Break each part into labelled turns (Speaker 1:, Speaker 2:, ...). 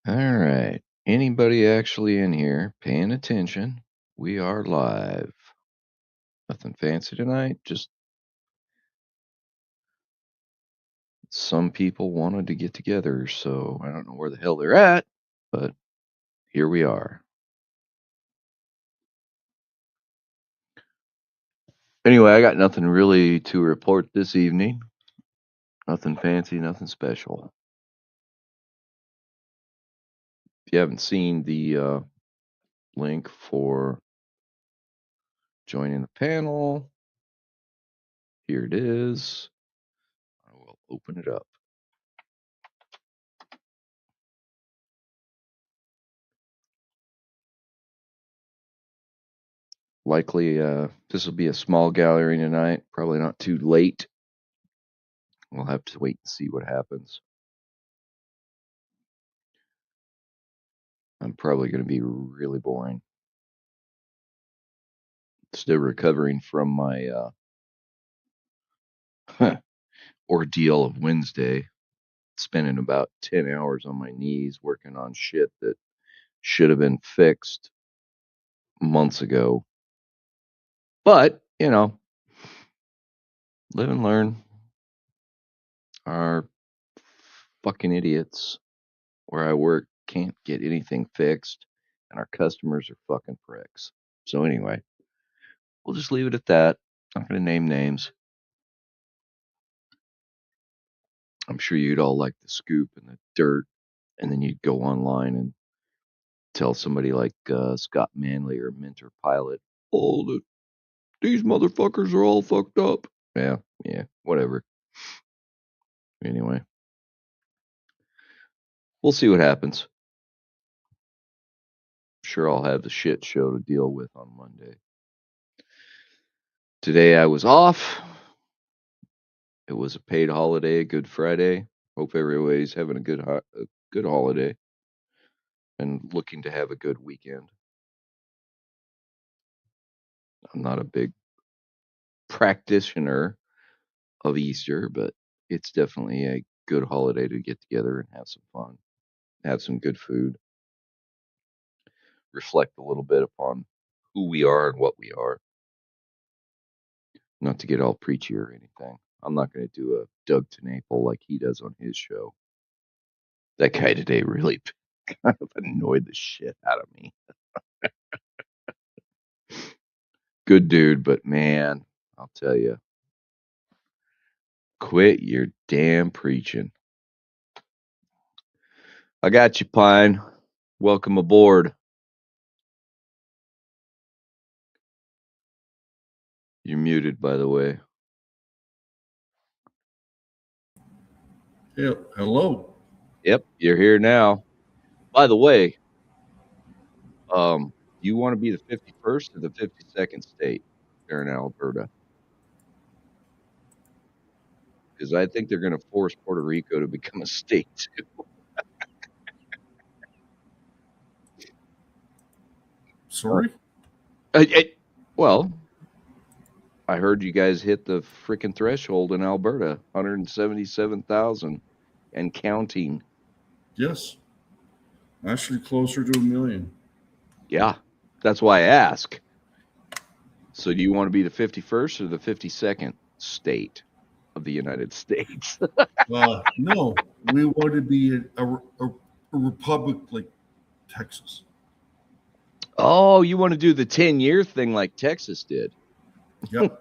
Speaker 1: All right. Anybody actually in here paying attention? We are live. Nothing fancy tonight. Just some people wanted to get together, so I don't know where the hell they're at, but here we are. Anyway, I got nothing really to report this evening. Nothing fancy, nothing special. If you haven't seen the link for joining the panel, here it is. I will open it up. Likely, this will be a small gallery tonight. Probably not too late. We'll have to wait and see what happens. I'm probably going to be really boring. Still recovering from my ordeal of Wednesday, spending about 10 hours on my knees working on shit that should have been fixed months ago. But, live and learn. Our fucking idiots where I work can't get anything fixed, and our customers are fucking pricks. So anyway, we'll just leave it at that. I'm not going to name names. I'm sure you'd all like the scoop and the dirt, and then you'd go online and tell somebody like Scott Manley or Minter Pilot, oh, these motherfuckers are all fucked up. Yeah, whatever. Anyway, we'll see what happens. Sure, I'll have the shit show to deal with on Monday. Today I was off. It was a paid holiday, Good Friday. Hope everybody's having a good holiday and looking to have a good weekend. I'm not a big practitioner of Easter, but it's definitely a good holiday to get together and have some fun, have some good food, reflect a little bit upon who we are and what we are. Not to get all preachy or anything. I'm not going to do a Doug TenNapel like he does on his show. That guy today really kind of annoyed the shit out of me. Good dude, but man, I'll tell you, quit your damn preaching. I got you, Pine. Welcome aboard. You're muted, by the way.
Speaker 2: Yeah, hello.
Speaker 1: Yep, you're here now. By the way, you want to be the 51st or the 52nd state there in Alberta? Because I think they're going to force Puerto Rico to become a state too.
Speaker 2: Sorry?
Speaker 1: Well, I heard you guys hit the freaking threshold in Alberta, 177,000 and counting.
Speaker 2: Yes. Actually closer to 1 million.
Speaker 1: Yeah, that's why I ask. So do you want to be the 51st or the 52nd state of the United States?
Speaker 2: No, we want to be a republic like Texas.
Speaker 1: Oh, you want to do the 10-year thing like Texas did?
Speaker 2: Yep.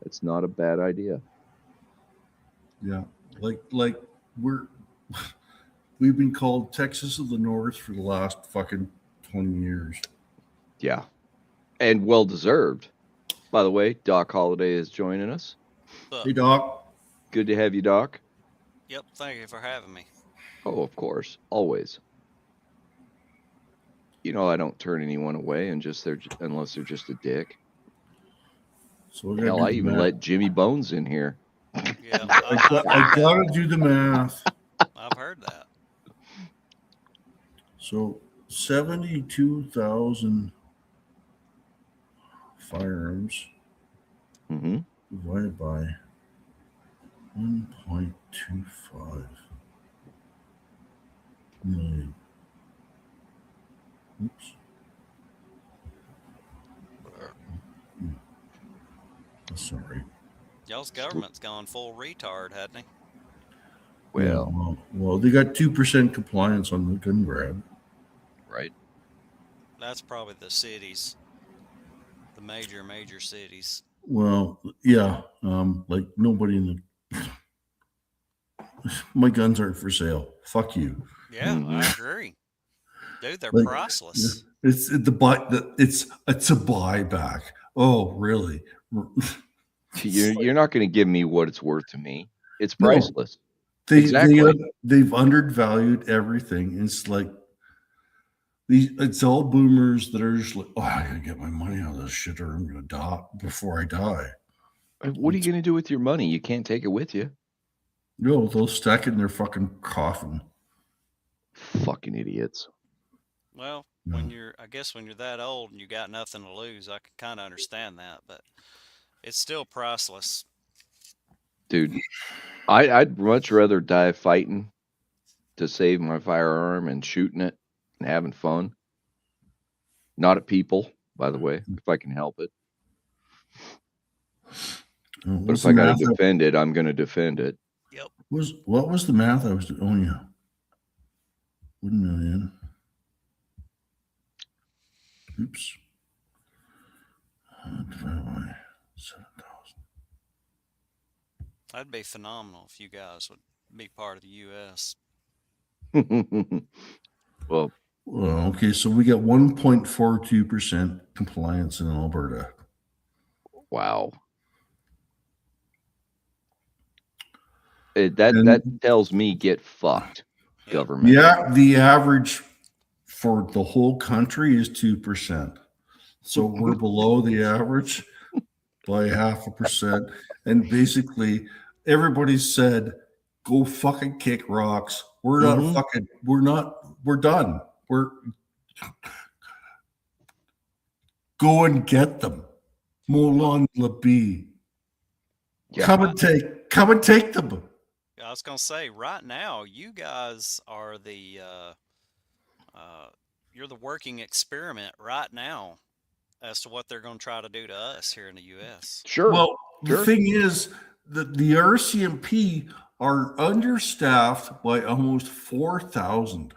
Speaker 1: That's not a bad idea.
Speaker 2: Yeah. Like we've been called Texas of the North for the last fucking 20 years.
Speaker 1: Yeah. And well deserved. By the way, Doc Holliday is joining us.
Speaker 2: Hey, Doc.
Speaker 1: Good to have you, Doc.
Speaker 3: Yep, thank you for having me.
Speaker 1: Oh, of course. Always. I don't turn anyone away unless they're just a dick.
Speaker 2: So
Speaker 1: Hell, I even let Jimmy Bones in here.
Speaker 3: Yeah,
Speaker 2: I gotta do the math.
Speaker 3: I've heard that.
Speaker 2: So 72,000 firearms divided by 1.25. million. Oops. Sorry.
Speaker 3: Y'all's government's gone full retard, hadn't he?
Speaker 1: Well,
Speaker 2: Yeah, well, they got 2% compliance on the gun grab.
Speaker 1: right.
Speaker 3: That's probably the cities, the major cities.
Speaker 2: Well, yeah, like nobody in the my guns aren't for sale. Fuck you.
Speaker 3: Yeah, I agree. Dude, they're
Speaker 2: Like
Speaker 3: priceless.
Speaker 2: it's a buyback. Oh, really?
Speaker 1: You're not going to give me what it's worth to me. It's
Speaker 2: No,
Speaker 1: priceless.
Speaker 2: they
Speaker 1: Exactly.
Speaker 2: they've undervalued everything. It's like it's all boomers that are just like, oh, I gotta get my money out of this shit, or I'm gonna die before I die.
Speaker 1: What are you going to do with your money? You can't take it with you.
Speaker 2: No, they'll stack it in their fucking coffin.
Speaker 1: Fucking idiots.
Speaker 3: Well,
Speaker 2: No.
Speaker 3: I guess when you're that old and you got nothing to lose, I can kind of understand that, but it's still priceless.
Speaker 1: Dude, I'd much rather die fighting to save my firearm and shooting it and having fun. Not at people, by the way, if I can help it. But if I got to defend it, I'm going to defend it.
Speaker 3: Yep.
Speaker 2: What was the math I was doing? Oh yeah, 1 million. Oops. Divided by 7,000.
Speaker 3: That'd be phenomenal if you guys would be part of the U.S.
Speaker 1: Well,
Speaker 2: Okay, so we got 1.42% compliance in Alberta.
Speaker 1: wow. That tells me get fucked,
Speaker 3: Yep.
Speaker 1: government.
Speaker 2: Yeah, the average for the whole country is 2%. So we're below the average by 0.5%. And basically, everybody said, go fucking kick rocks. We're not
Speaker 1: Mhm.
Speaker 2: we're done. Go and get them. Moulin Labi.
Speaker 1: Yeah.
Speaker 2: Come and take them.
Speaker 3: I was gonna say, right now, you guys are you're the working experiment right now as to what they're going to try to do to us here in the U.S.
Speaker 1: Sure.
Speaker 2: Well, the
Speaker 1: Sure.
Speaker 2: thing is that the RCMP are understaffed by almost 4,000.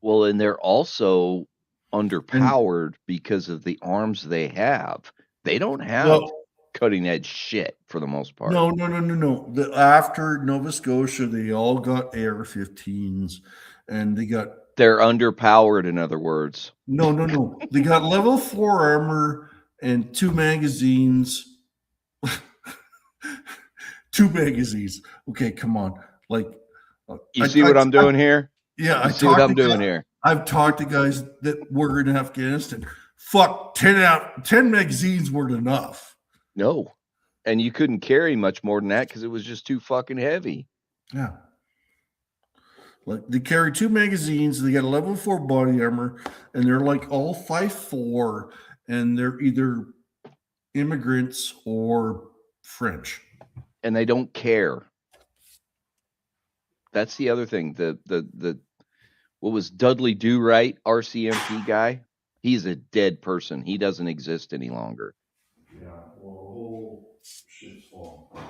Speaker 1: Well, and they're also underpowered because of the arms they have. They don't have cutting edge shit for the most part.
Speaker 2: No. After Nova Scotia, they all got AR-15s, and
Speaker 1: they're underpowered, in other words.
Speaker 2: No. They got level 4 armor and 2 magazines. 2 magazines. Okay, come on. Like,
Speaker 1: you see what I'm doing here?
Speaker 2: Yeah,
Speaker 1: you see what I'm doing here.
Speaker 2: I've talked to guys that were in Afghanistan. Fuck, 10 magazines weren't enough.
Speaker 1: No. And you couldn't carry much more than that because it was just too fucking heavy.
Speaker 2: Yeah. Like, they carry 2 magazines, they got a level 4 body armor, and they're like all 5'4", and they're either immigrants or French.
Speaker 1: And they don't care. That's the other thing. The what was Dudley Do Right, RCMP guy? He's a dead person. He doesn't exist any longer.
Speaker 2: Yeah, well, the whole shit's falling.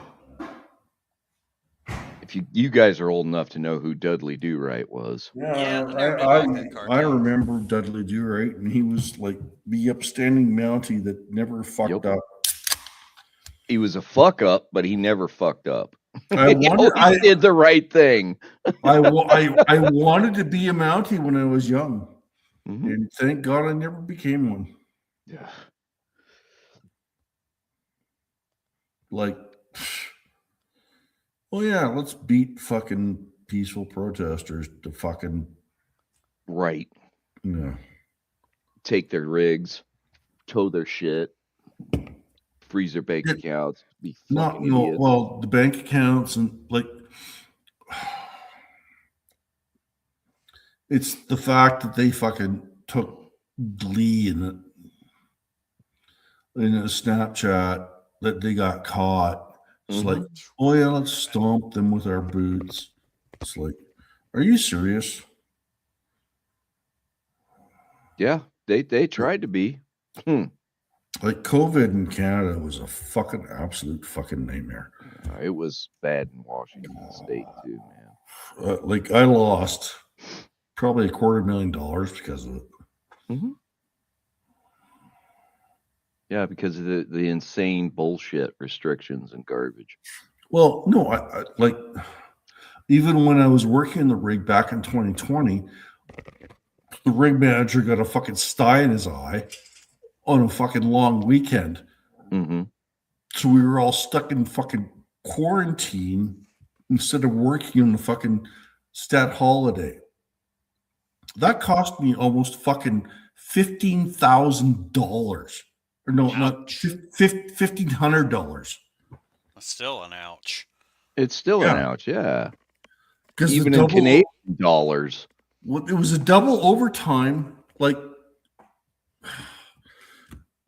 Speaker 1: If you guys are old enough to know who Dudley Do Right was.
Speaker 3: Yeah, I never did like that cartoon.
Speaker 2: I remember Dudley Do Right, and he was like the upstanding Mountie that never fucked up.
Speaker 1: He was a fuck up, but he never fucked up.
Speaker 2: I
Speaker 1: did the right thing.
Speaker 2: I wanted to be a Mountie when I was young, and thank God I never became one.
Speaker 1: Yeah.
Speaker 2: Like, oh yeah, let's beat fucking peaceful protesters to fucking
Speaker 1: right.
Speaker 2: Yeah.
Speaker 1: Take their rigs, tow their shit, freeze their bank accounts. Be fucking idiots.
Speaker 2: Well, the bank accounts and like, it's the fact that they fucking took glee in a Snapchat that they got caught. It's like, oh yeah, let's stomp them with our boots. It's like, Are you serious?
Speaker 1: Yeah, they tried to be.
Speaker 2: Like COVID in Canada was a fucking absolute fucking nightmare.
Speaker 1: It was bad in Washington State too, man.
Speaker 2: Like I lost probably $250,000 because of it.
Speaker 1: Mm-hmm. Yeah, because of the insane bullshit restrictions and garbage.
Speaker 2: Well, no, I like even when I was working in the rig back in 2020, the rig manager got a fucking sty in his eye on a fucking long weekend.
Speaker 1: Mm-hmm.
Speaker 2: So we were all stuck in fucking quarantine instead of working on the fucking stat holiday. That cost me almost fucking $15,000. Or no, not
Speaker 3: Ouch.
Speaker 2: $1,500.
Speaker 3: That's still an ouch.
Speaker 1: It's still an
Speaker 2: Yeah.
Speaker 1: ouch, yeah.
Speaker 2: Because
Speaker 1: Even in Canadian dollars.
Speaker 2: Well, it was a double overtime, like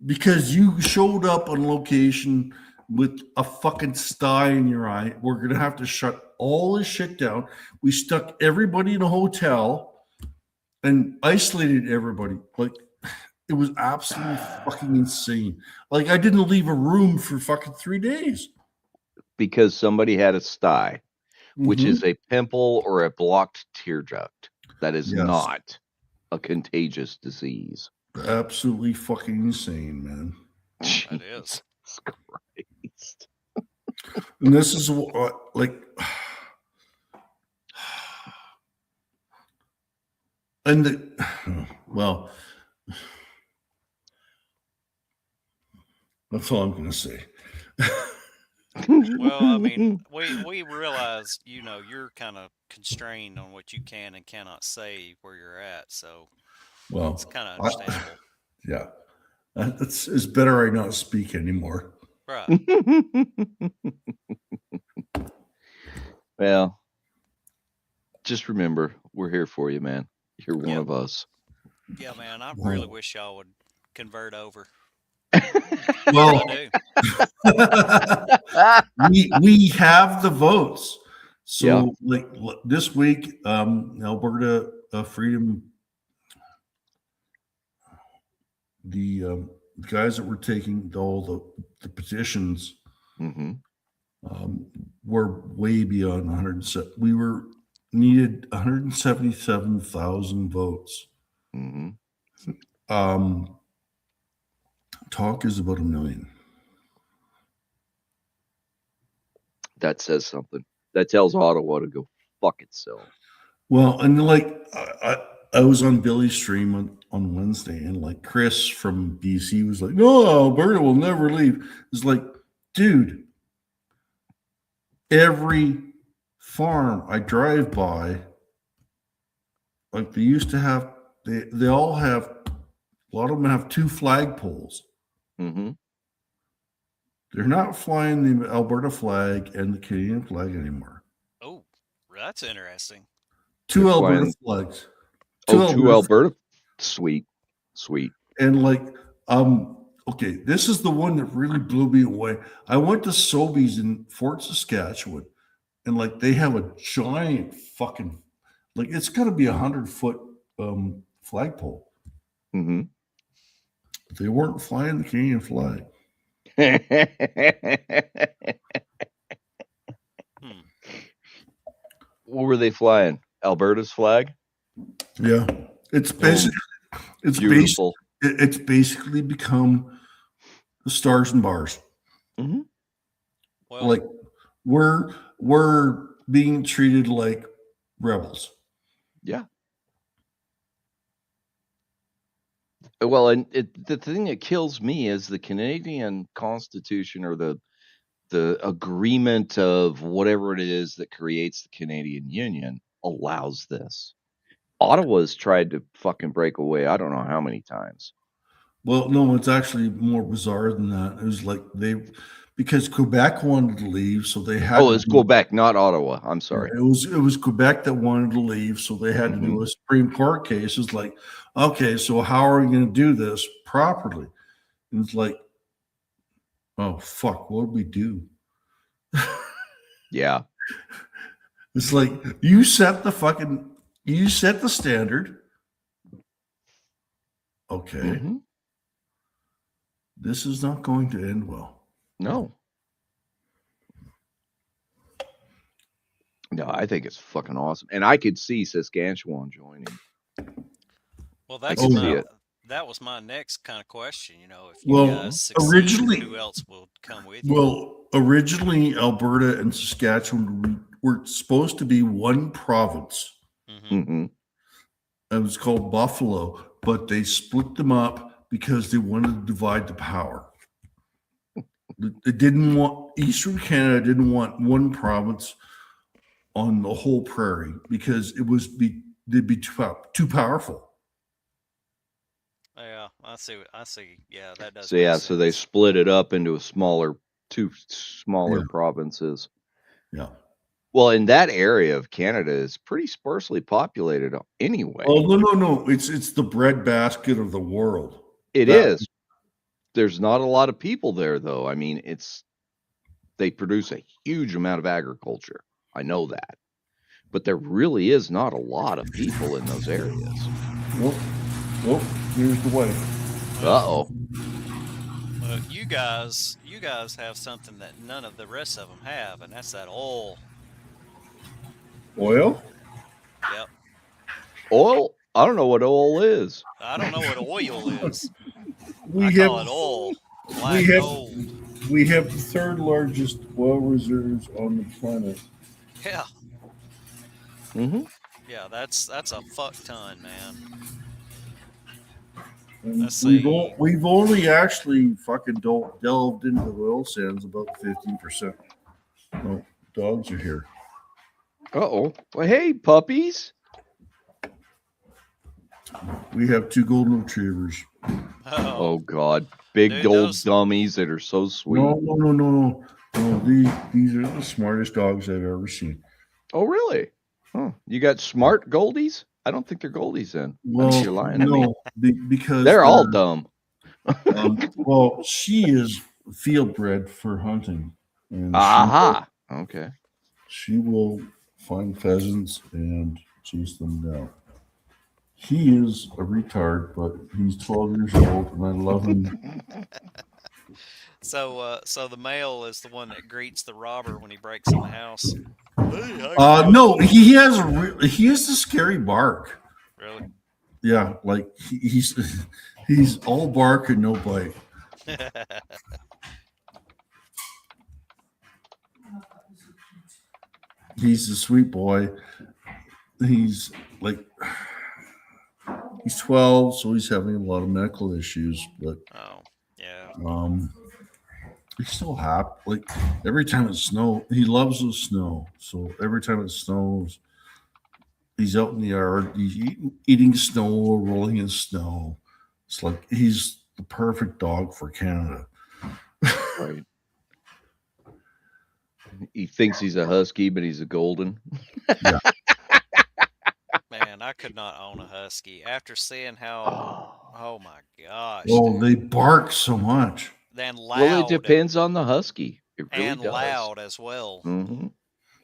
Speaker 2: because you showed up on location with a fucking sty in your eye. We're gonna have to shut all this shit down. We stuck everybody in a hotel and isolated everybody. Like it was absolutely fucking insane. Like I didn't leave a room for fucking 3 days.
Speaker 1: Because somebody had a sty, which
Speaker 2: Mhm.
Speaker 1: is a pimple or a blocked tear duct. That is
Speaker 2: Yes.
Speaker 1: not a contagious disease.
Speaker 2: Absolutely fucking insane, man.
Speaker 3: That is.
Speaker 1: Jesus Christ.
Speaker 2: And this is what like and well, that's all I'm gonna say.
Speaker 3: Well, I mean, we realize, you're kind of constrained on what you can and cannot say where you're at, so
Speaker 2: Well,
Speaker 3: it's kind of understandable.
Speaker 2: yeah, it's better I not speak anymore.
Speaker 3: Right.
Speaker 1: Well, just remember, we're here for you, man. You're one
Speaker 3: Yep.
Speaker 1: of us.
Speaker 3: Yeah, man, I really wish y'all would convert over.
Speaker 2: Well,
Speaker 3: I do.
Speaker 2: we have the votes. So
Speaker 1: Yeah.
Speaker 2: like this week, Alberta Freedom, the guys that were taking all the petitions,
Speaker 1: Mm-hmm.
Speaker 2: we're way beyond 107. We were needed 177,000 votes.
Speaker 1: Mm-hmm.
Speaker 2: Talk is about 1 million.
Speaker 1: That says something. That tells Ottawa to go fuck itself.
Speaker 2: Well, and like I was on Billy's stream on Wednesday, and like Chris from BC was like, "No, Alberta will never leave." It's like, dude, every farm I drive by, like they used to have, they all have, a lot of them have 2 flagpoles.
Speaker 1: Mm-hmm.
Speaker 2: They're not flying the Alberta flag and the Canadian flag anymore.
Speaker 3: Oh, that's interesting.
Speaker 2: 2
Speaker 1: They're
Speaker 2: Alberta
Speaker 1: flying-
Speaker 2: flags.
Speaker 1: Two Alberta. Sweet.
Speaker 2: And like, okay, this is the one that really blew me away. I went to Sobeys in Fort Saskatchewan, and like they have a giant fucking, like it's got to be 100-foot flagpole.
Speaker 1: Mm-hmm.
Speaker 2: They weren't flying the Canadian flag.
Speaker 1: What were they flying? Alberta's flag?
Speaker 2: Yeah, it's basically
Speaker 1: Beautiful.
Speaker 2: It's basically become the stars and bars.
Speaker 1: Mm-hmm.
Speaker 3: Well,
Speaker 2: Like we're being treated like rebels.
Speaker 1: Yeah. Well, and the thing that kills me is the Canadian Constitution, or the agreement of whatever it is that creates the Canadian Union, allows this. Ottawa's tried to fucking break away. I don't know how many times.
Speaker 2: Well, no, it's actually more bizarre than that. It was like because Quebec wanted to leave, so they had.
Speaker 1: Oh, it's Quebec, not Ottawa. I'm sorry.
Speaker 2: It was Quebec that wanted to leave, so they had to do a Supreme Court case. It's like, okay, so how are we going to do this properly? And it's like, oh fuck, what did we do?
Speaker 1: Yeah.
Speaker 2: It's like you set the standard. Okay.
Speaker 1: Mm-hmm.
Speaker 2: This is not going to end well.
Speaker 1: No. No, I think it's fucking awesome. And I could see Saskatchewan joining.
Speaker 3: Well,
Speaker 1: I
Speaker 3: that's
Speaker 1: can see it.
Speaker 3: that was my next kind of question. You know, if you
Speaker 2: Well,
Speaker 3: guys succeed,
Speaker 2: originally-
Speaker 3: who else will come with you?
Speaker 2: Well, originally Alberta and Saskatchewan were supposed to be one province.
Speaker 3: Mm-hmm.
Speaker 1: Mm-hmm.
Speaker 2: It was called Buffalo, but they split them up because they wanted to divide the power. They didn't want Eastern Canada didn't want one province on the whole prairie because they'd be too powerful.
Speaker 3: Yeah, I see. I see. Yeah, that does.
Speaker 1: So
Speaker 3: make
Speaker 1: yeah,
Speaker 3: sense.
Speaker 1: so they split it up into two smaller
Speaker 2: Yeah.
Speaker 1: provinces.
Speaker 2: Yeah.
Speaker 1: Well, in that area of Canada is pretty sparsely populated anyway.
Speaker 2: Oh no! It's the breadbasket of the world.
Speaker 1: It is. There's not a lot of people there, though. I mean, they produce a huge amount of agriculture. I know that, but there really is not a lot of people in those areas.
Speaker 2: Well, here's the way.
Speaker 1: Uh-oh.
Speaker 3: Well, you guys have something that none of the rest of them have, and that's that oil.
Speaker 2: Oil?
Speaker 3: Yep.
Speaker 1: Oil? I don't know what oil is.
Speaker 3: I don't know what oil is.
Speaker 2: We
Speaker 3: I
Speaker 2: have
Speaker 3: call it oil. Black gold.
Speaker 2: we have the third largest oil reserves on the planet.
Speaker 3: Yeah.
Speaker 1: Mm-hmm.
Speaker 3: Yeah, that's a fuck ton, man.
Speaker 2: And
Speaker 3: Let's
Speaker 2: we've,
Speaker 3: see.
Speaker 2: we've only actually fucking delved into the oil sands about 15%. No, dogs are here.
Speaker 1: Uh-oh. Well, hey, puppies.
Speaker 2: We have 2 golden retrievers.
Speaker 1: Oh, God. Big
Speaker 3: Dude,
Speaker 1: old
Speaker 3: those-
Speaker 1: dummies that are so sweet.
Speaker 2: No. These are the smartest dogs I've ever seen.
Speaker 1: Oh, really? Oh, you got smart goldies? I don't think they're goldies then. I think you're lying to me.
Speaker 2: No, because
Speaker 1: They're all dumb.
Speaker 2: well, she is field bred for hunting. And
Speaker 1: Aha. Okay.
Speaker 2: she will find pheasants and chase them down. He is a retard, but he's 12 years old, and I love him.
Speaker 3: So the male is the one that greets the robber when he breaks in the house.
Speaker 2: No, he has the scary bark.
Speaker 3: Really?
Speaker 2: Yeah, like he's all bark and no bite. He's a sweet boy. He's 12, so he's having a lot of medical issues, but
Speaker 3: Oh, yeah.
Speaker 2: he's still happy. Like every time it snows, he loves the snow. So every time it snows, he's out in the yard. He's eating snow, rolling in snow. It's like he's the perfect dog for Canada.
Speaker 1: Right. He thinks he's a husky, but he's a golden.
Speaker 3: Man, I could not own a husky after seeing how. Oh my gosh.
Speaker 2: Well,
Speaker 3: dude.
Speaker 2: they bark so much.
Speaker 3: Then loud.
Speaker 1: Well, it depends on the husky. It really
Speaker 3: and
Speaker 1: does.
Speaker 3: loud as well.
Speaker 1: Mm-hmm.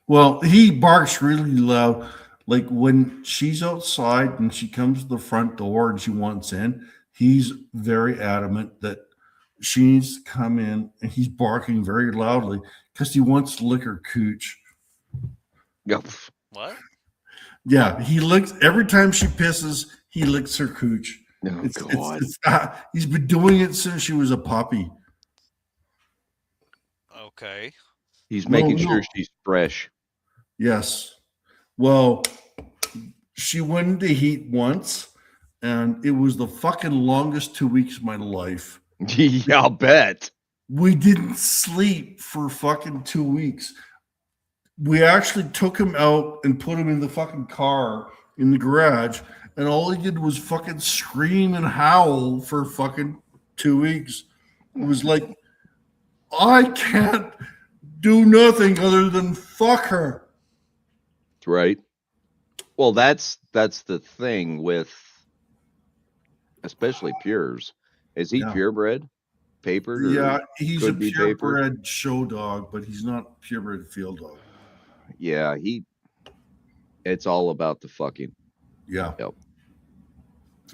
Speaker 2: Well, he barks really loud. Like when she's outside and she comes to the front door and she wants in, he's very adamant that she needs to come in, and he's barking very loudly because he wants to lick her cooch.
Speaker 1: Yep.
Speaker 3: What?
Speaker 2: Yeah, he licks every time she pisses. He licks her cooch.
Speaker 1: Oh, God.
Speaker 2: He's been doing it since she was a puppy.
Speaker 3: Okay.
Speaker 1: He's making
Speaker 2: No.
Speaker 1: sure she's fresh.
Speaker 2: Yes. Well, she went into heat once, and it was the fucking longest 2 weeks of my life.
Speaker 1: Yeah, I'll bet.
Speaker 2: We didn't sleep for fucking 2 weeks. We actually took him out and put him in the fucking car in the garage, and all he did was fucking scream and howl for fucking 2 weeks. It was like, I can't do nothing other than fuck her.
Speaker 1: Right. Well, that's the thing with especially pures. Is he
Speaker 2: Yeah.
Speaker 1: purebred? Papered? Or
Speaker 2: Yeah, he's a
Speaker 1: could be papered?
Speaker 2: purebred show dog, but he's not purebred field dog.
Speaker 1: Yeah, he It's all about the fucking.
Speaker 2: Yeah.
Speaker 1: Yep.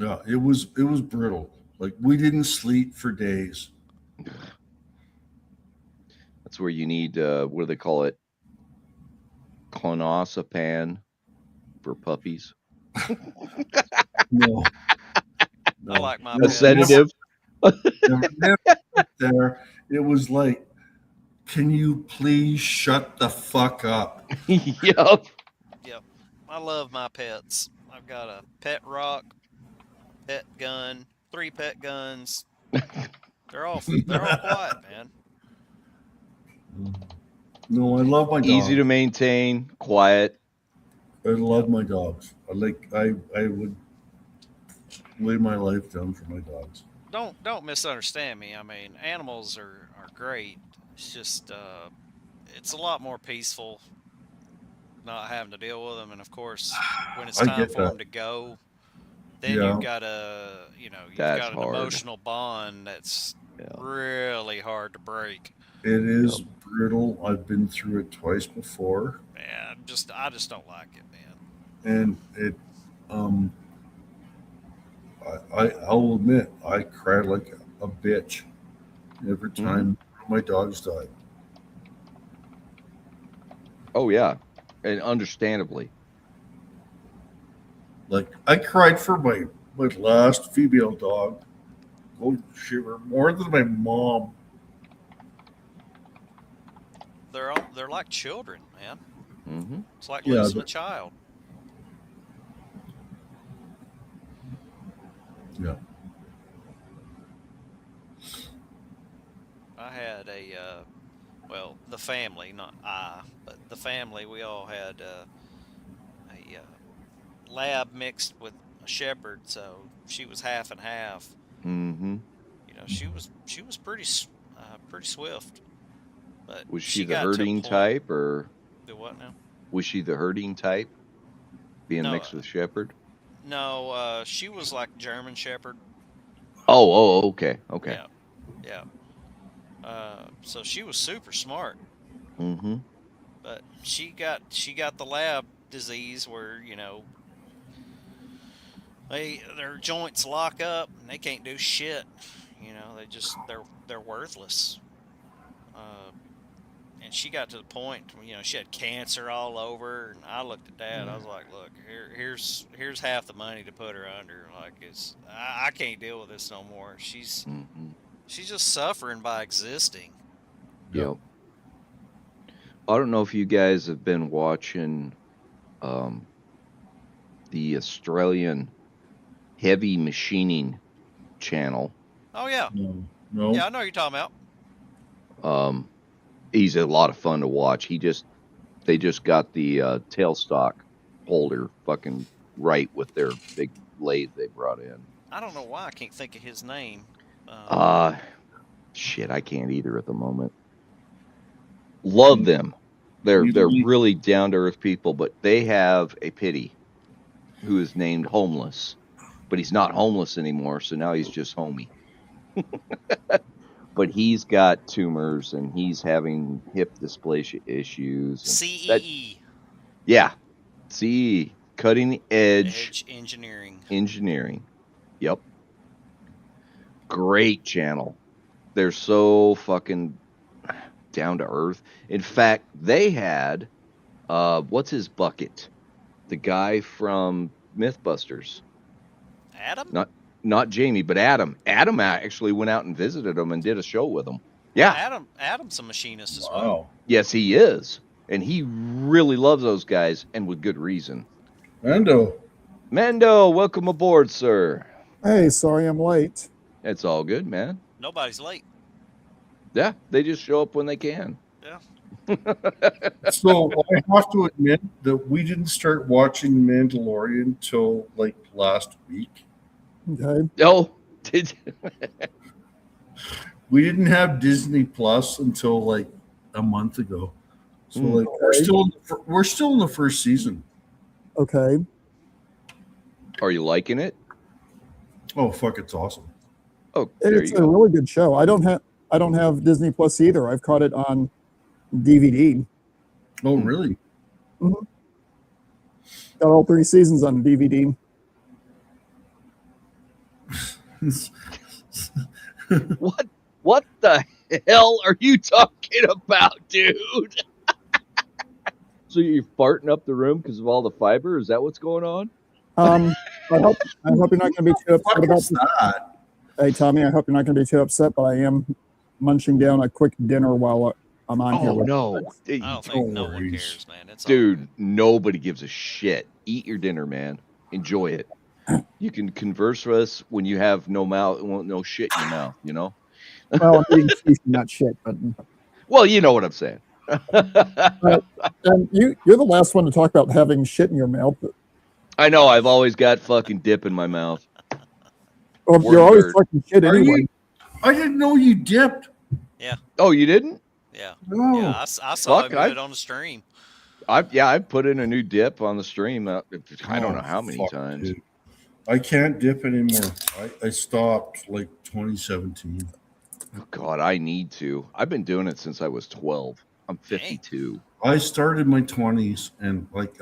Speaker 2: Yeah. It was brutal. Like we didn't sleep for days.
Speaker 1: That's where you need what do they call it? Clonazepam for puppies.
Speaker 2: No.
Speaker 3: I
Speaker 2: No.
Speaker 3: like my
Speaker 1: A
Speaker 2: No,
Speaker 3: pets.
Speaker 1: sedative.
Speaker 2: never there. It was like, can you please shut the fuck up?
Speaker 1: Yep.
Speaker 3: Yep. I love my pets. I've got a pet rock, pet gun, 3 pet guns. They're all quiet, man.
Speaker 2: No, I love my
Speaker 1: Easy to
Speaker 2: dogs.
Speaker 1: maintain, quiet.
Speaker 2: I love my dogs. I would lay my life down for my dogs.
Speaker 3: Don't misunderstand me. I mean, animals are great. It's just it's a lot more peaceful not having to deal with them, and of course, when it's
Speaker 2: I
Speaker 3: time
Speaker 2: get
Speaker 3: for
Speaker 2: that.
Speaker 3: them to go, then
Speaker 2: Yeah.
Speaker 3: you've got you've
Speaker 1: That's
Speaker 3: got an
Speaker 1: hard.
Speaker 3: emotional bond that's
Speaker 1: Yeah.
Speaker 3: really hard to break.
Speaker 2: It is
Speaker 1: Yep.
Speaker 2: brutal. I've been through it twice before.
Speaker 3: Man, I just don't like it, man.
Speaker 2: And it um I'll admit I cried like a bitch every time my dogs died.
Speaker 1: Oh yeah, and understandably.
Speaker 2: Like I cried for my last female dog, Golden Shiver, more than my mom.
Speaker 3: They're like children, man.
Speaker 1: Mm-hmm.
Speaker 3: It's like
Speaker 2: Yeah,
Speaker 3: losing a child.
Speaker 2: yeah.
Speaker 3: I had well, the family, not I, but the family, we all had a lab mixed with a shepherd, so she was half and half.
Speaker 1: Mm-hmm.
Speaker 3: You know, she was pretty swift, but
Speaker 1: Was she
Speaker 3: she
Speaker 1: the
Speaker 3: got to a
Speaker 1: herding
Speaker 3: point.
Speaker 1: type, or
Speaker 3: Do what now?
Speaker 1: was she the herding type, being
Speaker 3: No,
Speaker 1: mixed with shepherd?
Speaker 3: no, she was like German shepherd.
Speaker 1: Oh, okay, okay.
Speaker 3: Yeah, yeah. So she was super smart,
Speaker 1: Mm-hmm.
Speaker 3: but she got the lab disease where their joints lock up and they can't do shit. They're worthless. Uh, and she got to the point, she had cancer all over. And I looked at Dad. I was like, "Look, here's half the money to put her under. Like, I can't deal with this no more.
Speaker 1: Mm-hmm.
Speaker 3: She's just suffering by existing."
Speaker 2: Yeah.
Speaker 1: Yep. I don't know if you guys have been watching um, the Australian heavy machining channel.
Speaker 3: Oh yeah,
Speaker 2: No. No.
Speaker 3: yeah, I know what you're talking about.
Speaker 1: He's a lot of fun to watch. They just got the tailstock holder fucking right with their big lathe they brought in.
Speaker 3: I don't know why I can't think of his name.
Speaker 1: Shit, I can't either at the moment. Love them. They're really down to earth people, but they have a pity who is named Homeless, but he's not homeless anymore, so now he's just homie. But he's got tumors and he's having hip dysplasia issues.
Speaker 3: CEE.
Speaker 1: Yeah, CE, cutting edge
Speaker 3: engineering.
Speaker 1: Yep. Great channel. They're so fucking down to earth. In fact, they had what's his bucket? The guy from Mythbusters.
Speaker 3: Adam?
Speaker 1: Not Jamie, but Adam. Adam actually went out and visited him and did a show with him. Yeah.
Speaker 3: Adam's a machinist as well.
Speaker 1: Yes, he is. And he really loves those guys, and with good reason.
Speaker 2: Mando,
Speaker 1: welcome aboard, sir.
Speaker 4: Hey, sorry I'm late.
Speaker 1: It's all good, man.
Speaker 3: Nobody's late.
Speaker 1: Yeah, they just show up when they can.
Speaker 3: Yeah.
Speaker 2: So I have to admit that we didn't start watching Mandalorian till like last week.
Speaker 4: Okay.
Speaker 1: Oh,
Speaker 2: We didn't have Disney Plus until like a month ago. So like we're still in the first season.
Speaker 4: Okay.
Speaker 1: Are you liking it?
Speaker 2: Oh fuck, it's awesome.
Speaker 1: Oh, there
Speaker 4: It's
Speaker 1: you
Speaker 4: a
Speaker 1: go.
Speaker 4: really good show. I don't have Disney Plus either. I've caught it on DVD.
Speaker 2: Oh really?
Speaker 4: Mhm. got all 3 seasons on DVD.
Speaker 1: What the hell are you talking about, dude? So you're farting up the room because of all the fiber? Is that what's going on?
Speaker 4: I hope you're not going to be too upset
Speaker 2: What
Speaker 4: about
Speaker 2: is
Speaker 4: this.
Speaker 2: that?
Speaker 4: Hey, Tommy, I hope you're not going to be too upset, but I am munching down a quick dinner while I'm on here.
Speaker 1: Oh no,
Speaker 3: I don't think no one
Speaker 2: worries.
Speaker 3: cares, man. It's all
Speaker 1: dude!
Speaker 3: good.
Speaker 1: Nobody gives a shit. Eat your dinner, man. Enjoy it. You can converse with us when you have no mouth, no shit in your mouth. You know.
Speaker 4: Well, I'm eating sushi, not shit, but
Speaker 1: Well, you know what I'm saying.
Speaker 4: and you're the last one to talk about having shit in your mouth.
Speaker 1: I know. I've always got fucking dip in my mouth.
Speaker 4: Well,
Speaker 1: Warm
Speaker 4: you're always
Speaker 1: dirt.
Speaker 4: talking shit
Speaker 2: Are
Speaker 4: anyway.
Speaker 2: you? I didn't know you dipped.
Speaker 1: Oh, you didn't?
Speaker 3: Yeah.
Speaker 2: No.
Speaker 3: Yeah, I saw
Speaker 1: Fuck,
Speaker 3: him do it on the stream.
Speaker 1: I put in a new dip on the stream. I don't
Speaker 2: Oh,
Speaker 1: know how many
Speaker 2: fuck,
Speaker 1: times.
Speaker 2: dude. I can't dip anymore. I stopped like 2017.
Speaker 1: Oh, God, I need to. I've been doing it since I was 12. I'm 52.
Speaker 2: I started my 20s, and like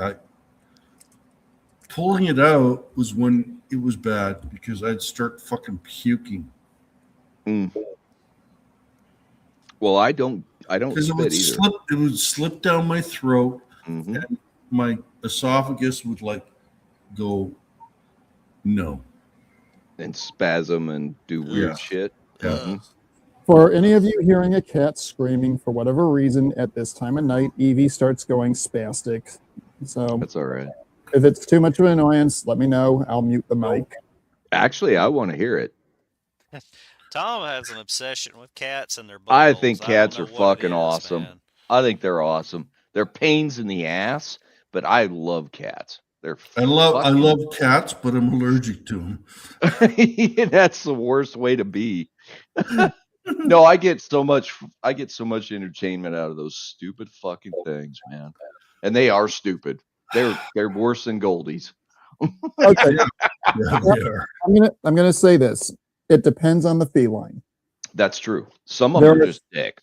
Speaker 2: pulling it out was when it was bad because I'd start fucking puking
Speaker 1: Mm. Well, I don't
Speaker 2: because
Speaker 1: spit either.
Speaker 2: it would slip down my throat,
Speaker 1: Hmm.
Speaker 2: and my esophagus would like go no.
Speaker 1: And spasm and do weird
Speaker 2: Yeah.
Speaker 1: shit.
Speaker 2: Yeah.
Speaker 1: Mhm.
Speaker 4: For any of you hearing a cat screaming for whatever reason at this time of night, Evie starts going spastic. So
Speaker 1: That's all right.
Speaker 4: if it's too much of an annoyance, let me know. I'll mute the mic.
Speaker 1: Actually, I want to hear it.
Speaker 3: Tom has an obsession with cats and their buttholes.
Speaker 1: I think
Speaker 3: don't
Speaker 1: cats
Speaker 3: know
Speaker 1: are
Speaker 3: what it
Speaker 1: fucking
Speaker 3: is,
Speaker 1: awesome.
Speaker 3: man.
Speaker 1: I think they're awesome. They're pains in the ass, but I love cats. They're
Speaker 2: I love cats, but I'm allergic to them.
Speaker 1: That's the worst way to be. No, I get so much entertainment out of those stupid fucking things, man. And they are stupid. They're worse than Goldies.
Speaker 4: Okay,
Speaker 2: Yeah, they are.
Speaker 4: I'm gonna say this. It depends on the feline.
Speaker 1: That's true. Some of
Speaker 4: There
Speaker 1: them
Speaker 4: are-
Speaker 1: are just dicks.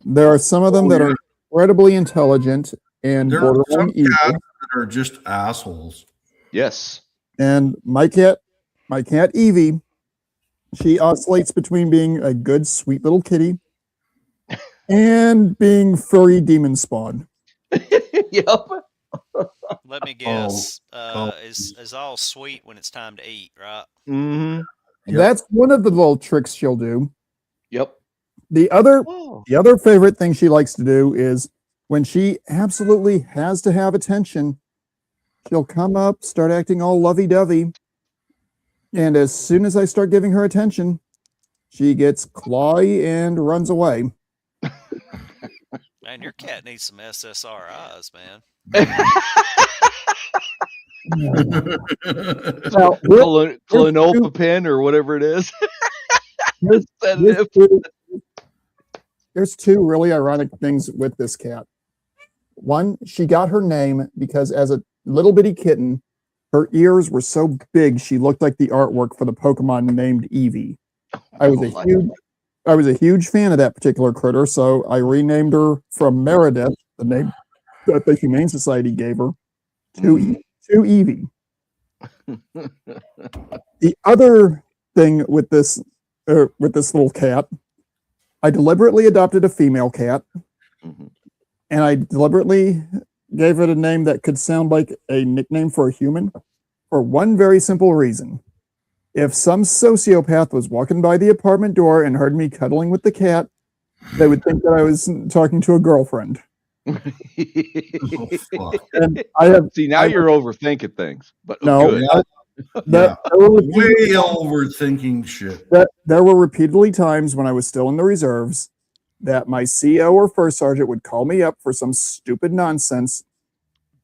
Speaker 4: There are some of them that are incredibly intelligent and
Speaker 2: There are some
Speaker 4: borderline evil.
Speaker 2: cats that are just assholes.
Speaker 1: Yes.
Speaker 4: And my cat Evie, she oscillates between being a good, sweet little kitty and being furry demon spawn.
Speaker 1: Yep.
Speaker 3: Let me guess.
Speaker 2: oh.
Speaker 3: Is all sweet when it's time to eat, right?
Speaker 1: Mm-hmm.
Speaker 2: Yep.
Speaker 4: That's one of the little tricks she'll do.
Speaker 1: Yep.
Speaker 4: The other
Speaker 1: Oh.
Speaker 4: favorite thing she likes to do is when she absolutely has to have attention, she'll come up, start acting all lovey-dovey, and as soon as I start giving her attention, she gets clawy and runs away.
Speaker 3: Man, your cat needs some SSRIs, man.
Speaker 4: Now,
Speaker 1: Clonopapin or whatever it is. Sedative.
Speaker 4: There's two really ironic things with this cat. One, she got her name because as a little bitty kitten, her ears were so big she looked like the artwork for the Pokemon named Eevee. I was a huge fan of that particular critter, so I renamed her from Meredith, the name that the Humane Society gave her, to Eevee. The other thing with this little cat, I deliberately adopted a female cat, and I deliberately gave it a name that could sound like a nickname for a human for one very simple reason. If some sociopath was walking by the apartment door and heard me cuddling with the cat, they would think that I was talking to a girlfriend.
Speaker 2: Oh, fuck.
Speaker 4: And I have
Speaker 1: See, now you're overthinking things, but
Speaker 4: no.
Speaker 1: good.
Speaker 2: Yeah.
Speaker 4: There were
Speaker 2: Way overthinking shit.
Speaker 4: there were repeatedly times when I was still in the reserves that my CO or first sergeant would call me up for some stupid nonsense,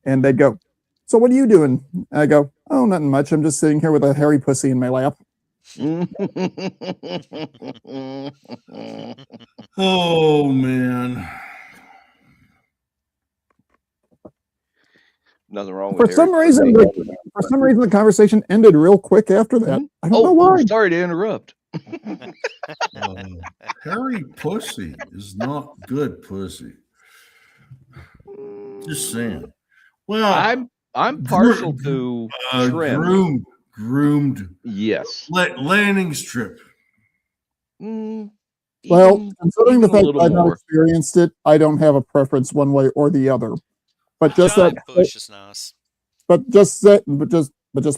Speaker 4: and they'd go, "So what are you doing?" And I go, "Oh, nothing much. I'm just sitting here with a hairy pussy in my lap."
Speaker 2: Oh man.
Speaker 1: Nothing wrong
Speaker 4: For
Speaker 1: with
Speaker 4: some reason, the conversation ended real quick after that. I don't know why.
Speaker 1: Sorry to interrupt.
Speaker 2: Hairy pussy is not good pussy. Just saying. Well,
Speaker 1: I'm partial to trim.
Speaker 2: Groomed.
Speaker 1: Yes.
Speaker 2: Landing strip.
Speaker 4: Well, considering the fact that I've not
Speaker 1: more.
Speaker 4: experienced it, I don't have a preference one way or the other. But just
Speaker 3: Giant
Speaker 4: that,
Speaker 3: push is nice.
Speaker 4: but just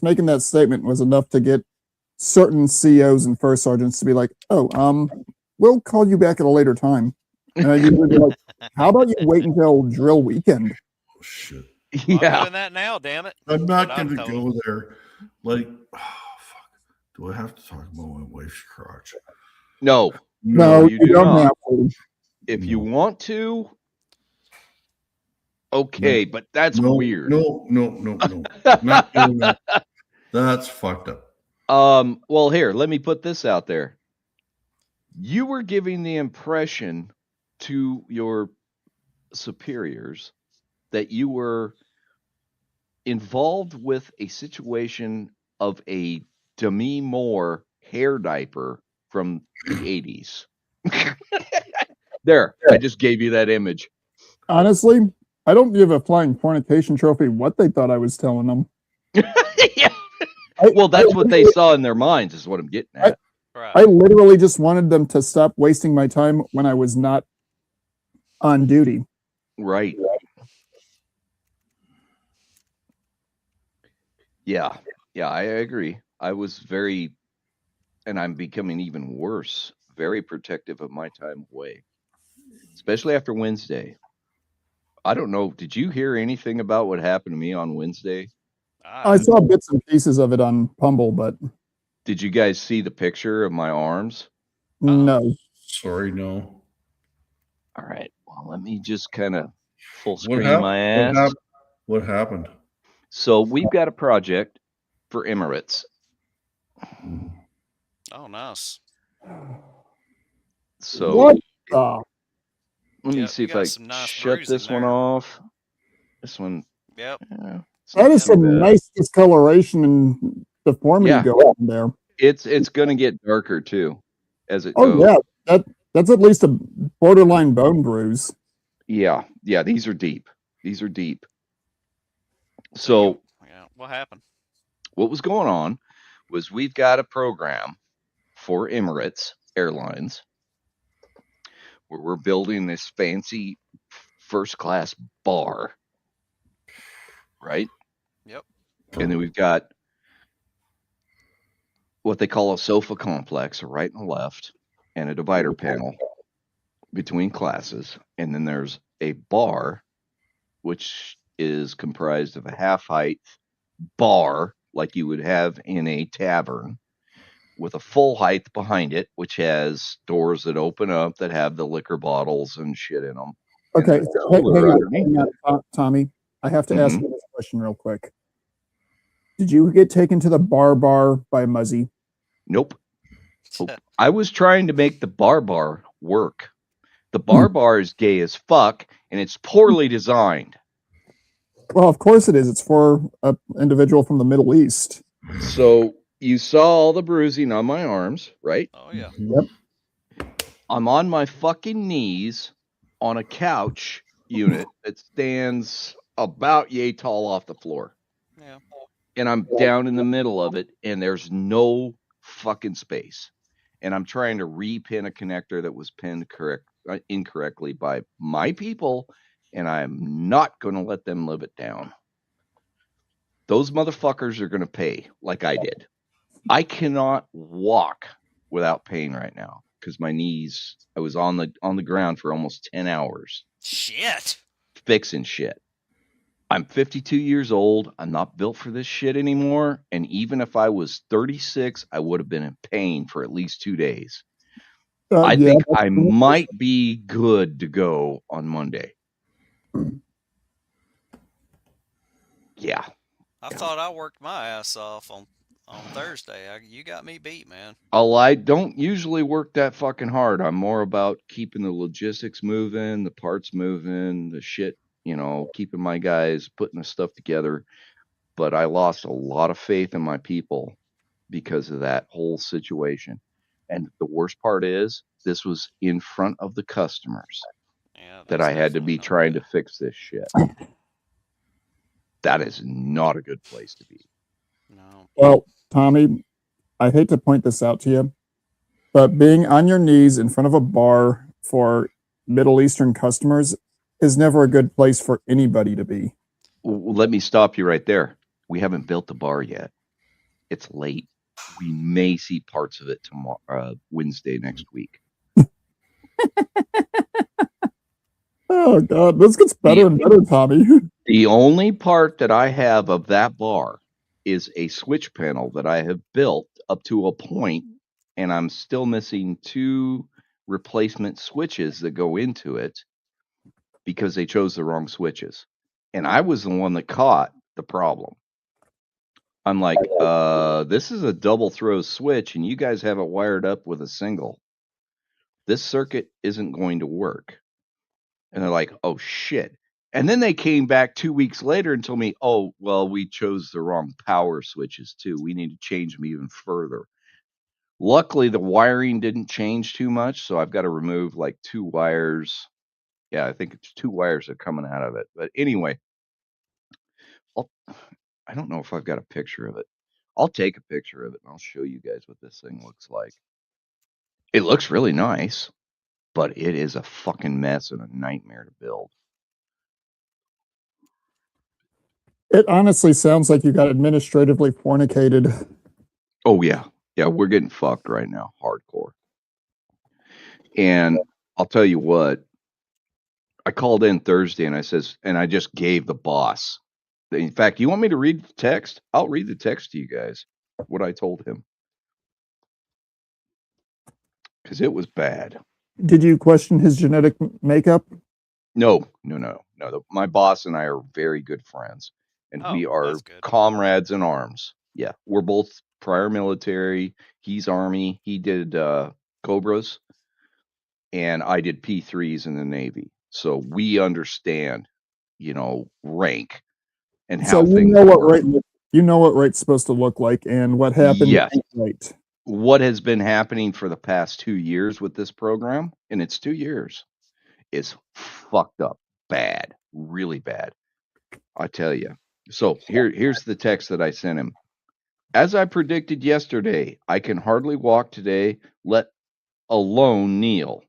Speaker 4: making that statement was enough to get certain COs and first sergeants to be like, "Oh, we'll call you back at a later time." And I usually be like, "How about you wait until drill weekend?"
Speaker 2: Oh, shit.
Speaker 3: Well,
Speaker 1: Yeah.
Speaker 3: I'm doing that now, damn it.
Speaker 2: I'm not
Speaker 3: But I've
Speaker 2: going to
Speaker 3: told
Speaker 2: go there. Like, oh, fuck. Do I have to talk about my wife's crotch?
Speaker 1: No.
Speaker 4: No,
Speaker 1: you
Speaker 4: you
Speaker 1: do
Speaker 4: don't
Speaker 1: not.
Speaker 4: have to.
Speaker 1: If you want to,
Speaker 2: No.
Speaker 1: okay, but that's weird.
Speaker 2: No. Not doing that. That's fucked up.
Speaker 1: Well, here, let me put this out there. You were giving the impression to your superiors that you were involved with a situation of a Demi Moore hair diaper from the 80s. There, I just gave you that image.
Speaker 4: Honestly, I don't give a flying fornication trophy what they thought I was telling them.
Speaker 1: Yeah. Well, that's what they saw in their minds, is what I'm getting at.
Speaker 3: right.
Speaker 4: I literally just wanted them to stop wasting my time when I was not on duty.
Speaker 1: Right. Yeah. Yeah, I agree. I was very, and I'm becoming even worse, very protective of my time away, especially after Wednesday. I don't know. Did you hear anything about what happened to me on Wednesday?
Speaker 4: I saw bits and pieces of it on Pumble, but
Speaker 1: Did you guys see the picture of my arms?
Speaker 4: no.
Speaker 2: Sorry, no.
Speaker 1: All right. Well, let me just kind of full
Speaker 2: What
Speaker 1: screen
Speaker 2: happened?
Speaker 1: my ass.
Speaker 2: What happened?
Speaker 1: So we've got a project for Emirates.
Speaker 3: Oh, nice.
Speaker 1: So
Speaker 4: What the?
Speaker 1: let me
Speaker 3: Yep,
Speaker 1: see
Speaker 3: you
Speaker 1: if
Speaker 3: got
Speaker 1: I
Speaker 3: some nice
Speaker 1: shut
Speaker 3: bruising
Speaker 1: this one
Speaker 3: there.
Speaker 1: off. This one.
Speaker 3: Yep.
Speaker 1: It's
Speaker 4: That
Speaker 1: not
Speaker 4: is
Speaker 1: too
Speaker 4: some
Speaker 1: bad.
Speaker 4: nice discoloration and deformity
Speaker 1: Yeah.
Speaker 4: going on there.
Speaker 1: It's gonna get darker too as it
Speaker 4: Oh
Speaker 1: goes.
Speaker 4: yeah, that's at least a borderline bone bruise.
Speaker 1: Yeah. These are deep. So
Speaker 3: Yeah, what happened?
Speaker 1: what was going on was we've got a program for Emirates Airlines where we're building this fancy first class bar, right?
Speaker 3: Yep.
Speaker 1: And then we've got what they call a sofa complex, a right and a left, and a divider panel between classes. And then there's a bar, which is comprised of a half height bar, like you would have in a tavern, with a full height behind it, which has doors that open up that have the liquor bottles and shit in them.
Speaker 4: Okay,
Speaker 1: And a cooler underneath it.
Speaker 4: Tommy, I have to ask
Speaker 1: Mhm.
Speaker 4: you this question real quick. Did you get taken to the bar by Muzzy?
Speaker 1: Nope. I was trying to make the bar work. The bar is gay as fuck, and it's poorly designed.
Speaker 4: Well, of course it is. It's for an individual from the Middle East.
Speaker 1: So you saw all the bruising on my arms, right?
Speaker 3: Oh yeah.
Speaker 4: Yep.
Speaker 1: I'm on my fucking knees on a couch unit that stands about yay tall off the floor.
Speaker 3: Yeah.
Speaker 1: And I'm down in the middle of it, and there's no fucking space. And I'm trying to repin a connector that was pinned incorrectly by my people, and I'm not going to let them live it down. Those motherfuckers are going to pay like I did. I cannot walk without pain right now because my knees. I was on the ground for almost 10 hours
Speaker 3: Shit.
Speaker 1: fixing shit. I'm 52 years old. I'm not built for this shit anymore. And even if I was 36, I would have been in pain for at least 2 days. I think I might be good to go on Monday. Yeah.
Speaker 3: I thought I worked my ass off on Thursday. You got me beat, man.
Speaker 1: Oh, I don't usually work that fucking hard. I'm more about keeping the logistics moving, the parts moving, the shit, keeping my guys putting the stuff together. But I lost a lot of faith in my people because of that whole situation. And the worst part is this was in front of the customers that I had to be trying to fix this shit. That is not a good place to be.
Speaker 3: No.
Speaker 4: Well, Tommy, I hate to point this out to you, but being on your knees in front of a bar for Middle Eastern customers is never a good place for anybody to be.
Speaker 1: Well, let me stop you right there. We haven't built the bar yet. It's late. We may see parts of it tomorrow, Wednesday next week.
Speaker 4: Oh God, this gets better and better, Tommy.
Speaker 1: The only part that I have of that bar is a switch panel that I have built up to a point, and I'm still missing 2 replacement switches that go into it because they chose the wrong switches. And I was the one that caught the problem. I'm like, this is a double throw switch, and you guys have it wired up with a single. This circuit isn't going to work. And they're like, oh shit. And then they came back 2 weeks later and told me, oh, well, we chose the wrong power switches too. We need to change them even further. Luckily, the wiring didn't change too much. So I've got to remove like 2 wires. Yeah, I think it's 2 wires that are coming out of it. But anyway, I don't know if I've got a picture of it. I'll take a picture of it and I'll show you guys what this thing looks like. It looks really nice, but it is a fucking mess and a nightmare to build.
Speaker 4: It honestly sounds like you got administratively fornicated.
Speaker 1: Oh yeah. Yeah, we're getting fucked right now, hardcore. And I'll tell you what, I called in Thursday and I just gave the boss. In fact, you want me to read the text? I'll read the text to you guys, what I told him. Because it was bad.
Speaker 4: Did you question his genetic makeup?
Speaker 1: No. My boss and I are very good friends, and we are comrades in arms. Yeah, we're both prior military. He's Army. He did Cobras, and I did P3s in the Navy. So we understand, rank and how things work.
Speaker 4: You know what right's supposed to look like and what happened.
Speaker 1: Yes.
Speaker 4: Right.
Speaker 1: What has been happening for the past 2 years with this program, and it's 2 years, is fucked up bad, really bad. I tell you. So here's the text that I sent him. As I predicted yesterday, I can hardly walk today, let alone kneel.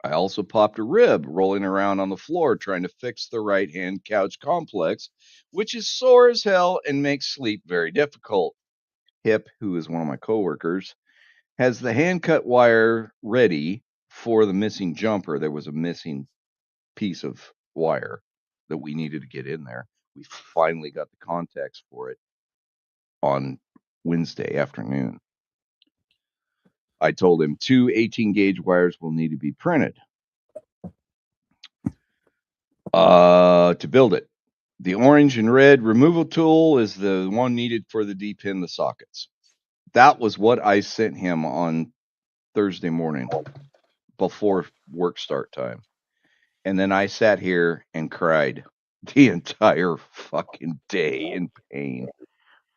Speaker 1: I also popped a rib rolling around on the floor trying to fix the right hand couch complex, which is sore as hell and makes sleep very difficult. Hip, who is one of my coworkers, has the hand cut wire ready for the missing jumper. There was a missing piece of wire that we needed to get in there. We finally got the contacts for it on Wednesday afternoon. I told him 2 18-gauge wires will need to be printed to build it. The orange and red removal tool is the one needed for the D-pin the sockets. That was what I sent him on Thursday morning before work start time. And then I sat here and cried the entire fucking day in pain.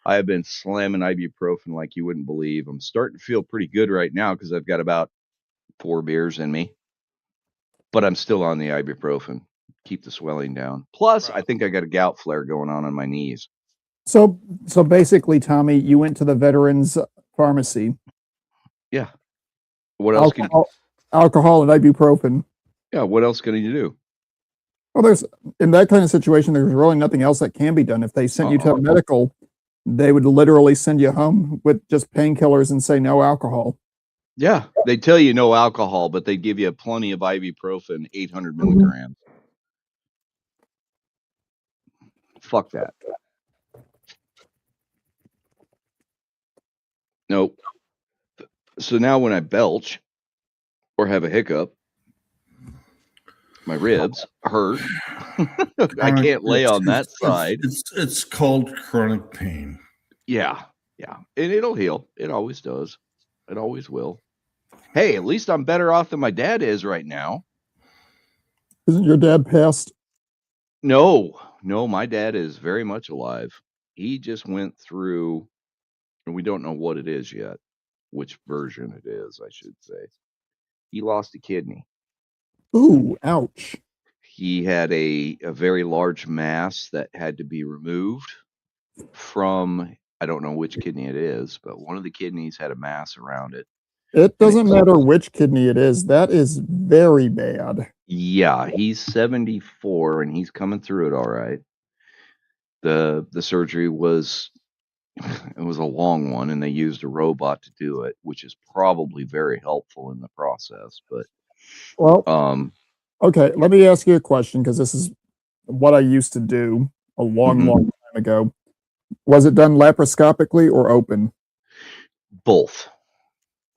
Speaker 1: I have been slamming ibuprofen like you wouldn't believe. I'm starting to feel pretty good right now because I've got about 4 beers in me. But I'm still on the ibuprofen. Keep the swelling down. Plus, I think I got a gout flare going on my knees.
Speaker 4: So basically, Tommy, you went to the veterans pharmacy.
Speaker 1: Yeah. What else can you...
Speaker 4: Alcohol and ibuprofen.
Speaker 1: Yeah, what else can you do?
Speaker 4: Well, there's in that kind of situation, there's really nothing else that can be done. If they sent you to a medical, they would literally send you home with just painkillers and say no alcohol.
Speaker 1: Yeah, they tell you no alcohol, but they give you plenty of ibuprofen, 800 milligrams. Fuck that. Nope. So now when I belch or have a hiccup, my ribs hurt. I can't lay on that side.
Speaker 2: It's called chronic pain.
Speaker 1: Yeah. And it'll heal. It always does. It always will. Hey, at least I'm better off than my dad is right now.
Speaker 4: Isn't your dad passed?
Speaker 1: No, my dad is very much alive. He just went through, and we don't know what it is yet, which version it is, I should say. He lost a kidney.
Speaker 4: Ooh, ouch.
Speaker 1: he had a very large mass that had to be removed from, I don't know which kidney it is, but one of the kidneys had a mass around it.
Speaker 4: It
Speaker 1: And
Speaker 4: doesn't matter which kidney it is. That is very bad.
Speaker 1: Yeah, he's 74 and he's coming through it all right. The surgery was it was a long one, and they used a robot to do it, which is probably very helpful in the process. But
Speaker 4: Well,
Speaker 1: um,
Speaker 4: okay, let me ask you a question because this is what I used to do a long,
Speaker 1: Mhm.
Speaker 4: long time ago. Was it done laparoscopically or open?
Speaker 1: both.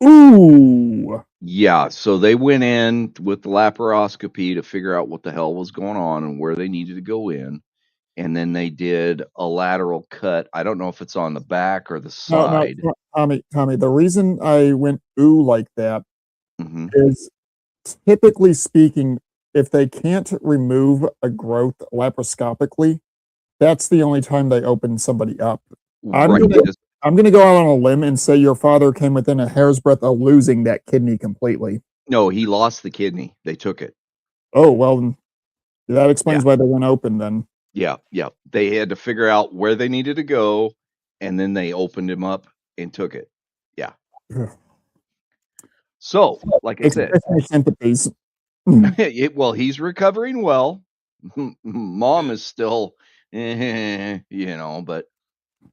Speaker 4: Ooh.
Speaker 1: Yeah, so they went in with the laparoscopy to figure out what the hell was going on and where they needed to go in. And then they did a lateral cut. I don't know if it's on the back or the
Speaker 4: No,
Speaker 1: side.
Speaker 4: Tommy, the reason I went ooh like that
Speaker 1: Mhm.
Speaker 4: is typically speaking, if they can't remove a growth laparoscopically, that's the only time they open somebody up. I'm
Speaker 1: Right.
Speaker 4: gonna I'm gonna go out on a limb and say your father came within a hair's breadth of losing that kidney completely.
Speaker 1: No, he lost the kidney. They took it.
Speaker 4: Oh, well, that
Speaker 1: Yeah.
Speaker 4: explains why they went open then.
Speaker 1: Yeah, yeah. They had to figure out where they needed to go, and then they opened him up and took it. Yeah.
Speaker 4: Ugh.
Speaker 1: So, like I said,
Speaker 4: Express my sympathies.
Speaker 1: well, he's recovering well. Mom is still, but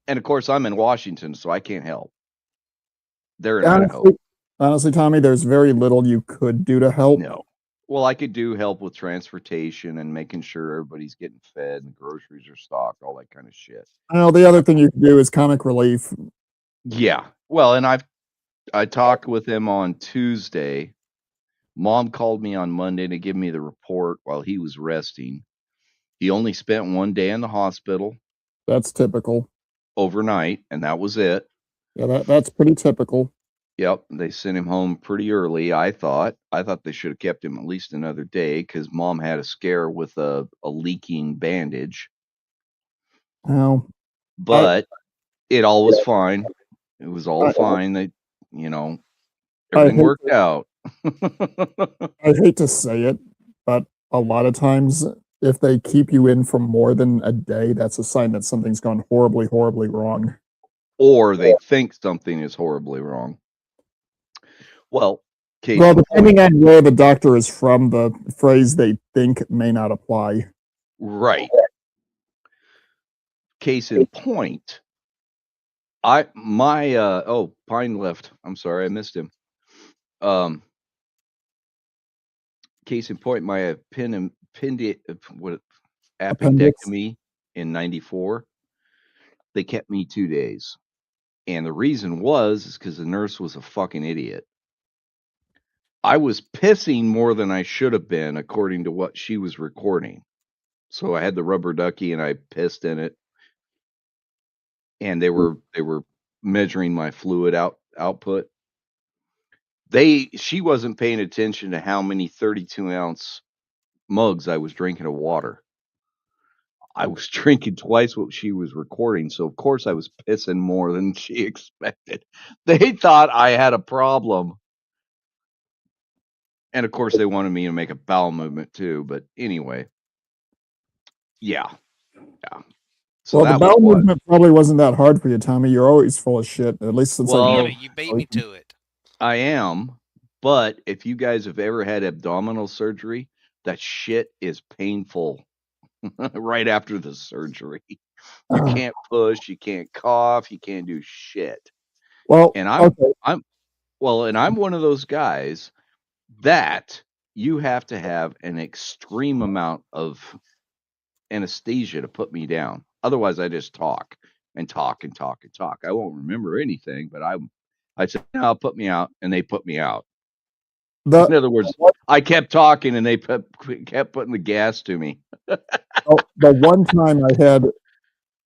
Speaker 1: and of course I'm in Washington, so I can't help. They're in Idaho.
Speaker 4: Honestly, Tommy, there's very little you could do to help.
Speaker 1: No. Well, I could do help with transportation and making sure everybody's getting fed and groceries are stocked, all that kind of shit.
Speaker 4: Well, the other thing you could do is comic relief.
Speaker 1: Yeah. Well, and I talked with him on Tuesday. Mom called me on Monday to give me the report while he was resting. He only spent 1 day in the hospital
Speaker 4: That's typical.
Speaker 1: overnight, and that was it.
Speaker 4: Yeah, that's pretty typical.
Speaker 1: Yep, they sent him home pretty early, I thought. I thought they should have kept him at least another day because Mom had a scare with a leaking bandage.
Speaker 4: Now,
Speaker 1: But it all was fine. It was all fine. They, everything
Speaker 4: hate
Speaker 1: worked out.
Speaker 4: I hate to say it, but a lot of times, if they keep you in for more than a day, that's a sign that something's gone horribly, horribly wrong.
Speaker 1: Or they think something is horribly wrong. Well, case
Speaker 4: Well,
Speaker 1: in
Speaker 4: depending
Speaker 1: point,
Speaker 4: on where the doctor is from, the phrase they think may not apply.
Speaker 1: right. Case in point, Pine left. I'm sorry, I missed him. Um, Case in point, my
Speaker 4: Appendix.
Speaker 1: appendectomy in '94. They kept me 2 days, and the reason is because the nurse was a fucking idiot. I was pissing more than I should have been, according to what she was recording. So I had the rubber ducky and I pissed in it, and they were measuring my fluid output. She wasn't paying attention to how many 32-ounce mugs I was drinking of water. I was drinking twice what she was recording, so of course I was pissing more than she expected. They thought I had a problem. And of course they wanted me to make a bowel movement too, but anyway. Yeah. So
Speaker 4: Well, the
Speaker 1: that was
Speaker 4: bowel
Speaker 1: what.
Speaker 4: movement probably wasn't that hard for you, Tommy. You're always full of shit. At least since
Speaker 1: Well,
Speaker 3: Yeah,
Speaker 4: I
Speaker 3: but you beat me to it.
Speaker 1: I am, but if you guys have ever had abdominal surgery, that shit is painful right after the surgery. You can't push, you can't cough, you can't do shit.
Speaker 4: well,
Speaker 1: And
Speaker 4: okay.
Speaker 1: I'm one of those guys that you have to have an extreme amount of anesthesia to put me down. Otherwise, I just talk and talk and talk and talk. I won't remember anything, but I said, no, put me out, and they put me out.
Speaker 4: The
Speaker 1: In other words, I kept talking, and they kept putting the gas to me.
Speaker 4: the one time I had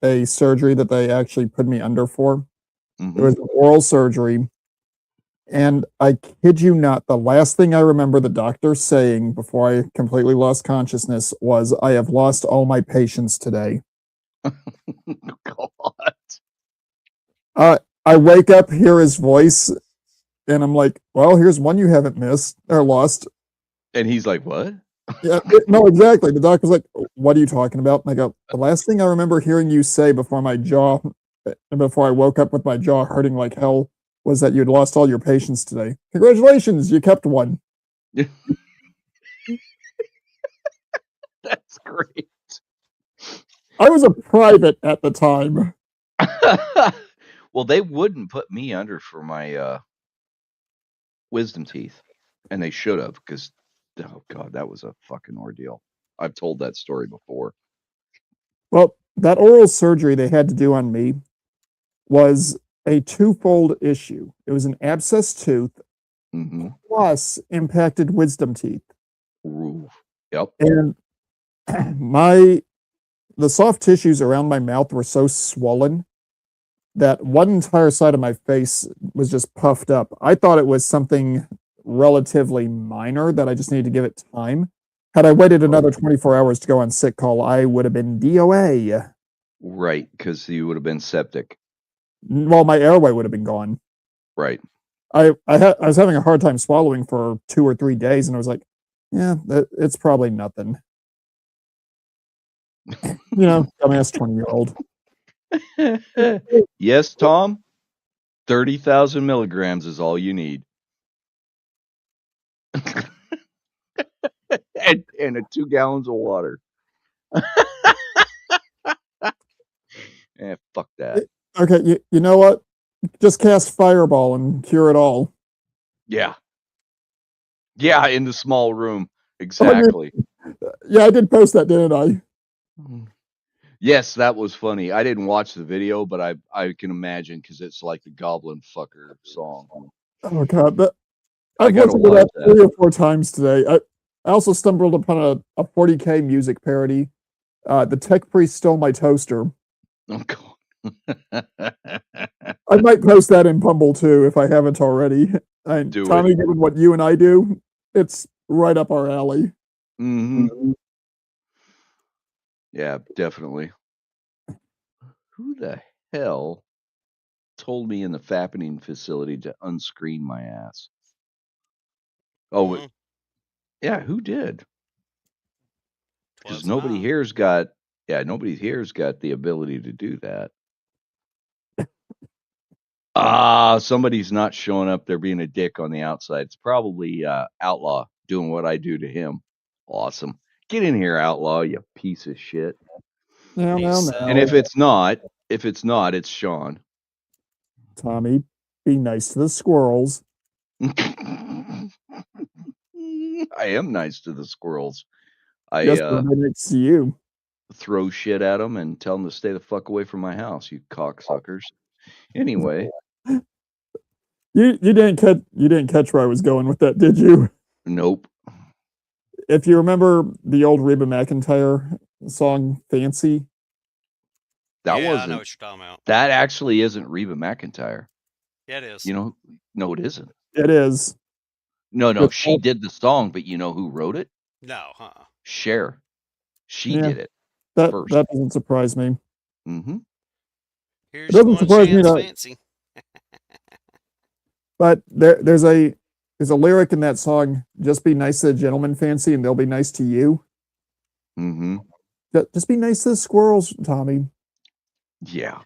Speaker 4: a surgery that they actually put me under for, it was an oral surgery. And I kid you not, the last thing I remember the doctor saying before I completely lost consciousness was, I have lost all my patients today.
Speaker 1: God.
Speaker 4: I wake up, hear his voice, and I'm like, well, here's one you haven't missed or lost.
Speaker 1: And he's like, what?
Speaker 4: Yeah, no, exactly. The doctor's like, "What are you talking about?" And I go, "The last thing I remember hearing you say before I woke up with my jaw hurting like hell was that you'd lost all your patients today. Congratulations, you kept one."
Speaker 1: That's great.
Speaker 4: I was a private at the time.
Speaker 1: Well, they wouldn't put me under for my wisdom teeth, and they should have, because oh god, that was a fucking ordeal. I've told that story before.
Speaker 4: Well, that oral surgery they had to do on me was a twofold issue. It was an abscess tooth
Speaker 1: Mm-hmm.
Speaker 4: plus impacted wisdom teeth.
Speaker 1: Ooh. Yep.
Speaker 4: And the soft tissues around my mouth were so swollen that one entire side of my face was just puffed up. I thought it was something relatively minor that I just needed to give it time. Had I waited another 24 hours to go on sick call, I would have been DOA.
Speaker 1: Right, because you would have been septic.
Speaker 4: Well, my airway would have been gone.
Speaker 1: Right.
Speaker 4: I was having a hard time swallowing for 2 or 3 days, and I was like, yeah, it's probably nothing. Dumbass 20-year-old.
Speaker 1: Yes, Tom. 30,000 milligrams is all you need. and 2 gallons of water. Fuck that.
Speaker 4: Okay, you know what? Just cast Fireball and cure it all.
Speaker 1: Yeah. Yeah, in the small room. Exactly.
Speaker 4: Yeah, I did post that, didn't I?
Speaker 1: Yes, that was funny. I didn't watch the video, but I can imagine, because it's like the Goblin Fucker song.
Speaker 4: Oh god,
Speaker 1: I
Speaker 4: I've
Speaker 1: gotta
Speaker 4: listened to
Speaker 1: watch
Speaker 4: that
Speaker 1: that.
Speaker 4: 3 or 4 times today. I also stumbled upon a 40K music parody. The Tech Priest Stole My Toaster.
Speaker 1: Oh, God.
Speaker 4: I might post that in Pumble too if I haven't already.
Speaker 1: Do
Speaker 4: Tommy,
Speaker 1: it.
Speaker 4: given what you and I do, it's right up our alley.
Speaker 1: Mm-hmm. Yeah, definitely. Who the hell told me in the fappening facility to unscreen my ass? Oh, yeah, who did? Because nobody here's got the ability to do that. Somebody's not showing up. They're being a dick on the outside. It's probably Outlaw doing what I do to him. Awesome. Get in here, Outlaw, you piece of shit.
Speaker 4: No.
Speaker 1: And if it's not, it's Sean.
Speaker 4: Tommy, be nice to the squirrels.
Speaker 1: I am nice to the squirrels.
Speaker 4: Yes, but next to you.
Speaker 1: Throw shit at them and tell them to stay the fuck away from my house, you cocksuckers. Anyway.
Speaker 4: You didn't catch where I was going with that, did you?
Speaker 1: Nope.
Speaker 4: If you remember the old Reba McEntire song "Fancy,"
Speaker 3: I know what you're talking about.
Speaker 1: That actually isn't Reba McEntire.
Speaker 3: Yeah, it is.
Speaker 1: No, it isn't.
Speaker 4: It is.
Speaker 1: No, she did the song, but you know who wrote it?
Speaker 3: No,
Speaker 1: Cher. She did it first.
Speaker 4: That doesn't surprise me.
Speaker 1: Mm-hmm.
Speaker 3: Here's it doesn't surprise me that. Fancy.
Speaker 4: But there's a lyric in that song, "Just be nice to the gentleman, Fancy, and they'll be nice to you."
Speaker 1: Mm-hmm.
Speaker 4: Just be nice to the squirrels, Tommy.
Speaker 1: Yeah.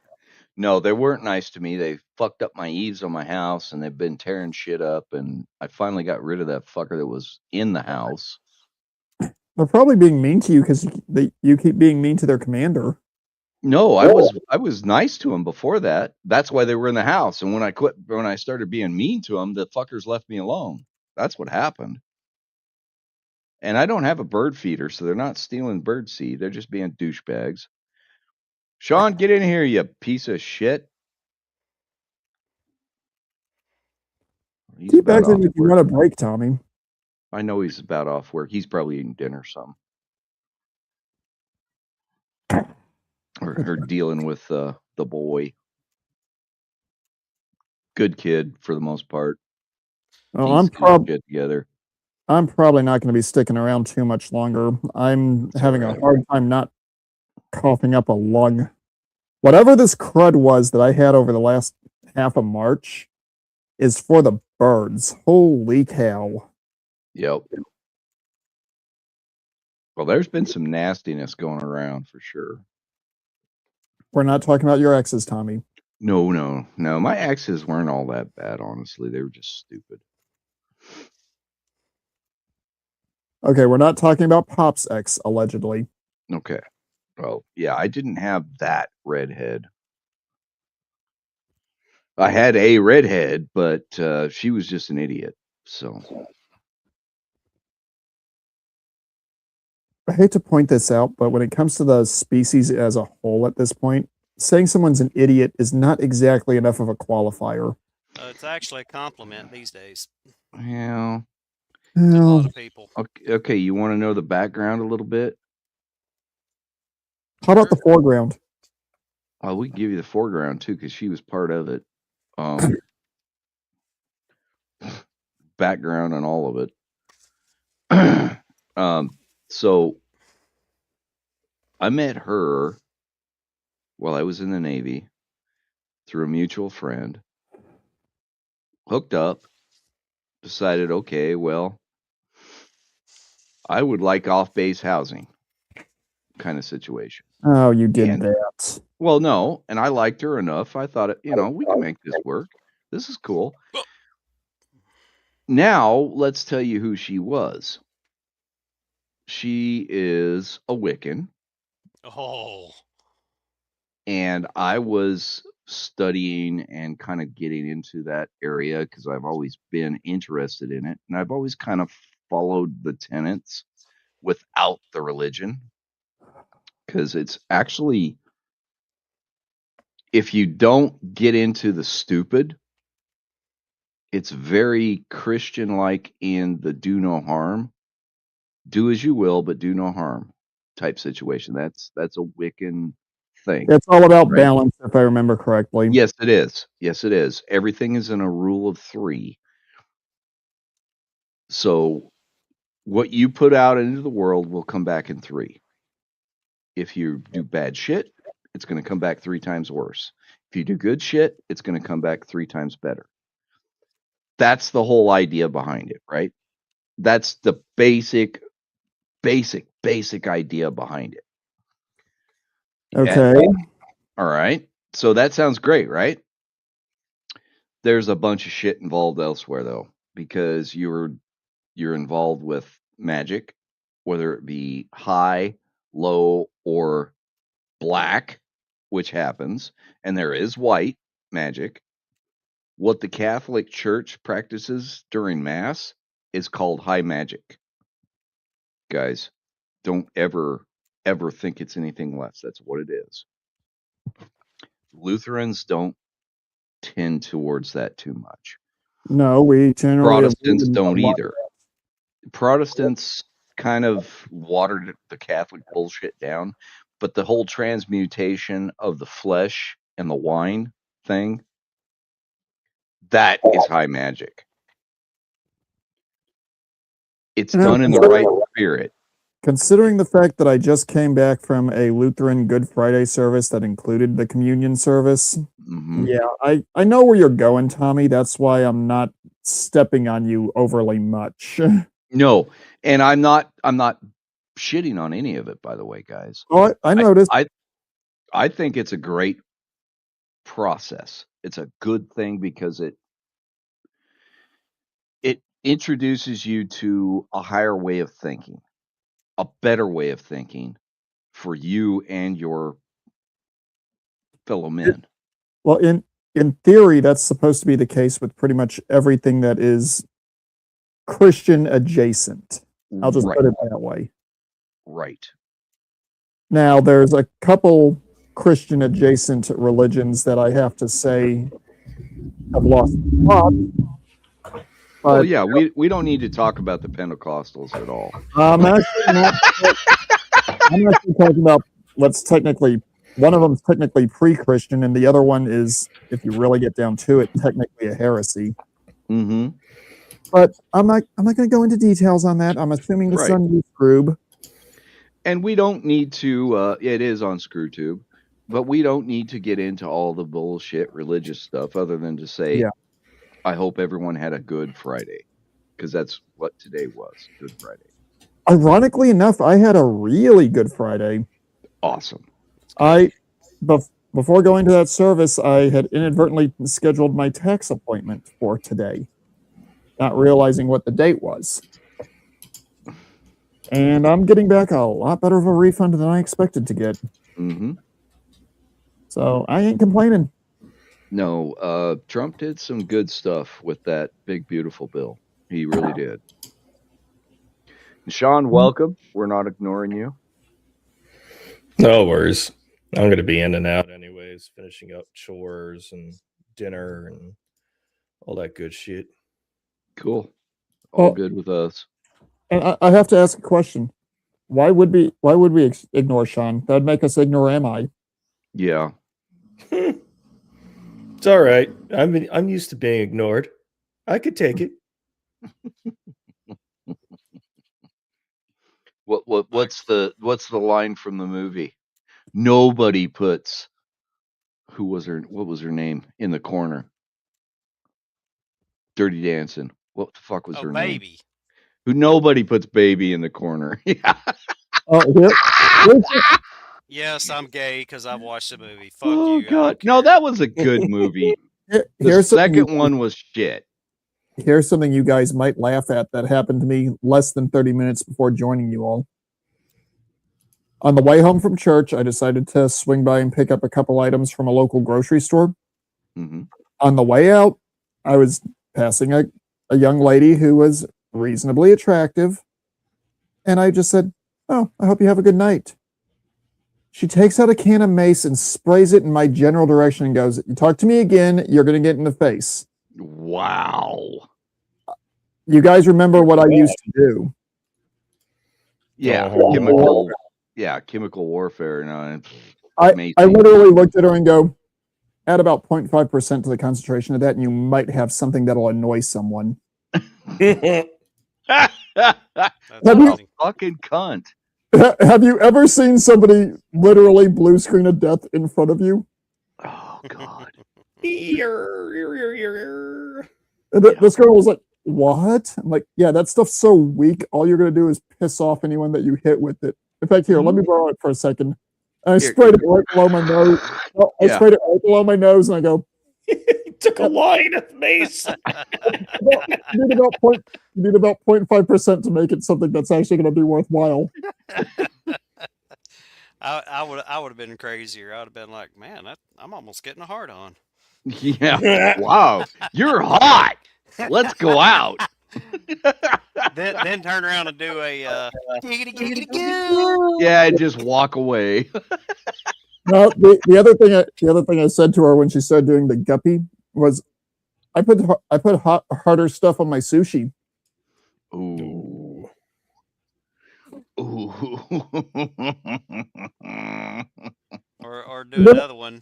Speaker 1: No, they weren't nice to me. They fucked up my eaves on my house, and they've been tearing shit up, and I finally got rid of that fucker that was in the house.
Speaker 4: They're probably being mean to you because you keep being mean to their commander.
Speaker 1: No, I was nice to him before that. That's why they were in the house. And when I started being mean to them, the fuckers left me alone. That's what happened. And I don't have a bird feeder, so they're not stealing bird seed. They're just being douchebags. Sean, get in here, you piece of shit.
Speaker 4: Keep acting like you want a break, Tommy.
Speaker 1: I know he's about off work. He's probably eating dinner or something. Or dealing with the boy. Good kid for the most part.
Speaker 4: Oh, I'm probably not going to be sticking around too much longer. I'm having a hard time not coughing up a lung. Whatever this crud was that I had over the last half of March is for the birds. Holy cow.
Speaker 1: Yep. Well, there's been some nastiness going around for sure.
Speaker 4: We're not talking about your exes, Tommy.
Speaker 1: No. My exes weren't all that bad, honestly. They were just stupid.
Speaker 4: Okay, we're not talking about Pop's ex, allegedly.
Speaker 1: Okay. Well, yeah, I didn't have that redhead. I had a redhead, but she was just an idiot. So,
Speaker 4: I hate to point this out, but when it comes to the species as a whole at this point, saying someone's an idiot is not exactly enough of a qualifier.
Speaker 5: It's actually a compliment these days
Speaker 1: yeah.
Speaker 5: to a lot
Speaker 4: Well,
Speaker 5: of people.
Speaker 1: Okay, you want to know the background a little bit?
Speaker 4: how about the foreground?
Speaker 1: We can give you the foreground too, because she was part of it. Background on all of it. So I met her while I was in the Navy through a mutual friend. Hooked up, decided, okay, well, I would like off-base housing kind of situation.
Speaker 4: Oh, you did
Speaker 1: And
Speaker 4: that.
Speaker 1: well, no, and I liked her enough. I thought, we can make this work. This is cool. Now, let's tell you who she was. She is a Wiccan.
Speaker 5: Oh,
Speaker 1: And I was studying and kind of getting into that area because I've always been interested in it. And I've always kind of followed the tenets without the religion. Because it's actually, if you don't get into the stupid, it's very Christian like in the do no harm, do as you will, but do no harm type situation. That's a Wiccan thing.
Speaker 4: It's all about
Speaker 1: right?
Speaker 4: balance, if I remember correctly.
Speaker 1: Yes, it is. Yes, it is. Everything is in a rule of 3. So what you put out into the world will come back in 3. If you do bad shit, it's going to come back 3 times worse. If you do good shit, it's going to come back 3 times better. That's the whole idea behind it, right? That's the basic idea behind it.
Speaker 4: Okay.
Speaker 1: All right. So that sounds great, right? There's a bunch of shit involved elsewhere though, because you're involved with magic, whether it be high, low, or black, which happens, and there is white magic. What the Catholic Church practices during Mass is called high magic. Guys, don't ever think it's anything less. That's what it is. Lutherans don't tend towards that too much.
Speaker 4: No, we generally
Speaker 1: Protestants don't either. Protestants kind of watered the Catholic bullshit down, but the whole transmutation of the flesh and the wine thing, that is high magic. It's done in the right spirit.
Speaker 4: Considering the fact that I just came back from a Lutheran Good Friday service that included the communion service, yeah, I know where you're going, Tommy. That's why I'm not stepping on you overly much.
Speaker 1: No, and I'm not shitting on any of it, by the way, guys.
Speaker 4: Oh, I noticed.
Speaker 1: I think it's a great process. It's a good thing because it introduces you to a higher way of thinking, a better way of thinking for you and your fellow men.
Speaker 4: Well, in theory, that's supposed to be the case with pretty much everything that is Christian adjacent. I'll just put it that way.
Speaker 1: Right.
Speaker 4: Now, there's a couple Christian adjacent religions that I have to say have lost a lot.
Speaker 1: Well, yeah, we don't need to talk about the Pentecostals at all.
Speaker 4: I'm actually talking about one of them is technically pre-Christian, and the other one is, if you really get down to it, technically a heresy.
Speaker 1: Mm-hmm.
Speaker 4: But I'm not going to go into details on that. I'm assuming the son used Scroob.
Speaker 1: And we don't need to. It is on ScrewTube, but we don't need to get into all the bullshit religious stuff, other than to say, I hope everyone had a good Friday, because that's what today was, Good Friday.
Speaker 4: Ironically enough, I had a really good Friday.
Speaker 1: Awesome.
Speaker 4: Before going to that service, I had inadvertently scheduled my tax appointment for today, not realizing what the date was. And I'm getting back a lot better of a refund than I expected to get.
Speaker 1: Mm-hmm.
Speaker 4: So I ain't complaining.
Speaker 1: No, Trump did some good stuff with that big, beautiful bill. He really did. Sean, welcome. We're not ignoring you.
Speaker 6: No worries. I'm going to be in and out anyways, finishing up chores and dinner and all that good shit.
Speaker 1: Cool. All
Speaker 4: Well,
Speaker 1: good with us.
Speaker 4: And I have to ask a question. Why would we ignore Sean? That'd make us ignore MI.
Speaker 1: Yeah.
Speaker 6: It's all right. I'm used to being ignored. I could take it.
Speaker 1: What's the line from the movie? Nobody puts what was her name in the corner? Dirty Dancing. What the fuck was her name?
Speaker 3: Baby.
Speaker 1: Who nobody puts baby in the corner. Yeah.
Speaker 3: Yes, I'm gay because I've watched the movie. Fuck
Speaker 1: Oh
Speaker 3: you.
Speaker 1: God. No, that was a good movie. The second one was shit.
Speaker 4: Here's something you guys might laugh at that happened to me less than 30 minutes before joining you all. On the way home from church, I decided to swing by and pick up a couple items from a local grocery store.
Speaker 1: Mm-hmm.
Speaker 4: On the way out, I was passing a young lady who was reasonably attractive, and I just said, "Oh, I hope you have a good night." She takes out a can of mace and sprays it in my general direction and goes, "You talk to me again, you're going to get in the face."
Speaker 1: Wow.
Speaker 4: You guys remember what I used to do?
Speaker 1: Yeah, chemical warfare. No,
Speaker 4: I literally looked at her and go, add about 0.5% to the concentration of that, and you might have something that'll annoy someone.
Speaker 3: That's
Speaker 1: amazing. Fucking cunt.
Speaker 4: Have you ever seen somebody literally blue screen of death in front of you?
Speaker 1: Oh God.
Speaker 4: This girl was like, "What?" I'm like, "Yeah, that stuff's so weak. All you're gonna do is piss off anyone that you hit with it." In fact, here, let me borrow it for a second. And I sprayed it right below my nose. I sprayed it right below my nose, and I go,
Speaker 6: He took a line of mace.
Speaker 4: you need about 0.5% to make it something that's actually going to be worthwhile.
Speaker 3: I would have been crazier. I would have been like, man, I'm almost getting a hard on.
Speaker 1: Yeah. Wow. You're hot. Let's go out.
Speaker 3: then turn around and do a
Speaker 1: yeah, and just walk away.
Speaker 4: No, the other thing I said to her when she started doing the guppy was, I put harder stuff on my sushi.
Speaker 1: Ooh. Ooh.
Speaker 3: or do another one.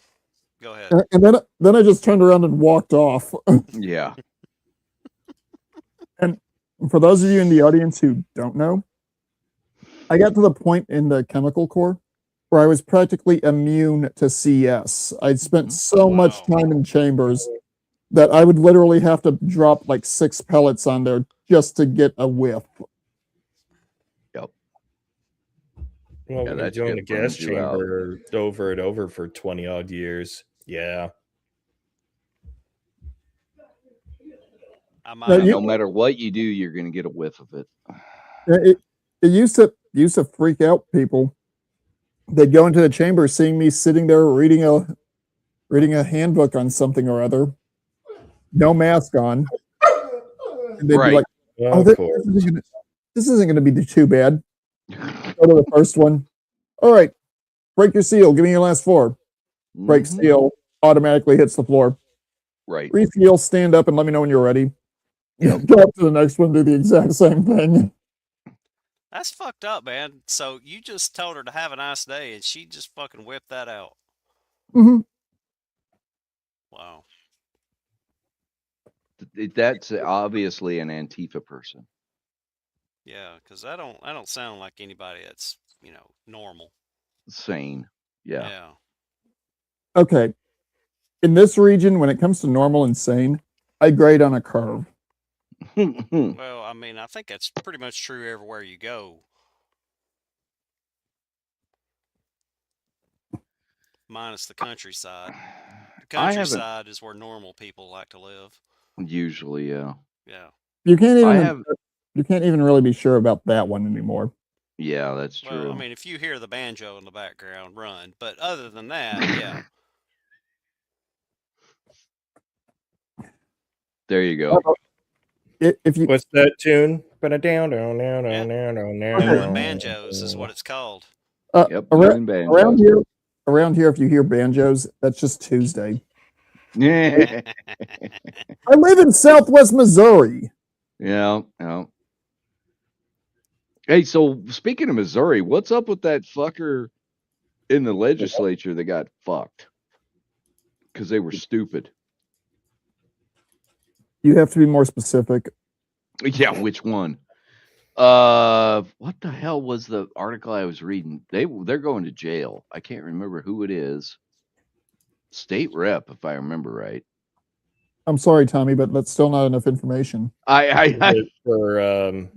Speaker 3: Go ahead.
Speaker 4: And then I just turned around and walked off.
Speaker 1: Yeah.
Speaker 4: And for those of you in the audience who don't know, I got to the point in the chemical core where I was practically immune to CS. I'd spent so much time in chambers that I would literally have to drop like 6 pellets on there just to get a whiff.
Speaker 1: Yep.
Speaker 6: Well, yeah, that's doing the gas chamber over and over for 20 odd years. Yeah.
Speaker 1: No matter what you do, you're going to get a whiff of it.
Speaker 4: It used to freak out people. They'd go into the chamber seeing me sitting there reading a handbook on something or other, no mask on, and they'd be like, "Oh, this isn't going to be too bad." Go to the first one. All right, break your seal. Give me your last 4. Break seal. Automatically hits the floor.
Speaker 1: Right.
Speaker 4: Reseal. Stand up and let me know when you're ready. Go up to the next one. Do the exact same thing.
Speaker 3: That's fucked up, man. So you just told her to have a nice day, and she just fucking whipped that out.
Speaker 4: Mm-hmm.
Speaker 3: Wow.
Speaker 1: That's obviously an Antifa person.
Speaker 3: Yeah, because I don't sound like anybody that's normal,
Speaker 1: sane. Yeah.
Speaker 3: Yeah.
Speaker 4: Okay. In this region, when it comes to normal and sane, I grade on a curve.
Speaker 3: Well, I mean, I think that's pretty much true everywhere you go.
Speaker 5: minus the countryside. The
Speaker 1: I haven't
Speaker 5: countryside is where normal people like to live.
Speaker 1: usually.
Speaker 5: Yeah.
Speaker 4: You can't
Speaker 1: I
Speaker 4: even
Speaker 1: have.
Speaker 4: you can't even really be sure about that one anymore.
Speaker 1: Yeah, that's
Speaker 5: Well,
Speaker 1: true.
Speaker 5: I mean, if you hear the banjo in the background, run. But other than that, yeah.
Speaker 1: There you go.
Speaker 4: If you
Speaker 6: What's that tune?
Speaker 5: Blowing banjos is what it's called.
Speaker 1: Yep, blowing banjos.
Speaker 4: around here, if you hear banjos, that's just Tuesday.
Speaker 1: Yeah,
Speaker 4: I live in Southwest Missouri.
Speaker 1: yeah. Hey, so speaking of Missouri, what's up with that fucker in the legislature that got fucked because they were stupid?
Speaker 4: You have to be more specific.
Speaker 1: Yeah, which one? What the hell was the article I was reading? They're going to jail. I can't remember who it is. State rep, if I remember right.
Speaker 4: I'm sorry, Tommy, but that's still not enough information.
Speaker 6: For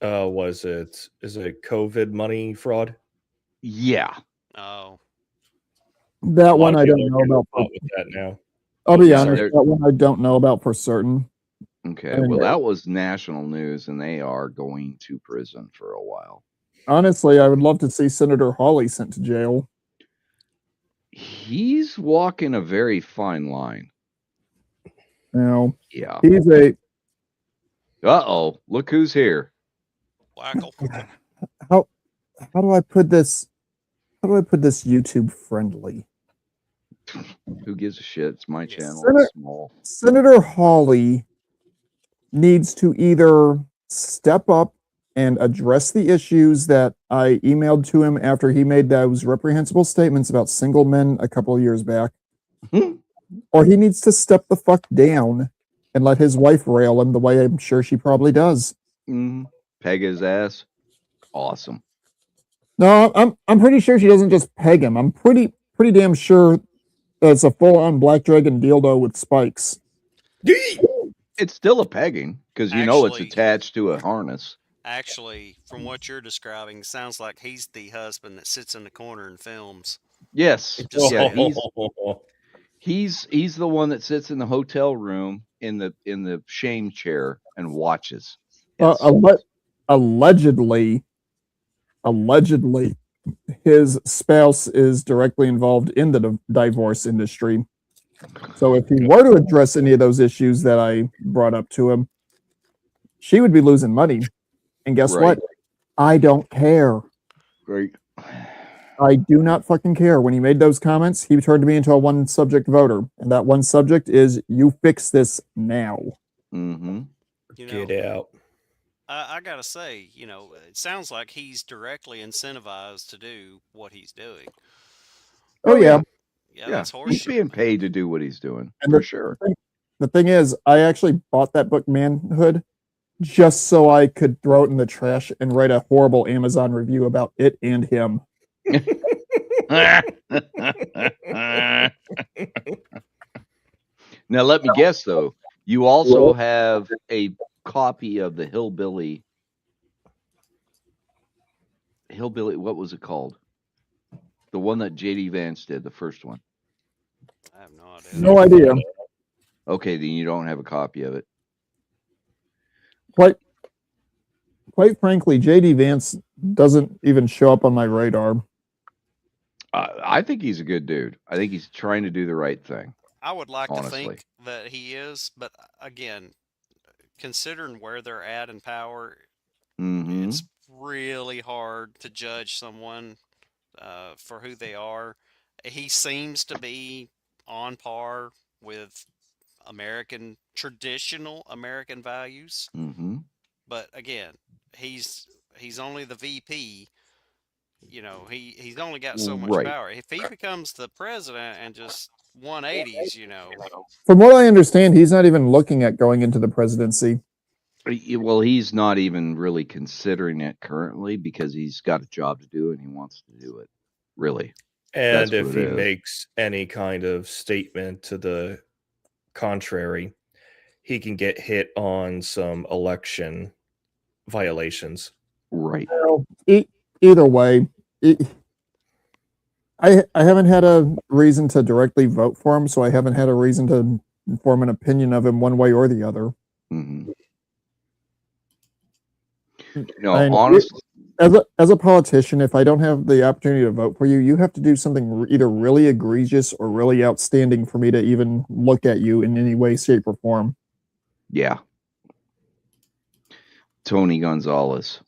Speaker 6: was it? Is it COVID money fraud?
Speaker 1: Yeah.
Speaker 5: Oh.
Speaker 4: That one I don't know about.
Speaker 6: With that now.
Speaker 4: I'll be
Speaker 1: Yeah,
Speaker 4: honest, that one I don't know about for certain.
Speaker 1: Okay,
Speaker 4: Anyway.
Speaker 1: well, that was national news, and they are going to prison for a while.
Speaker 4: Honestly, I would love to see Senator Hawley sent to jail.
Speaker 1: He's walking a very fine line.
Speaker 4: You know,
Speaker 1: Yeah.
Speaker 4: he's a.
Speaker 1: Uh-oh, look who's here.
Speaker 5: Wackle.
Speaker 4: How do I put this? How do I put this YouTube friendly?
Speaker 1: Who gives a shit? It's my channel.
Speaker 4: Senator-
Speaker 1: It's small.
Speaker 4: Senator Hawley needs to either step up and address the issues that I emailed to him after he made those reprehensible statements about single men a couple of years back, or he needs to step the fuck down and let his wife rail him the way I'm sure she probably does.
Speaker 1: Mm-hmm. Peg his ass. Awesome.
Speaker 4: No, I'm pretty sure she doesn't just peg him. I'm pretty damn sure it's a full-on black dragon dildo with spikes.
Speaker 1: It's still a pegging because you know it's
Speaker 5: Actually-
Speaker 1: attached to a harness.
Speaker 5: Actually, from what you're describing, sounds like he's the husband that sits in the corner and films.
Speaker 1: Yes.
Speaker 5: Just
Speaker 1: Yeah,
Speaker 5: saying.
Speaker 1: he's the one that sits in the hotel room in the shame chair and watches. Yes.
Speaker 4: Allegedly, his spouse is directly involved in the divorce industry. So if he were to address any of those issues that I brought up to him, she would be losing money. And guess
Speaker 1: Right.
Speaker 4: what? I don't care.
Speaker 1: Great.
Speaker 4: I do not fucking care. When he made those comments, he turned me into a one subject voter. And that one subject is you fix this now.
Speaker 1: Mm-hmm.
Speaker 5: You know,
Speaker 6: Get out.
Speaker 5: I gotta say, it sounds like he's directly incentivized to do what he's doing.
Speaker 4: Oh, yeah.
Speaker 5: Yeah, that's
Speaker 1: He's
Speaker 5: horseshit.
Speaker 1: being paid to do what he's doing
Speaker 4: And
Speaker 1: for sure.
Speaker 4: The thing is, I actually bought that book, Manhood, just so I could throw it in the trash and write a horrible Amazon review about it and him.
Speaker 1: Now let me guess though, you also have a copy of the Hillbilly. What was it called? The one that JD Vance did, the first one.
Speaker 5: I have no idea.
Speaker 4: No idea.
Speaker 1: Okay, then you don't have a copy of it.
Speaker 4: Quite frankly, JD Vance doesn't even show up on my radar.
Speaker 1: I think he's a good dude. I think he's trying to do the right thing.
Speaker 5: I would like
Speaker 1: honestly.
Speaker 5: to think that he is, but again, considering where they're at in power,
Speaker 1: Mm-hmm.
Speaker 5: it's really hard to judge someone for who they are. He seems to be on par with traditional American values.
Speaker 1: Mm-hmm.
Speaker 5: But again, he's only the VP. He's only got so much
Speaker 1: Right.
Speaker 5: power. If he becomes the president and just 180s,
Speaker 4: From what I understand, he's not even looking at going into the presidency.
Speaker 1: Well, he's not even really considering it currently because he's got a job to do and he wants to do it. Really.
Speaker 6: And
Speaker 1: That's
Speaker 6: if
Speaker 1: what
Speaker 6: he
Speaker 1: it is.
Speaker 6: makes any kind of statement to the contrary, he can get hit on some election violations.
Speaker 1: Right.
Speaker 4: Well, either way, I haven't had a reason to directly vote for him, so I haven't had a reason to form an opinion of him one way or the other.
Speaker 1: Mm-hmm.
Speaker 4: I
Speaker 1: No,
Speaker 4: mean,
Speaker 1: honestly,
Speaker 4: as a politician, if I don't have the opportunity to vote for you, you have to do something either really egregious or really outstanding for me to even look at you in any way, shape, or form.
Speaker 1: yeah. Tony Gonzalez.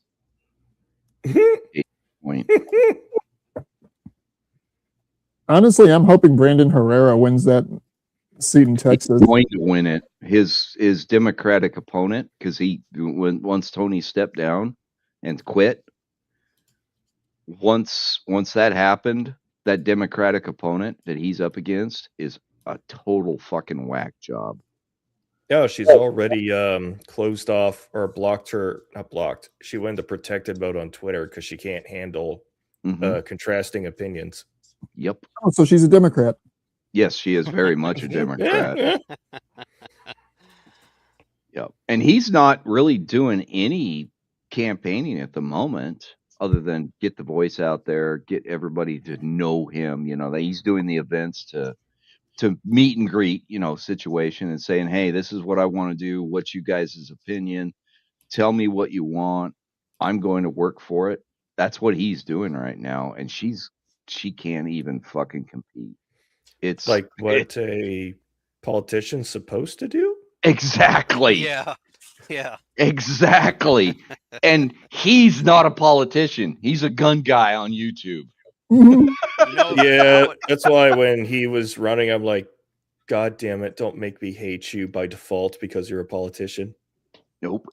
Speaker 1: Point.
Speaker 4: Honestly, I'm hoping Brandon Herrera wins that seat in Texas.
Speaker 1: He's going to win it. His Democratic opponent, because once Tony stepped down and quit, once that happened, that Democratic opponent that he's up against is a total fucking whack job.
Speaker 6: Yeah, she's already closed off or not blocked. She went the protected vote on Twitter because she can't handle contrasting opinions.
Speaker 1: Yep.
Speaker 4: Oh, so she's a Democrat.
Speaker 1: Yes, she is very much a Democrat. Yep. And he's not really doing any campaigning at the moment other than get the voice out there, get everybody to know him. You know, he's doing the events to meet and greet, situation and saying, hey, this is what I want to do. What's you guys' opinion? Tell me what you want. I'm going to work for it. That's what he's doing right now. And she can't even fucking compete. It's
Speaker 6: like what a politician's supposed to do.
Speaker 1: Exactly.
Speaker 5: Yeah.
Speaker 1: Exactly. And he's not a politician. He's a gun guy on YouTube.
Speaker 6: Yeah, that's why when he was running, I'm like, God damn it, don't make me hate you by default because you're a politician.
Speaker 1: Nope.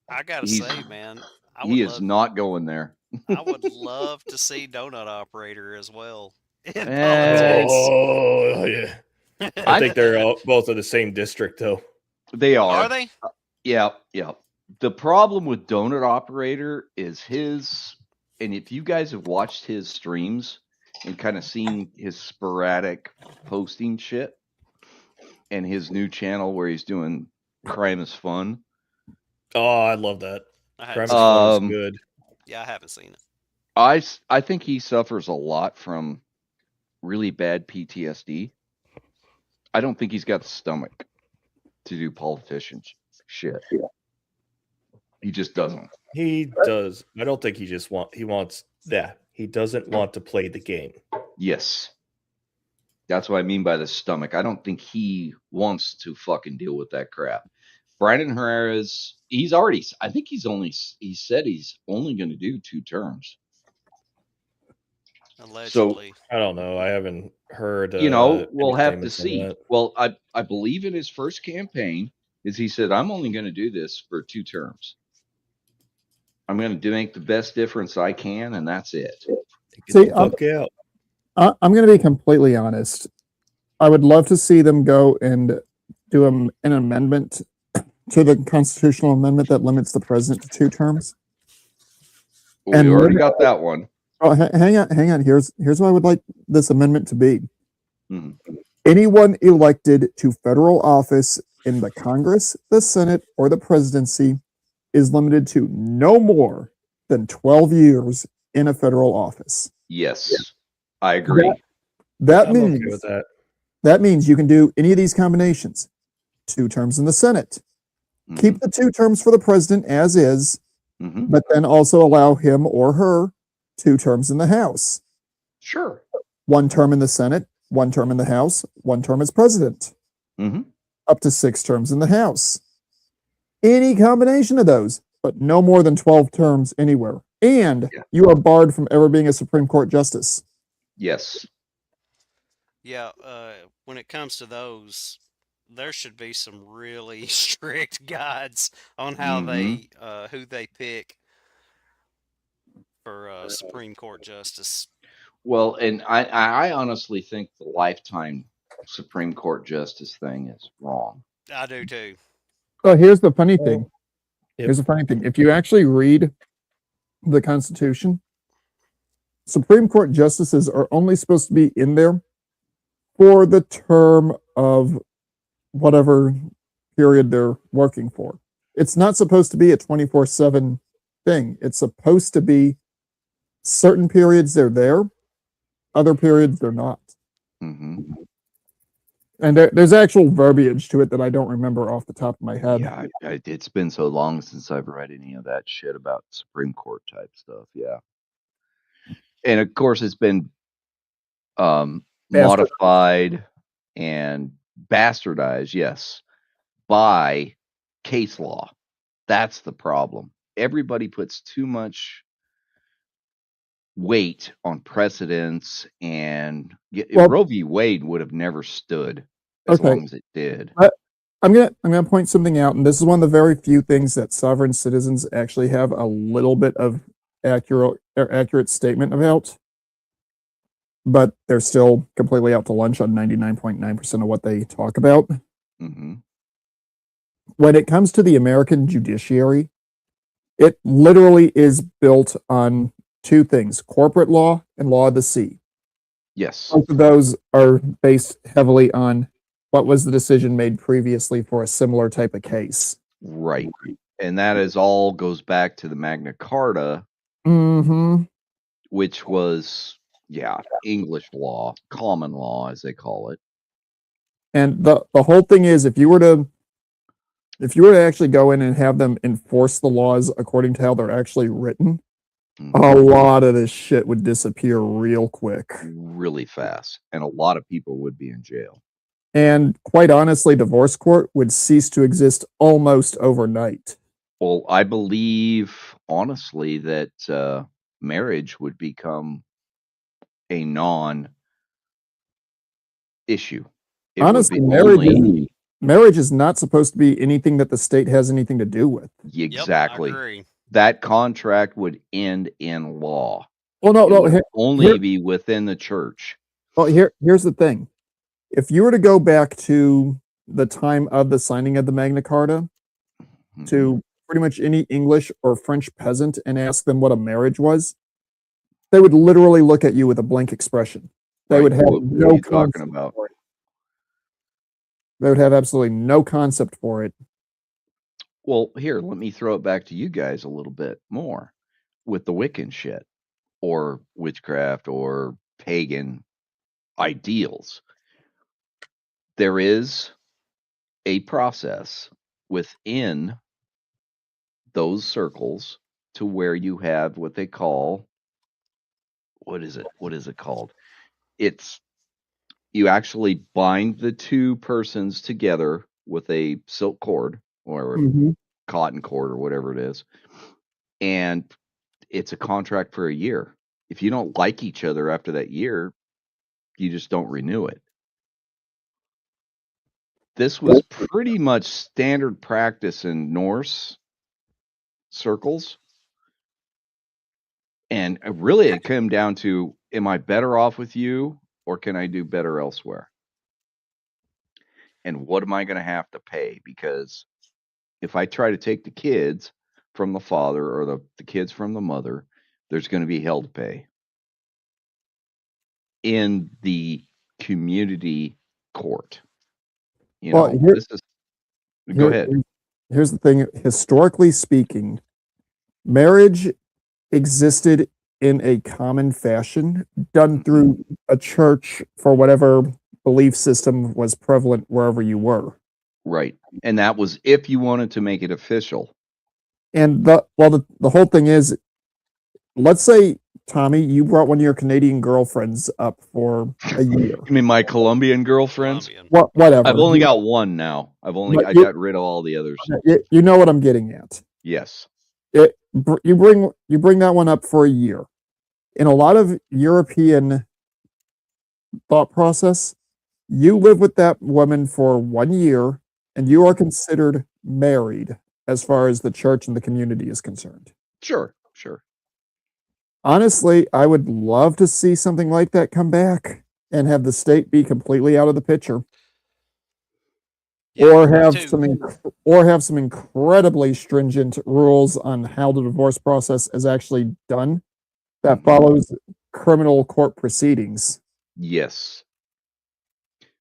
Speaker 5: I gotta say, man,
Speaker 1: he is not going there.
Speaker 5: I would love to see Donut Operator as well in
Speaker 6: politics. Oh, yeah. I think they're both in the same district, though.
Speaker 1: They are.
Speaker 5: Are they?
Speaker 1: Yeah. The problem with Donut Operator is and if you guys have watched his streams and kind of seen his sporadic posting shit and his new channel where he's doing Crime is Fun.
Speaker 6: Oh, I love that. Crime is Fun is good.
Speaker 5: Yeah, I haven't seen it.
Speaker 1: I think he suffers a lot from really bad PTSD. I don't think he's got the stomach to do politician shit. He just doesn't.
Speaker 6: He does. I don't think he wants that. He doesn't want to play the game. Yes.
Speaker 1: That's what I mean by the stomach. I don't think he wants to fucking deal with that crap. Brandon Herrera's, he said he's only going to do 2 terms.
Speaker 5: Allegedly.
Speaker 6: So, I don't know. I haven't heard.
Speaker 1: We'll have to see. Well, I believe in his first campaign is he said, I'm only going to do this for 2 terms. I'm going to make the best difference I can, and that's it.
Speaker 4: See, I'm going to be completely honest. I would love to see them go and do an amendment to the constitutional amendment that limits the president to 2 terms.
Speaker 1: Well, we already got that one.
Speaker 4: Oh, hang on. Here's what I would like this amendment to be.
Speaker 1: Mm-hmm.
Speaker 4: Anyone elected to federal office in the Congress, the Senate, or the presidency is limited to no more than 12 years in a federal office.
Speaker 1: Yes, I agree.
Speaker 4: That means you can do any of these combinations. 2 terms in the Senate. Mm-hmm. Keep the 2 terms for the president as is, but then also allow him or her 2 terms in the House.
Speaker 1: Sure.
Speaker 4: 1 term in the Senate, 1 term in the House, 1 term as president. Up to 6 terms in the House. Any combination of those, but no more than 12 terms anywhere. And you are barred from ever being a Supreme Court justice.
Speaker 1: Yes.
Speaker 5: Yeah, when it comes to those, there should be some really strict guides on how who they pick for Supreme Court justice.
Speaker 1: Well, and I honestly think the lifetime Supreme Court justice thing is wrong.
Speaker 5: I do too.
Speaker 4: Well, here's the funny thing. If you actually read the Constitution, Supreme Court justices are only supposed to be in there for the term of whatever period they're working for. It's not supposed to be a 24/7 thing. It's supposed to be certain periods they're there, other periods they're not.
Speaker 1: Mm-hmm.
Speaker 4: And there's actual verbiage to it that I don't remember off the top of my head.
Speaker 1: Yeah, it's been so long since I've read any of that shit about Supreme Court type stuff. Yeah, and of course it's been modified and bastardized, yes, by case law. That's the problem. Everybody puts too much weight on precedents, and Roe v. Wade would have never stood as long as it did.
Speaker 4: I'm gonna point something out, and this is one of the very few things that sovereign citizens actually have a little bit of accurate statement about, but they're still completely out to lunch on 99.9% of what they talk about.
Speaker 1: Mm-hmm.
Speaker 4: When it comes to the American judiciary, it literally is built on two things: corporate law and law of the sea.
Speaker 1: Yes.
Speaker 4: Both of those are based heavily on what was the decision made previously for a similar type of case.
Speaker 1: Right. And that is all goes back to the Magna Carta, which was, English law, common law, as they call it.
Speaker 4: And the whole thing is, if you were to actually go in and have them enforce the laws according to how they're actually written, a lot of this shit would disappear real quick.
Speaker 1: Really fast. And a lot of people would be in jail.
Speaker 4: And quite honestly, divorce court would cease to exist almost overnight.
Speaker 1: Well, I believe, honestly, that marriage would become a non-issue.
Speaker 4: Honestly, marriage is not supposed to be anything that the state has anything to do with.
Speaker 1: Exactly.
Speaker 5: Yep, I agree.
Speaker 1: That contract would end in law.
Speaker 4: Well, no,
Speaker 1: only be within the church.
Speaker 4: Well, here's the thing. If you were to go back to the time of the signing of the Magna Carta to pretty much any English or French peasant and ask them what a marriage was, they would literally look at you with a blank expression. They would have no concept for it. They would have absolutely no concept for it.
Speaker 1: Well, here, let me throw it back to you guys a little bit more with the Wiccan shit or witchcraft or pagan ideals. There is a process within those circles to where you have what they call, what is it called? It's, you actually bind the two persons together with a silk cord or cotton cord or whatever it is, and it's a contract for a year. If you don't like each other after that year, you just don't renew it. This was pretty much standard practice in Norse circles. And really, it came down to, am I better off with you or can I do better elsewhere? And what am I going to have to pay? Because if I try to take the kids from the father or the kids from the mother, there's going to be hell to pay in the community court. Go ahead.
Speaker 4: Here's the thing. Historically speaking, marriage existed in a common fashion done through a church for whatever belief system was prevalent wherever you were.
Speaker 1: Right. And that was if you wanted to make it official.
Speaker 4: And the whole thing is, let's say, Tommy, you brought one of your Canadian girlfriends up for a year.
Speaker 1: You mean my Colombian girlfriends?
Speaker 4: Whatever.
Speaker 1: I've only got one now. I got rid of all the others.
Speaker 4: You know what I'm getting at.
Speaker 1: Yes.
Speaker 4: You bring that one up for a year. In a lot of European thought process, you live with that woman for 1 year and you are considered married as far as the church and the community is concerned.
Speaker 1: Sure.
Speaker 4: Honestly, I would love to see something like that come back and have the state be completely out of the picture.
Speaker 5: Yeah,
Speaker 4: or have some incredibly stringent rules on how the divorce process is actually done that follows criminal court proceedings.
Speaker 1: Yes.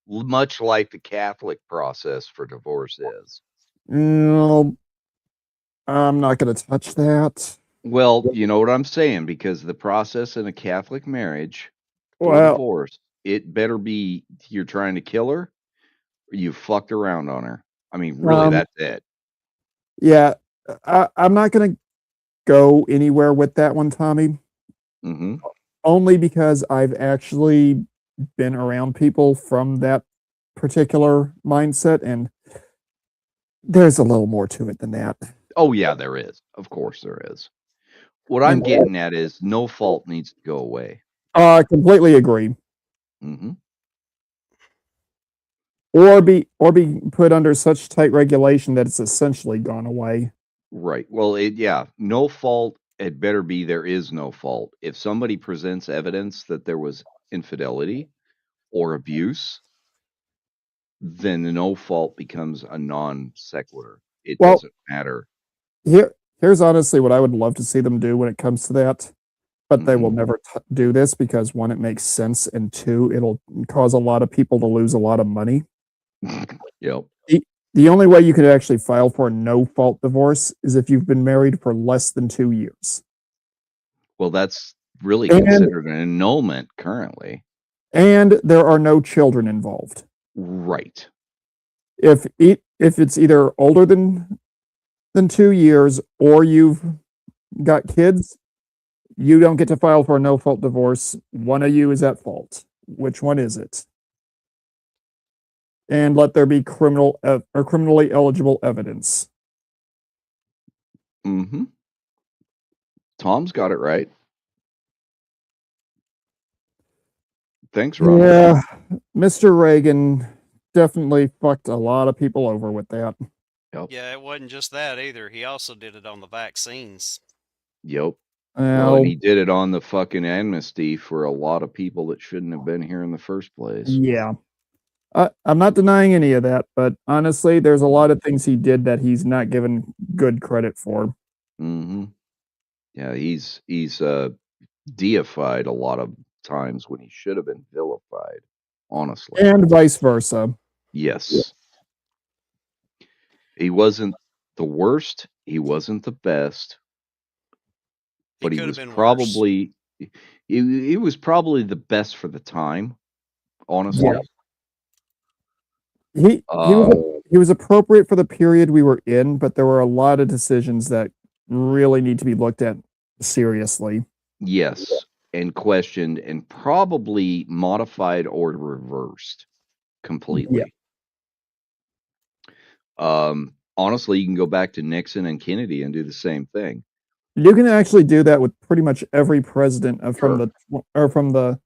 Speaker 1: Much like the Catholic process for divorce is.
Speaker 4: No, I'm not going to touch that.
Speaker 1: Well, you know what I'm saying, because the process in a Catholic marriage for
Speaker 4: Well,
Speaker 1: divorce. It better be you're trying to kill her, or you fucked around on her. I mean, really, that's it.
Speaker 4: yeah, I'm not going to go anywhere with that one, Tommy,
Speaker 1: Mm-hmm.
Speaker 4: only because I've actually been around people from that particular mindset, and there's a little more to it than that.
Speaker 1: Oh yeah, there is. Of course there is. What I'm
Speaker 4: And
Speaker 1: getting at is no fault needs to go away.
Speaker 4: I completely agree.
Speaker 1: Mm-hmm.
Speaker 4: Or be put under such tight regulation that it's essentially gone away.
Speaker 1: Right. Well, no fault. It better be there is no fault. If somebody presents evidence that there was infidelity or abuse, then the no fault becomes a non sequitur. It
Speaker 4: Well,
Speaker 1: doesn't matter.
Speaker 4: here's honestly what I would love to see them do when it comes to that, but they will never do this because one, it makes sense, and two, it'll cause a lot of people to lose a lot of money.
Speaker 1: Yep.
Speaker 4: The only way you could actually file for a no fault divorce is if you've been married for less than 2 years.
Speaker 1: Well, that's really
Speaker 4: And-
Speaker 1: considered an annulment currently.
Speaker 4: And there are no children involved.
Speaker 1: Right.
Speaker 4: If it's either older than 2 years or you've got kids, you don't get to file for a no fault divorce. One of you is at fault. Which one is it? And let there be criminally eligible evidence.
Speaker 1: Mm-hmm. Tom's got it right. Thanks, Ron.
Speaker 4: Yeah, Mr. Reagan definitely fucked a lot of people over with that.
Speaker 1: Yep.
Speaker 5: Yeah, it wasn't just that either. He also did it on the vaccines.
Speaker 1: Yep.
Speaker 4: Well,
Speaker 1: Well, and he did it on the fucking amnesty for a lot of people that shouldn't have been here in the first place.
Speaker 4: yeah. I'm not denying any of that, but honestly, there's a lot of things he did that he's not given good credit for.
Speaker 1: Mm-hmm. Yeah, he's deified a lot of times when he should have been vilified, honestly.
Speaker 4: And vice versa.
Speaker 1: Yes. He wasn't the worst, he wasn't the best, but he
Speaker 5: could have
Speaker 1: was
Speaker 5: been worse.
Speaker 1: probably he was probably the best for the time, honestly.
Speaker 4: Yeah. He was appropriate for the period we were in, but there were a lot of decisions that really need to be looked at seriously.
Speaker 1: Yes, and questioned and probably modified or reversed completely. Honestly, you can go back to Nixon and Kennedy and do the same thing.
Speaker 4: You can actually do that with pretty much every president from the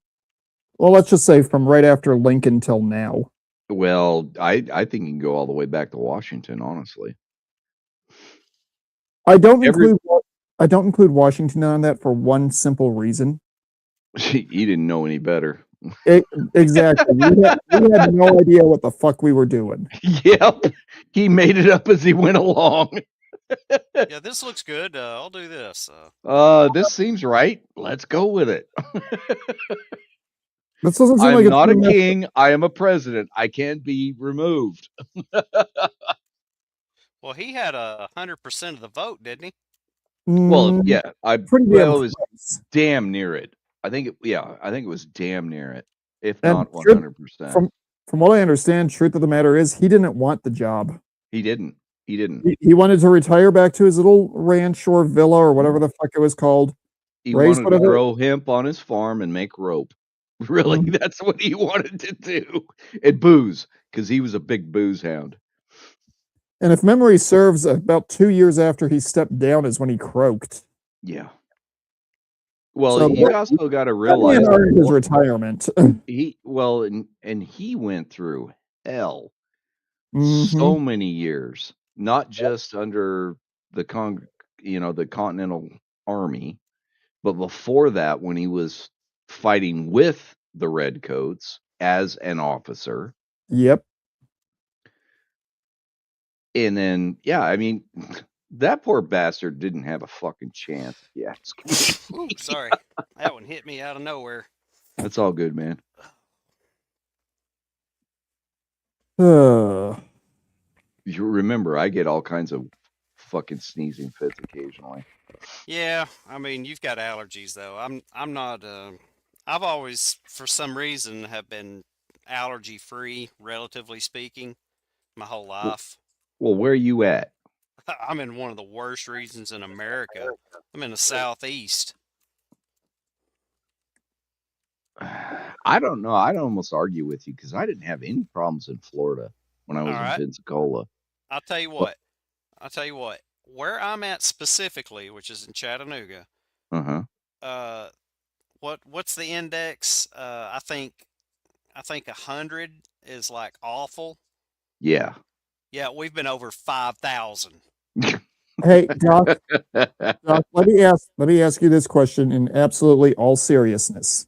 Speaker 4: well, let's just say from right after Lincoln till now.
Speaker 1: Well, I think you can go all the way back to Washington, honestly.
Speaker 4: I don't include Washington on that for one simple reason.
Speaker 1: He didn't know any better.
Speaker 4: Exactly. we had no idea what the fuck we were doing.
Speaker 1: Yep. He made it up as he went along.
Speaker 5: Yeah, this looks good. I'll do this.
Speaker 1: This seems right. Let's go with it.
Speaker 4: This doesn't seem
Speaker 1: I'm
Speaker 4: like
Speaker 1: not a king. I am a president. I can't be removed.
Speaker 5: Well, he had 100% of the vote, didn't he?
Speaker 1: Well, yeah, it was
Speaker 4: close.
Speaker 1: damn near it. I think it was damn near it, if
Speaker 4: And
Speaker 1: not 100%.
Speaker 4: From what I understand, truth of the matter is he didn't want the job.
Speaker 1: He didn't.
Speaker 4: He wanted to retire back to his little ranch or villa or whatever the fuck it was called.
Speaker 1: He wanted to grow hemp on his farm and make rope. Really, that's what he wanted to do. And booze, because he was a big booze hound.
Speaker 4: And if memory serves, about 2 years after he stepped down is when he croaked.
Speaker 1: Yeah. Well, you also got to realize
Speaker 4: his retirement.
Speaker 1: He went through hell so many years, not just under the Continental Army, but before that when he was fighting with the Redcoats as an officer.
Speaker 4: Yep.
Speaker 1: And then, I mean, that poor bastard didn't have a fucking chance. Yeah.
Speaker 5: Ooh, sorry. That one hit me out of nowhere.
Speaker 1: That's all good, man. You remember, I get all kinds of fucking sneezing fits occasionally.
Speaker 5: Yeah, I mean, you've got allergies though. I'm not I've always, for some reason, have been allergy free, relatively speaking, my whole life.
Speaker 1: Well, where are you at?
Speaker 5: I'm in one of the worst regions in America. I'm in the southeast.
Speaker 1: I don't know. I'd almost argue with you because I didn't have any problems in Florida when I
Speaker 5: All
Speaker 1: was in
Speaker 5: right.
Speaker 1: Pensacola.
Speaker 5: I'll tell you
Speaker 1: But,
Speaker 5: what. Where I'm at specifically, which is in Chattanooga,
Speaker 1: uh-huh.
Speaker 5: uh, what's the index? I think 100 is like awful.
Speaker 1: Yeah.
Speaker 5: Yeah, we've been over 5,000.
Speaker 4: Hey, Doc, let me ask you this question in absolutely all seriousness.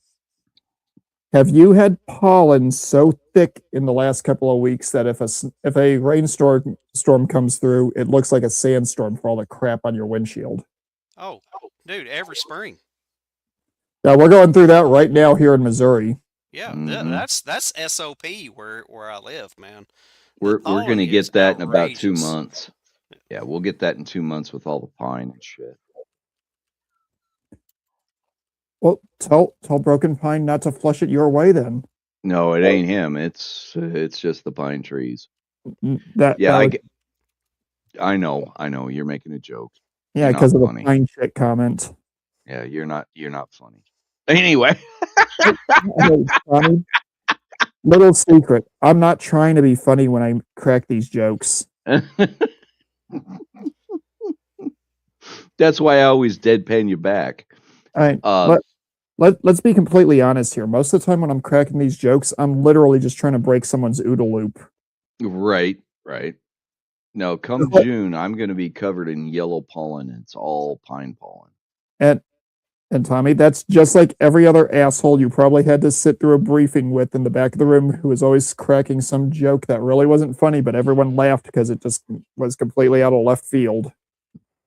Speaker 4: Have you had pollen so thick in the last couple of weeks that if a storm comes through, it looks like a sandstorm for all the crap on your windshield?
Speaker 5: Oh, dude, every spring.
Speaker 4: Now we're going through that right now here in Missouri.
Speaker 5: Yeah,
Speaker 1: Mhm.
Speaker 5: that's SOP where I live, man.
Speaker 1: We're
Speaker 5: pollen
Speaker 1: going to
Speaker 5: here is
Speaker 1: get that in about 2
Speaker 5: outrageous.
Speaker 1: months. Yeah, we'll get that in 2 months with all the pine and shit.
Speaker 4: Well, tell Broken Pine not to flush it your way then.
Speaker 1: No, it ain't him. It's just the pine trees.
Speaker 4: That
Speaker 1: Yeah,
Speaker 4: was,
Speaker 1: I know. You're making a joke.
Speaker 4: yeah,
Speaker 1: You're not
Speaker 4: because of the
Speaker 1: funny.
Speaker 4: pine shit comment.
Speaker 1: Yeah, you're not funny. Anyway,
Speaker 4: Hey, Tommy, little secret. I'm not trying to be funny when I crack these jokes.
Speaker 1: that's why I always deadpan you back.
Speaker 4: All right, let's be completely honest here. Most of the time when I'm cracking these jokes, I'm literally just trying to break someone's OODA loop.
Speaker 1: Right. No, come
Speaker 4: Just like-
Speaker 1: June, I'm going to be covered in yellow pollen. It's all pine pollen.
Speaker 4: And Tommy, that's just like every other asshole you probably had to sit through a briefing with in the back of the room who was always cracking some joke that really wasn't funny, but everyone laughed because it just was completely out of left field.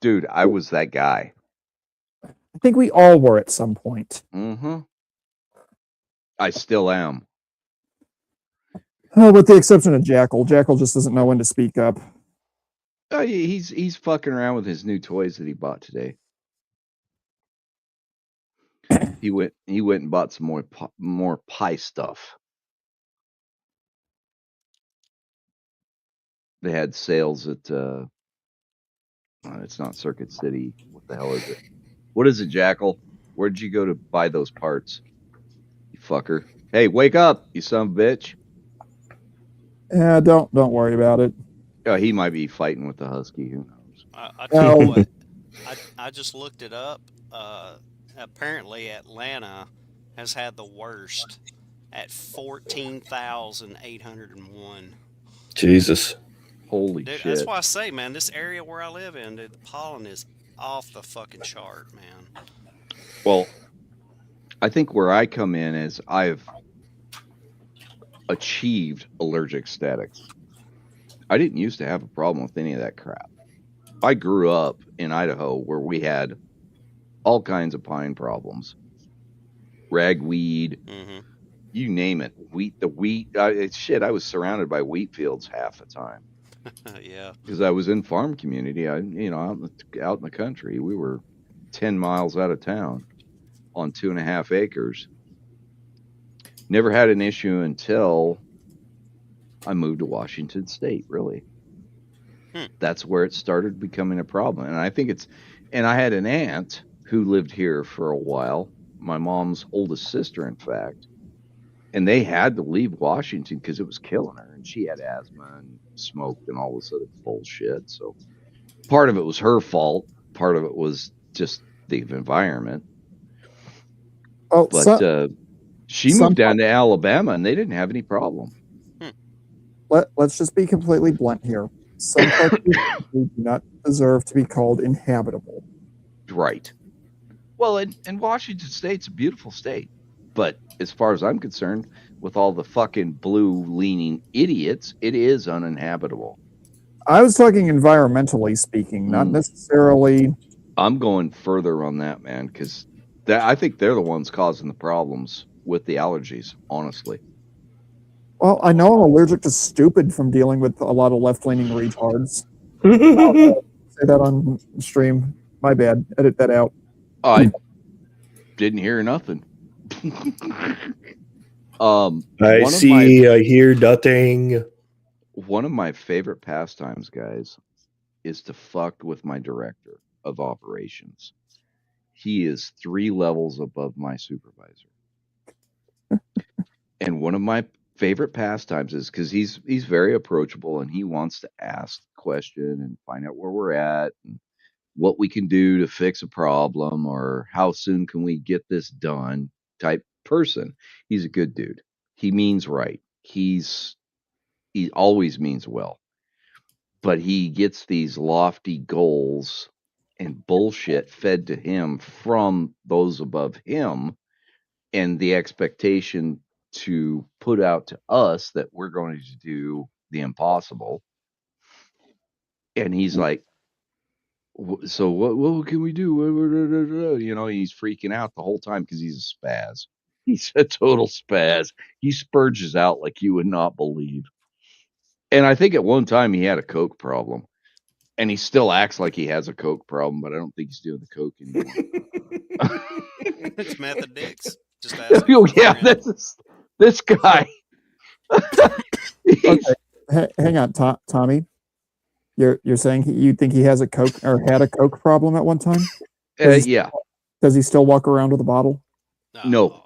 Speaker 1: Dude, I was that guy.
Speaker 4: I think we all were at some point.
Speaker 1: Mm-hmm. I still am.
Speaker 4: Oh, with the exception of Jackal. Jackal just doesn't know when to speak up.
Speaker 1: He's fucking around with his new toys that he bought today. He went and bought some more pie stuff. They had sales at it's not Circuit City. What the hell is it? What is it, Jackal? Where'd you go to buy those parts? You fucker. Hey, wake up, you son of a bitch.
Speaker 4: Yeah, don't worry about it.
Speaker 1: Oh, he might be fighting with the husky. Who knows?
Speaker 5: I tell you
Speaker 4: No.
Speaker 5: what, I just looked it up. Apparently, Atlanta has had the worst at 14,801.
Speaker 6: Jesus.
Speaker 1: Holy
Speaker 5: Dude,
Speaker 1: shit.
Speaker 5: that's why I say, man, this area where I live in, dude, the pollen is off the fucking chart, man.
Speaker 1: Well, I think where I come in is I've achieved allergic status. I didn't used to have a problem with any of that crap. I grew up in Idaho where we had all kinds of pine problems. Ragweed, you name it. The wheat. Shit, I was surrounded by wheat fields half the time.
Speaker 5: Yeah.
Speaker 1: Because I was in farm community. Out in the country. We were 10 miles out of town on 2.5 acres. Never had an issue until I moved to Washington State, really. That's where it started becoming a problem. And I think and I had an aunt who lived here for a while, my mom's oldest sister, in fact, and they had to leave Washington because it was killing her. And she had asthma and smoked and all this other bullshit. So part of it was her fault. Part of it was just the environment.
Speaker 4: Oh,
Speaker 1: but she moved down to Alabama and they didn't have any problem.
Speaker 4: Let's just be completely blunt here. Some parts of the country do not deserve to be called inhabitable.
Speaker 1: Right. Well, and Washington State's a beautiful state. But as far as I'm concerned, with all the fucking blue-leaning idiots, it is uninhabitable.
Speaker 4: I was talking environmentally speaking, not necessarily.
Speaker 1: I'm going further on that, man, because I think they're the ones causing the problems with the allergies, honestly.
Speaker 4: Well, I know I'm allergic to stupid from dealing with a lot of left-leaning retards. Say that on stream. My bad. Edit that out.
Speaker 1: I didn't hear nothing.
Speaker 6: I see, I hear nothing.
Speaker 1: One of my favorite pastimes, guys, is to fuck with my director of operations. He is 3 levels above my supervisor. And one of my favorite pastimes is because he's very approachable and he wants to ask the question and find out where we're at and what we can do to fix a problem or how soon can we get this done type person. He's a good dude. He means right. He always means well. But he gets these lofty goals and bullshit fed to him from those above him and the expectation to put out to us that we're going to do the impossible. And he's like, so what can we do? You know, he's freaking out the whole time because he's a spaz. He's a total spaz. He spurges out like you would not believe. And I think at one time he had a coke problem. And he still acts like he has a coke problem, but I don't think he's doing the coke anymore.
Speaker 5: It's method dicks. Just ask
Speaker 1: Oh yeah, this guy.
Speaker 4: Okay. Hang on, Tommy. You're saying you think he has a coke or had a coke problem at one time?
Speaker 1: Yeah.
Speaker 4: Does he still walk around with a bottle?
Speaker 1: No.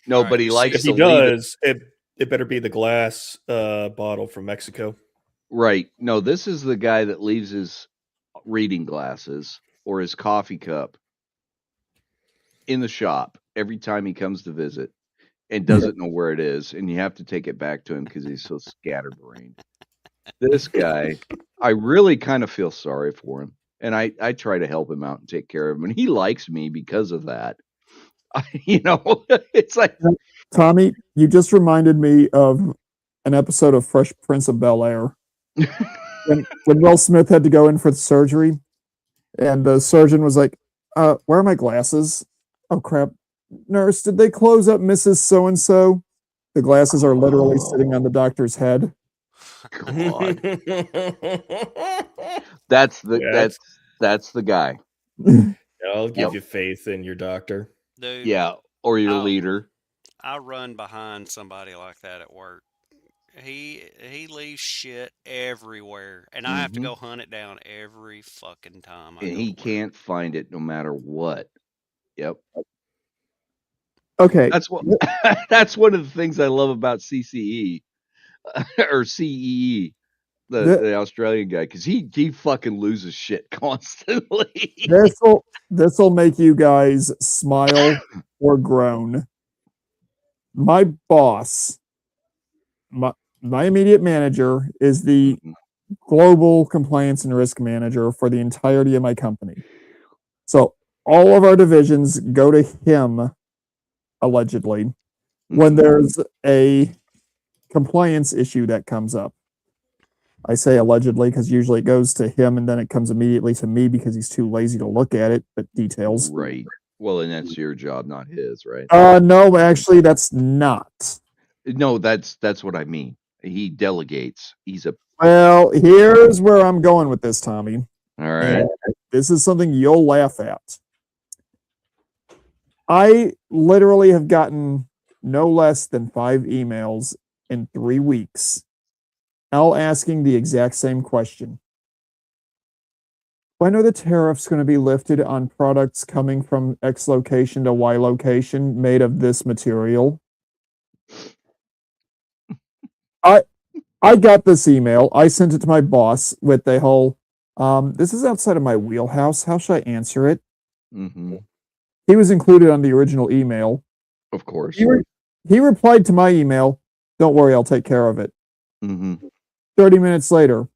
Speaker 1: No, but he likes
Speaker 6: if
Speaker 1: to
Speaker 6: he
Speaker 1: leave
Speaker 6: does, it better be the glass bottle from Mexico.
Speaker 1: Right. No, this is the guy that leaves his reading glasses or his coffee cup in the shop every time he comes to visit and doesn't know where it is, and you have to take it back to him because he's so scatterbrained. This guy, I really kind of feel sorry for him, and I try to help him out and take care of him, and he likes me because of that. It's like,
Speaker 4: Tommy, you just reminded me of an episode of Fresh Prince of Bel-Air when Will Smith had to go in for the surgery, and the surgeon was like, "Where are my glasses? Oh crap, nurse, did they close up Mrs. So and So?" The glasses are literally sitting on the doctor's head.
Speaker 1: God. That's the guy.
Speaker 6: I'll give you faith in your doctor.
Speaker 5: Dude,
Speaker 1: yeah, or your leader.
Speaker 5: I run behind somebody like that at work. He leaves shit everywhere, and I have to go hunt it down every fucking time.
Speaker 1: And he can't find it no matter what. Yep.
Speaker 4: Okay.
Speaker 1: That's one of the things I love about CCE or CEE, the Australian guy, because he fucking loses shit constantly.
Speaker 4: This'll make you guys smile or groan. My boss, my immediate manager, is the global compliance and risk manager for the entirety of my company. So all of our divisions go to him, allegedly, when there's a compliance issue that comes up. I say allegedly because usually it goes to him and then it comes immediately to me because he's too lazy to look at it, but details.
Speaker 1: Right. Well, and that's your job, not his, right?
Speaker 4: No, actually, that's not.
Speaker 1: No, that's what I mean. He delegates.
Speaker 4: Well, here's where I'm going with this, Tommy.
Speaker 1: All right.
Speaker 4: And this is something you'll laugh at. I literally have gotten no less than 5 emails in 3 weeks, all asking the exact same question. When are the tariffs going to be lifted on products coming from X location to Y location made of this material? I got this email. I sent it to my boss with the whole, this is outside of my wheelhouse. How should I answer it?
Speaker 1: Mm-hmm.
Speaker 4: He was included on the original email.
Speaker 1: Of course.
Speaker 4: He replied to my email, "Don't worry, I'll take care of it." 30 minutes later,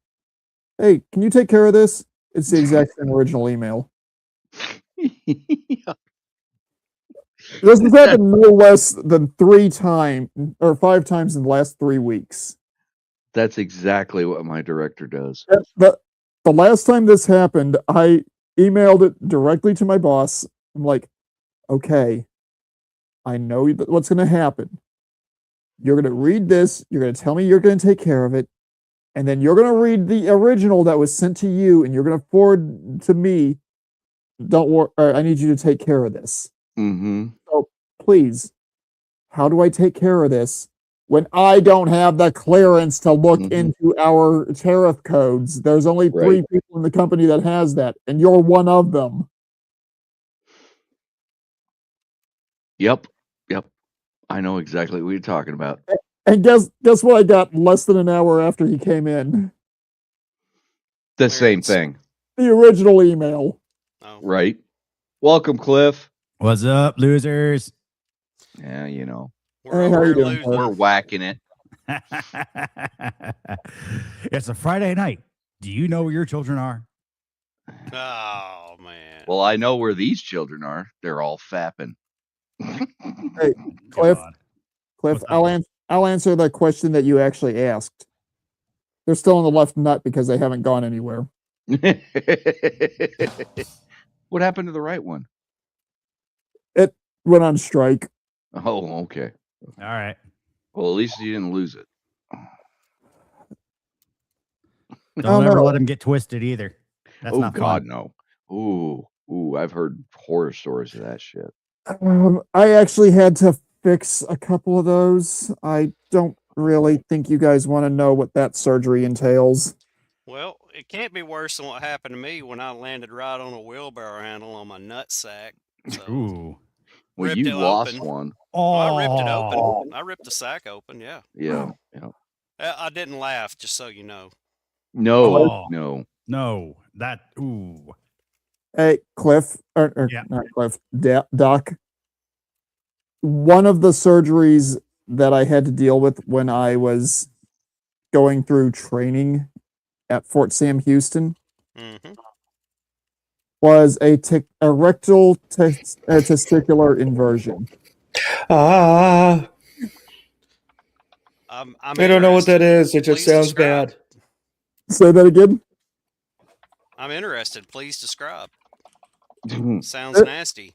Speaker 4: "Hey, can you take care of this?" It's the exact same original email.
Speaker 1: Yeah.
Speaker 4: This has happened no less than 3 times or 5 times in the last 3 weeks.
Speaker 1: That's exactly what my director does.
Speaker 4: The last time this happened, I emailed it directly to my boss. I'm like, "Okay, I know what's going to happen. You're going to read this. You're going to tell me you're going to take care of it. And then you're going to read the original that was sent to you and you're going to forward to me. Don't worry. I need you to take care of this."
Speaker 1: Mm-hmm.
Speaker 4: So please, how do I take care of this when I don't have the clearance to look into our tariff codes? There's only 3 people in the company that has that, and you're one of them.
Speaker 1: Yep. I know exactly what you're talking about.
Speaker 4: And guess what I got less than an hour after he came in?
Speaker 1: The same thing.
Speaker 4: The original email.
Speaker 5: Oh.
Speaker 1: Right. Welcome, Cliff.
Speaker 7: What's up, losers?
Speaker 1: Yeah, you know.
Speaker 5: We're
Speaker 4: Hey, how
Speaker 5: over
Speaker 4: you
Speaker 5: here
Speaker 4: doing,
Speaker 5: losing.
Speaker 1: We're whacking it.
Speaker 7: It's a Friday night. Do you know where your children are?
Speaker 5: Oh, man.
Speaker 1: Well, I know where these children are. They're all fapping.
Speaker 4: Hey, Cliff.
Speaker 7: God.
Speaker 4: Cliff,
Speaker 7: What's up?
Speaker 4: I'll answer the question that you actually asked. They're still on the left nut because they haven't gone anywhere.
Speaker 1: What happened to the right one?
Speaker 4: It went on strike.
Speaker 1: Oh, okay.
Speaker 7: All right.
Speaker 1: Well, at least you didn't lose it.
Speaker 7: Don't ever let them get twisted either. That's
Speaker 1: oh
Speaker 7: not
Speaker 1: God,
Speaker 7: fun.
Speaker 1: no. Ooh, I've heard horror stories of that shit.
Speaker 4: I actually had to fix a couple of those. I don't really think you guys want to know what that surgery entails.
Speaker 5: Well, it can't be worse than what happened to me when I landed right on a wheelbarrow handle on my nutsack. So
Speaker 7: Ooh.
Speaker 1: Well,
Speaker 5: ripped
Speaker 1: you
Speaker 5: it
Speaker 1: lost
Speaker 5: open.
Speaker 1: one.
Speaker 5: Oh, I ripped it open. I ripped the sack open, yeah.
Speaker 1: Yeah.
Speaker 5: I didn't laugh, just so you know.
Speaker 1: No.
Speaker 7: That, ooh.
Speaker 4: Hey, Cliff, or
Speaker 7: Yeah.
Speaker 4: not Cliff, Doc. One of the surgeries that I had to deal with when I was going through training at Fort Sam Houston was a rectal testicular inversion.
Speaker 6: I don't know what that is. It just
Speaker 5: Please
Speaker 6: sounds
Speaker 5: describe.
Speaker 6: bad.
Speaker 4: Say that again.
Speaker 5: I'm interested. Please describe. Sounds nasty.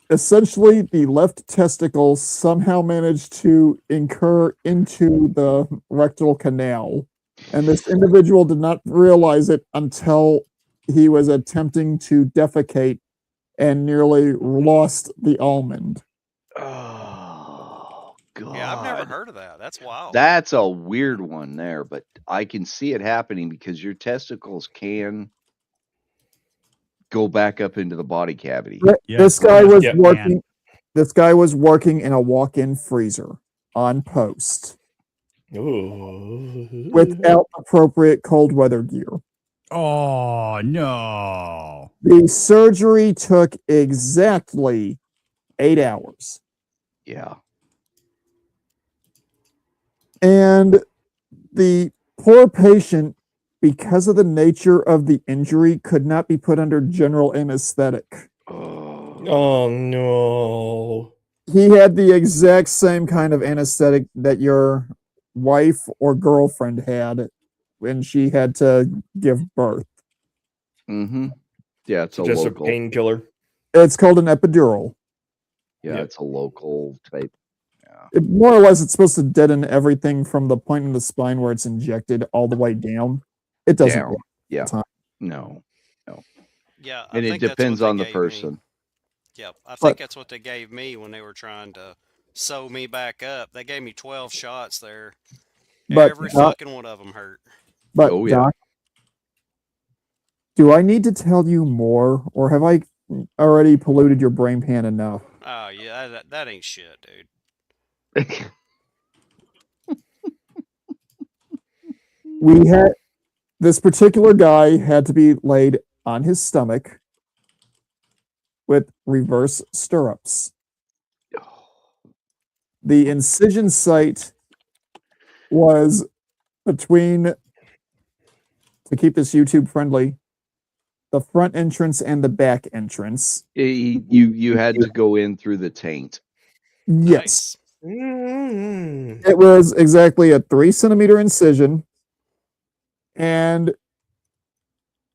Speaker 4: Essentially, the left testicle somehow managed to incur into the rectal canal, and this individual did not realize it until he was attempting to defecate and nearly lost the almond.
Speaker 1: Oh God.
Speaker 5: Yeah, I've never heard of that. That's wild.
Speaker 1: That's a weird one there, but I can see it happening because your testicles can go back up into the body cavity.
Speaker 4: This guy was working. This guy was working in a walk-in freezer on post without appropriate cold weather gear.
Speaker 7: Oh, no.
Speaker 4: The surgery took exactly 8 hours.
Speaker 1: Yeah.
Speaker 4: And the poor patient, because of the nature of the injury, could not be put under general anesthetic.
Speaker 6: Oh, no.
Speaker 4: He had the exact same kind of anesthetic that your wife or girlfriend had when she had to give birth.
Speaker 1: Mm-hmm. Yeah, it's
Speaker 6: just
Speaker 1: local
Speaker 6: a painkiller.
Speaker 4: It's called an epidural.
Speaker 1: Yeah, it's a local type. Yeah.
Speaker 4: More or less, it's supposed to deaden everything from the point in the spine where it's injected all the way down. It doesn't work.
Speaker 1: Yeah. No.
Speaker 5: Yeah,
Speaker 1: and it depends on the person.
Speaker 5: Yep, I think that's what they gave me when they were trying to sew me back up. They gave me 12 shots there.
Speaker 4: But
Speaker 5: every fucking one of them hurt.
Speaker 4: But Doc, do I need to tell you more, or have I already polluted your brain pan enough?
Speaker 5: Oh yeah, that ain't shit, dude.
Speaker 4: We had this particular guy had to be laid on his stomach with reverse stirrups. The incision site was between, to keep this YouTube friendly, the front entrance and the back entrance.
Speaker 1: You had to go in through the taint.
Speaker 4: Yes. It was exactly a 3-centimeter incision, and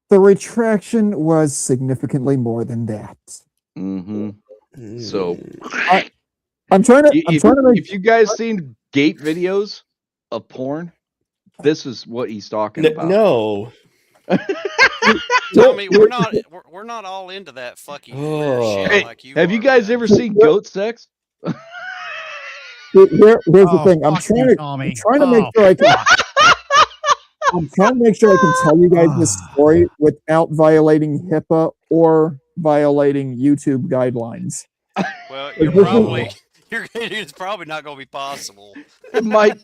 Speaker 4: the retraction was significantly more than that.
Speaker 1: Mm-hmm. So
Speaker 4: I'm trying to make.
Speaker 1: If you guys seen gate videos of porn, this is what he's talking about.
Speaker 6: No.
Speaker 5: Tommy, we're not all into that fucky weird shit
Speaker 1: Hey,
Speaker 5: like you.
Speaker 1: have you guys ever seen goat sex?
Speaker 4: Here's the
Speaker 7: Oh,
Speaker 4: thing. I'm
Speaker 7: fuck you,
Speaker 4: trying to
Speaker 7: Tommy.
Speaker 4: make
Speaker 7: Oh,
Speaker 4: sure I can.
Speaker 7: fuck.
Speaker 4: I'm trying to make sure I can tell you guys this story without violating HIPAA or violating YouTube guidelines.
Speaker 5: Well,
Speaker 4: This
Speaker 5: it's probably not going to be possible.
Speaker 1: my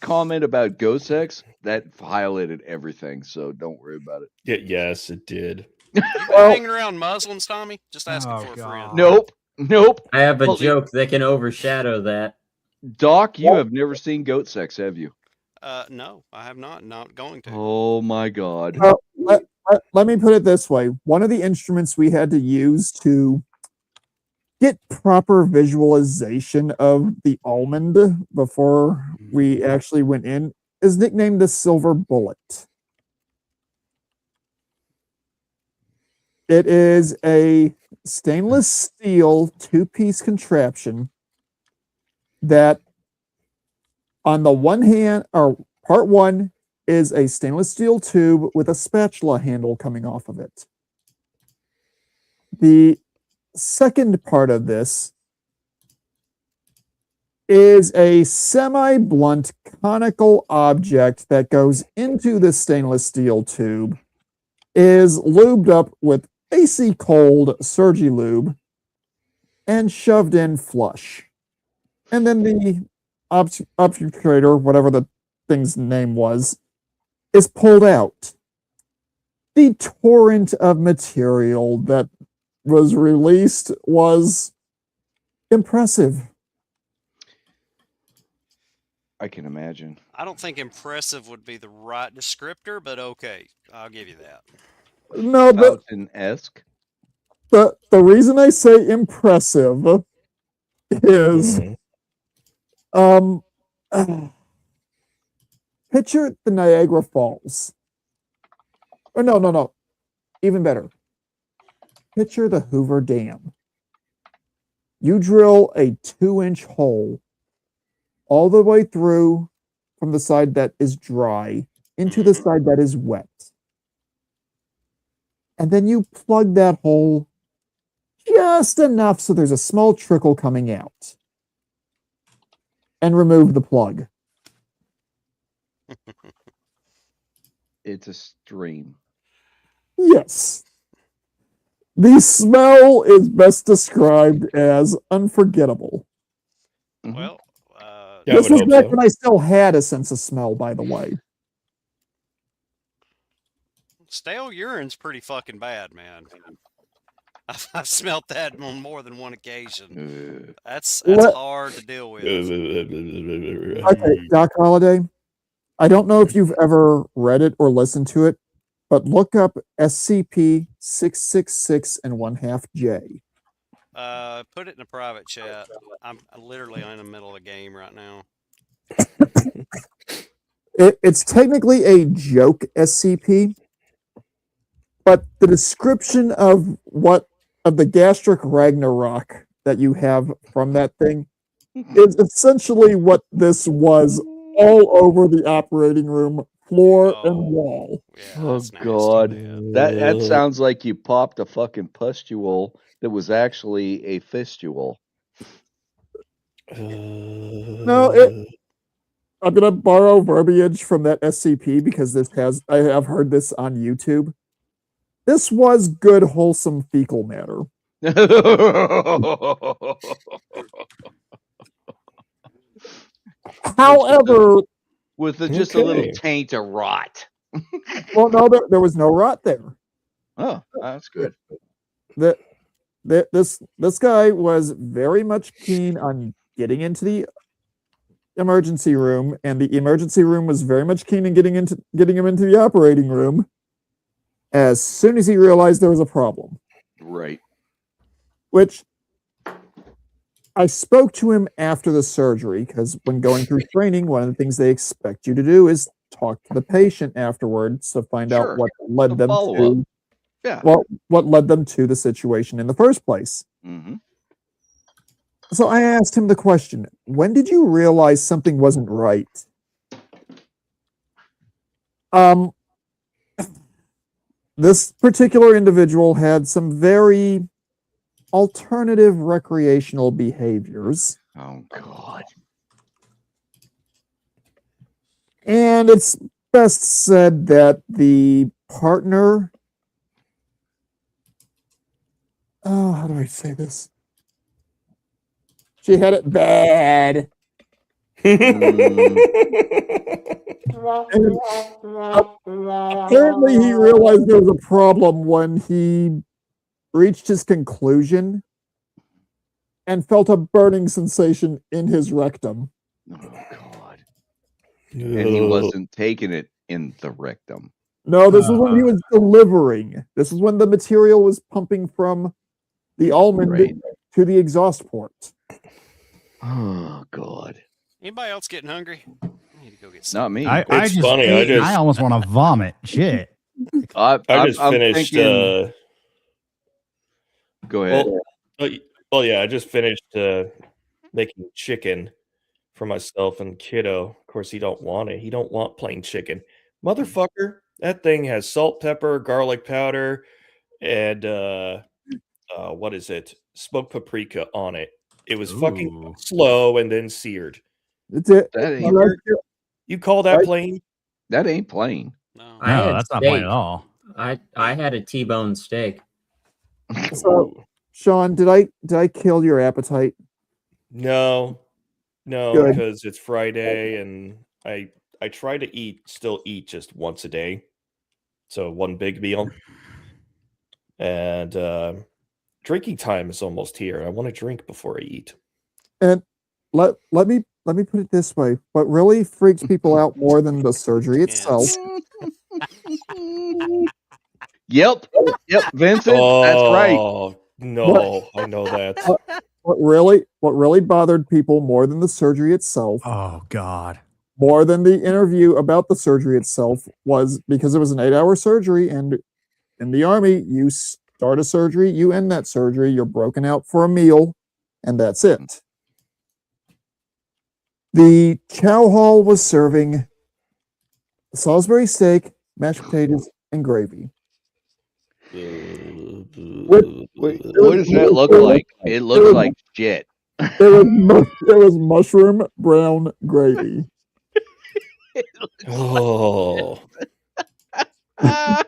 Speaker 1: comment about goat sex that violated everything, so don't worry about it.
Speaker 6: Yes, it did.
Speaker 5: You been hanging around Muslims, Tommy? Just asking for a friend.
Speaker 1: Nope.
Speaker 8: I have a
Speaker 1: Well,
Speaker 8: joke that can overshadow that.
Speaker 1: Doc, you have never seen goat sex, have you?
Speaker 5: No, I have not. Not going to.
Speaker 1: Oh my God.
Speaker 4: let me put it this way. One of the instruments we had to use to get proper visualization of the almond before we actually went in is nicknamed the silver bullet. It is a stainless steel two-piece contraption that on the one hand, or part one is a stainless steel tube with a spatula handle coming off of it. The second part of this is a semi-blunt conical object that goes into the stainless steel tube, is lubed up with icy cold Surgy lube, and shoved in flush. And then the obfuscator, whatever the thing's name was, is pulled out. The torrent of material that was released was impressive.
Speaker 1: I can imagine.
Speaker 5: I don't think impressive would be the right descriptor, but okay, I'll give you that.
Speaker 4: No, but
Speaker 1: Fountain-esque.
Speaker 4: the reason I say impressive is picture the Niagara Falls. Or no. Even better. Picture the Hoover Dam. You drill a 2-inch hole all the way through from the side that is dry into the side that is wet. And then you plug that hole just enough so there's a small trickle coming out. And remove the plug.
Speaker 1: It's a stream.
Speaker 4: Yes. The smell is best described as unforgettable.
Speaker 5: Well,
Speaker 4: this was back when I still had a sense of smell, by the way.
Speaker 5: stale urine's pretty fucking bad, man. I've smelt that on more than one occasion. That's hard to deal with.
Speaker 4: Okay, Doc Holliday, I don't know if you've ever read it or listened to it, but look up SCP-666 and 1/2J.
Speaker 5: Put it in a private chat. I'm literally in the middle of a game right now.
Speaker 4: It's technically a joke SCP, but the description of the gastric Ragnarok that you have from that thing is essentially what this was all over the operating room floor and wall.
Speaker 5: Yeah,
Speaker 1: oh God, that sounds like you popped a fucking pustule that was actually a fistule.
Speaker 4: No, I'm gonna borrow verbiage from that SCP because I have heard this on YouTube. This was good, wholesome fecal matter. However,
Speaker 1: with just a little taint of rot.
Speaker 4: Well, no, there was no rot there.
Speaker 1: Oh, that's good.
Speaker 4: This guy was very much keen on getting into the emergency room, and the emergency room was very much keen on getting him into the operating room as soon as he realized there was a problem.
Speaker 1: Right.
Speaker 4: Which I spoke to him after the surgery, because when going through training, one of the things they expect you to do is talk to the patient afterwards to find out what led them to what led them to the situation in the first place.
Speaker 1: Mm-hmm.
Speaker 4: So I asked him the question, when did you realize something wasn't right? this particular individual had some very alternative recreational behaviors.
Speaker 1: Oh God.
Speaker 4: And it's best said that the partner, oh, how do I say this? She had it bad. And apparently he realized there was a problem when he reached his conclusion and felt a burning sensation in his rectum.
Speaker 1: Oh God. And he wasn't taking it in the rectum.
Speaker 4: No, this is when he was delivering. This is when the material was pumping from the almond to the exhaust port.
Speaker 1: Oh God.
Speaker 5: Anybody else getting hungry? I need to go get
Speaker 1: Not me.
Speaker 7: I
Speaker 6: It's
Speaker 7: just
Speaker 6: funny,
Speaker 7: ate and I almost want to vomit. Shit.
Speaker 6: I just
Speaker 1: I'm
Speaker 6: finished.
Speaker 1: thinking, go ahead.
Speaker 6: Well, yeah, I just finished making chicken for myself and kiddo. Of course, he don't want it. He don't want plain chicken, motherfucker. That thing has salt, pepper, garlic powder, and what is it? Smoked paprika on it. It was fucking slow and then seared. You call that plain?
Speaker 1: That ain't plain.
Speaker 5: No,
Speaker 7: that's not plain at all.
Speaker 8: I had a T-bone steak.
Speaker 4: So, Sean, did I kill your appetite?
Speaker 6: No,
Speaker 4: Good.
Speaker 6: because it's Friday and I try to still eat just once a day. So one big meal. And drinking time is almost here. I want to drink before I eat.
Speaker 4: And let me put it this way. What really freaks people out more than the surgery itself.
Speaker 1: Yep, Vincent, that's right.
Speaker 6: Oh no, I know that.
Speaker 4: What really bothered people more than the surgery itself.
Speaker 7: Oh God.
Speaker 4: More than the interview about the surgery itself was because it was an 8-hour surgery, and in the Army, you start a surgery, you end that surgery, you're broken out for a meal, and that's it. The chow hall was serving Salisbury steak, mashed potatoes, and gravy.
Speaker 1: What does that look like? It looks like shit.
Speaker 4: It was mushroom brown gravy.
Speaker 6: Oh.
Speaker 4: That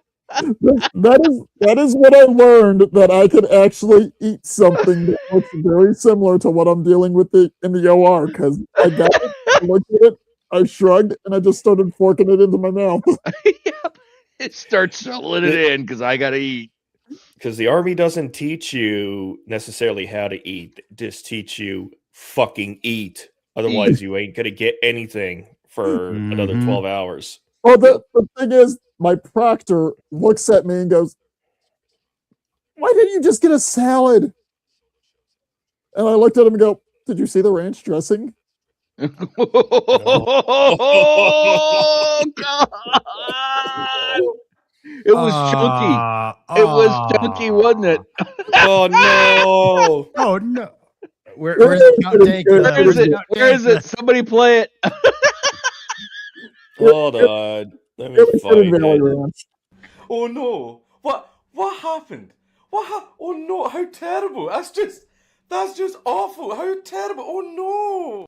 Speaker 4: is what I learned, that I could actually eat something that looks very similar to what I'm dealing with in the OR, because I got it, I looked at it, I shrugged, and I just started forking it into my mouth.
Speaker 1: Yep. It starts settling it in because I gotta eat.
Speaker 6: Because the Army doesn't teach you necessarily how to eat; just teach you fucking eat. Otherwise, you ain't gonna get anything for another 12 hours.
Speaker 4: Well, the thing is, my proctor looks at me and goes, "Why didn't you just get a salad?" And I looked at him and go, "Did you see the ranch dressing?"
Speaker 1: Oh God! It was chunky. It was chunky, wasn't it?
Speaker 6: Oh no!
Speaker 7: Oh no! Where's the outtake?
Speaker 1: Where is it? Somebody play it.
Speaker 6: Hold on. Let me find it.
Speaker 9: Oh no! What happened? Oh no! How terrible! That's just awful! How terrible! Oh
Speaker 4: no!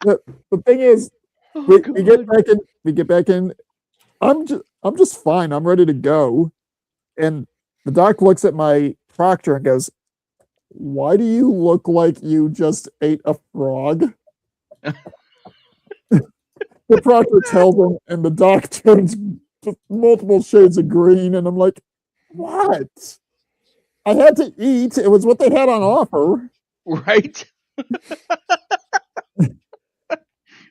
Speaker 4: The thing is, we get back in. I'm just fine. I'm ready to go. And the doc looks at my proctor and goes, "Why do you look like you just ate a frog?" The proctor tells him, and the doc turns multiple shades of green, and I'm like, "What? I had to eat. It was what they had on offer."
Speaker 1: Right?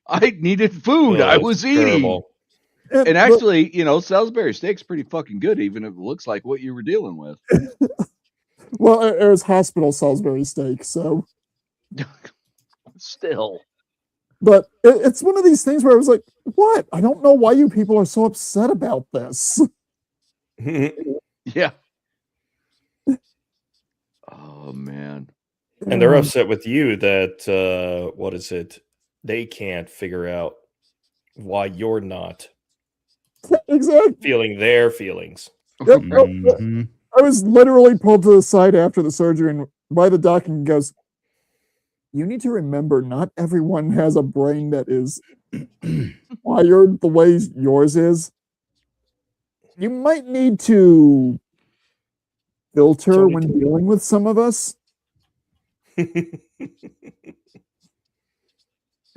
Speaker 1: I needed food. I was eating. And actually, Salisbury steak's pretty fucking good, even if it looks like what you were dealing with.
Speaker 4: Well, it was hospital Salisbury steak, so.
Speaker 1: Still.
Speaker 4: But it's one of these things where I was like, what? I don't know why you people are so upset about this.
Speaker 1: Yeah. Oh, man.
Speaker 6: And they're upset with you that, what is it? They can't figure out why you're not
Speaker 4: Exactly.
Speaker 6: feeling their feelings.
Speaker 4: Yep.
Speaker 7: Mhm.
Speaker 4: I was literally pulled to the side after the surgery and by the doc and goes, "You need to remember, not everyone has a brain that is wired the way yours is. You might need to filter when dealing with some of us."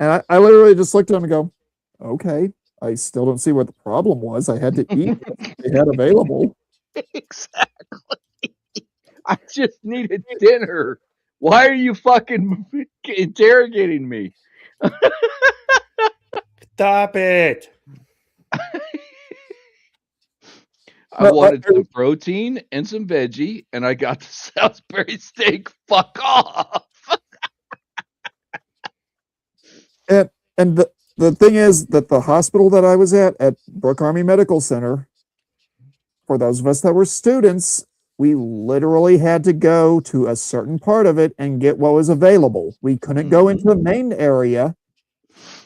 Speaker 4: And I literally just looked at him and go, "Okay, I still don't see what the problem was. I had to eat what they had available."
Speaker 1: Exactly. I just needed dinner. Why are you fucking interrogating me?
Speaker 6: Stop it.
Speaker 1: I wanted some protein and some veggie, and I got the Salisbury steak. Fuck off.
Speaker 4: And the thing is that the hospital that I was at Brooke Army Medical Center, for those of us that were students, we literally had to go to a certain part of it and get what was available. We couldn't go into the main area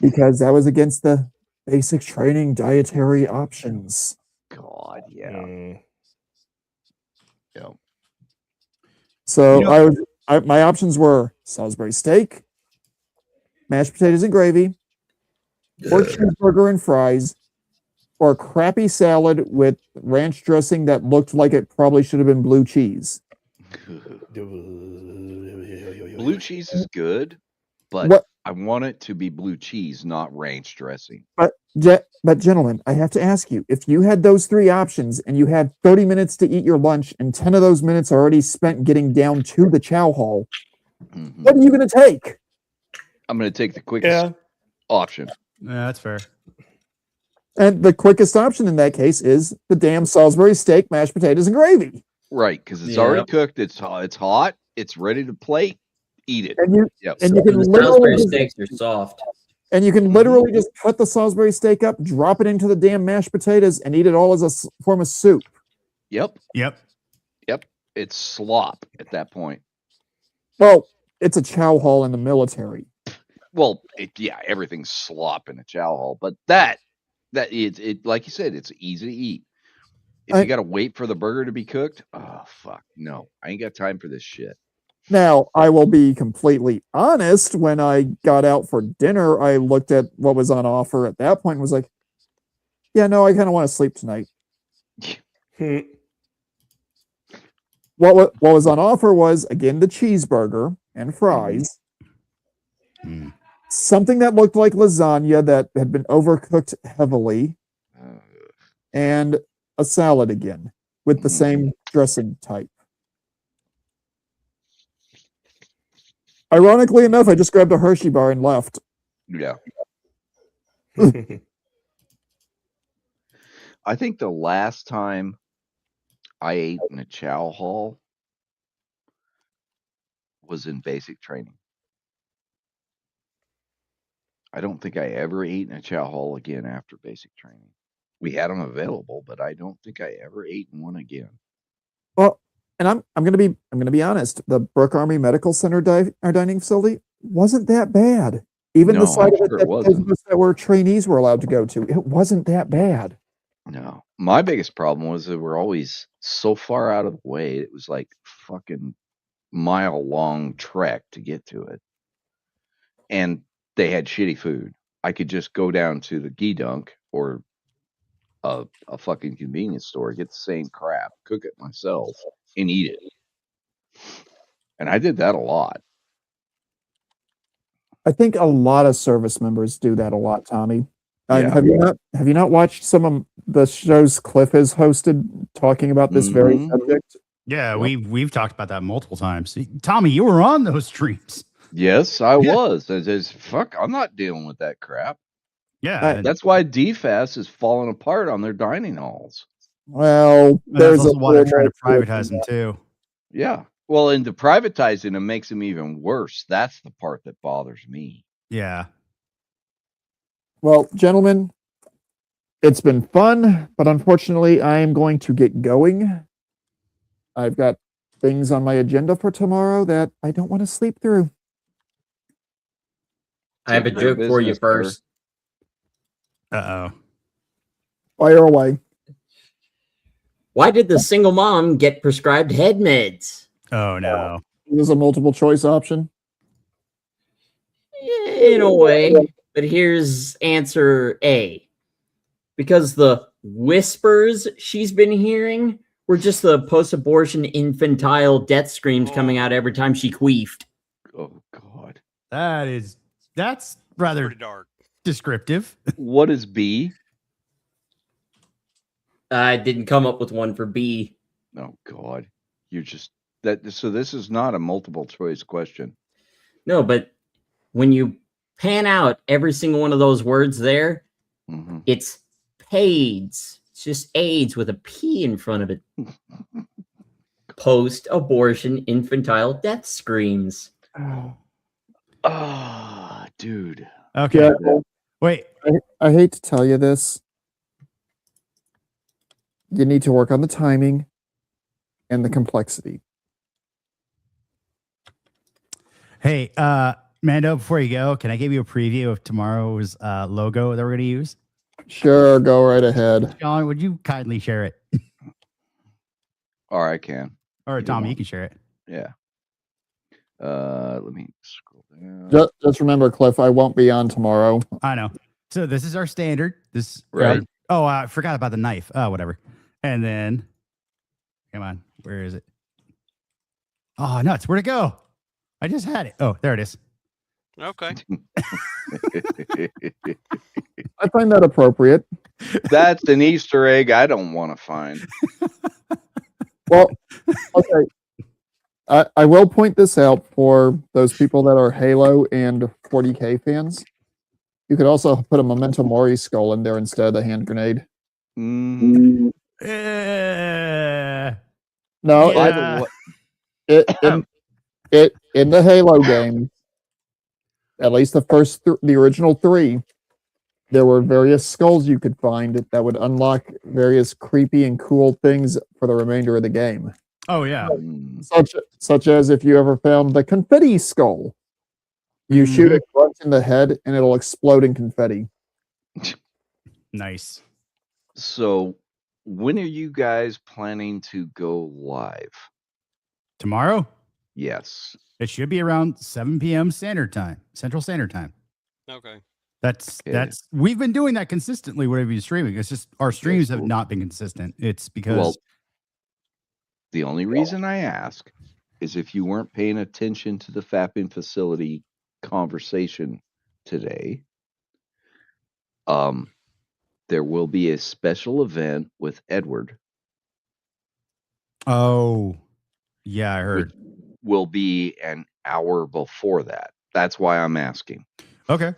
Speaker 4: because that was against the basic training dietary options.
Speaker 1: God, yeah.
Speaker 6: Mm.
Speaker 1: Yeah.
Speaker 4: So my options were Salisbury steak, mashed potatoes and gravy, or cheeseburger and fries, or a crappy salad with ranch dressing that looked like it probably should have been blue cheese.
Speaker 1: Blue cheese is good, but
Speaker 4: What?
Speaker 1: I want it to be blue cheese, not ranch dressing.
Speaker 4: But gentlemen, I have to ask you, if you had those three options and you had 30 minutes to eat your lunch and 10 of those minutes are already spent getting down to the chow hall, what are you going to take?
Speaker 1: I'm going to take the quickest option.
Speaker 7: Yeah, that's fair.
Speaker 4: And the quickest option in that case is the damn Salisbury steak, mashed potatoes, and gravy.
Speaker 1: Right, because it's already cooked. It's hot. It's ready to plate. Eat it.
Speaker 4: And you
Speaker 1: Yep.
Speaker 4: and you can
Speaker 8: the
Speaker 4: literally
Speaker 8: Salisbury
Speaker 4: just,
Speaker 8: steaks are soft.
Speaker 4: and you can literally just cut the Salisbury steak up, drop it into the damn mashed potatoes, and eat it all as a form of soup.
Speaker 1: Yep.
Speaker 7: Yep.
Speaker 1: Yep. It's slop at that point.
Speaker 4: Well, it's a chow hall in the military.
Speaker 1: Well, everything's slop in a chow hall, but that it like you said, it's easy to eat. If you got to wait for the burger to be cooked, oh fuck, no, I ain't got time for this shit.
Speaker 4: Now, I will be completely honest. When I got out for dinner, I looked at what was on offer at that point and was like, yeah, no, I kind of want to sleep tonight. What was on offer was, again, the cheeseburger and fries. Something that looked like lasagna that had been overcooked heavily, and a salad again with the same dressing type. Ironically enough, I just grabbed a Hershey bar and left.
Speaker 1: Yeah. I think the last time I ate in a chow hall was in basic training. I don't think I ever ate in a chow hall again after basic training. We had them available, but I don't think I ever ate in one again.
Speaker 4: Well, and I'm gonna be honest. The Brooke Army Medical Center our dining facility wasn't that bad. Even the side of it that those of us that were trainees were allowed to go to, it wasn't that bad.
Speaker 1: No, my biggest problem was that we're always so far out of the way. It was like fucking mile-long trek to get to it, and they had shitty food. I could just go down to the Gee Dunk or a fucking convenience store, get the same crap, cook it myself, and eat it. And I did that a lot.
Speaker 4: I think a lot of service members do that a lot, Tommy.
Speaker 1: Yeah.
Speaker 4: Have you not watched some of the shows Cliff has hosted talking about this very subject?
Speaker 7: Yeah, we've talked about that multiple times. Tommy, you were on those streams.
Speaker 1: Yes, I was. Fuck, I'm not dealing with that crap.
Speaker 7: Yeah.
Speaker 1: That's why DFAS is falling apart on their dining halls.
Speaker 4: Well,
Speaker 7: there's also why they're trying to privatize them too.
Speaker 1: Yeah. Well, and the privatizing them makes them even worse. That's the part that bothers me.
Speaker 7: Yeah.
Speaker 4: Well, gentlemen, it's been fun, but unfortunately, I am going to get going. I've got things on my agenda for tomorrow that I don't want to sleep through.
Speaker 8: I have a joke for you first.
Speaker 7: Uh-oh.
Speaker 4: Fire away.
Speaker 8: Why did the single mom get prescribed head meds?
Speaker 7: Oh no.
Speaker 4: This is a multiple choice option.
Speaker 8: In a way, but here's answer A. Because the whispers she's been hearing were just the post-abortion infantile death screams coming out every time she queefed.
Speaker 1: Oh God.
Speaker 7: That's rather
Speaker 5: Pretty dark.
Speaker 7: descriptive.
Speaker 1: What is B?
Speaker 8: I didn't come up with one for B.
Speaker 1: Oh God. You're just that. So this is not a multiple choice question.
Speaker 8: No, but when you pan out every single one of those words there, it's PAIDS. It's just AIDS with a P in front of it. Post-abortion infantile death screams.
Speaker 1: Ah, dude.
Speaker 7: Okay.
Speaker 4: Yeah.
Speaker 7: Wait.
Speaker 4: I hate to tell you this. You need to work on the timing and the complexity.
Speaker 7: Hey, Mando, before you go, can I give you a preview of tomorrow's logo that we're going to use?
Speaker 4: Sure, go right ahead.
Speaker 7: John, would you kindly share it?
Speaker 1: Or I can.
Speaker 7: Or Tommy, you can share it.
Speaker 1: Yeah. Let me scroll down.
Speaker 4: Just remember, Cliff, I won't be on tomorrow.
Speaker 7: I know. So this is our standard. This
Speaker 1: Right.
Speaker 7: Oh, I forgot about the knife. Oh, whatever. And then, come on, where is it? Oh, nuts! Where'd it go? I just had it. Oh, there it is.
Speaker 5: Okay.
Speaker 4: I find that appropriate.
Speaker 1: That's an Easter egg I don't want to find.
Speaker 4: Well, okay. I will point this out for those people that are Halo and 40K fans. You could also put a Memento Mori skull in there instead of the hand grenade.
Speaker 1: Mm.
Speaker 4: No,
Speaker 7: Yeah.
Speaker 4: in the Halo game, at least the original 3, there were various skulls you could find that would unlock various creepy and cool things for the remainder of the game.
Speaker 7: Oh yeah.
Speaker 4: Such as if you ever found the confetti skull. You shoot it once in the head and it'll explode in confetti.
Speaker 7: Nice.
Speaker 1: So, when are you guys planning to go live?
Speaker 7: Tomorrow?
Speaker 1: Yes.
Speaker 7: It should be around 7 p.m. Standard Time, Central Standard Time.
Speaker 5: Okay.
Speaker 7: That's we've been doing that consistently. Whatever you're streaming, it's just our streams have not been consistent. It's because
Speaker 1: the only reason I ask is if you weren't paying attention to the fapping facility conversation today, there will be a special event with Edward.
Speaker 7: Oh, yeah, I heard.
Speaker 1: Will be an hour before that. That's why I'm asking.
Speaker 7: Okay.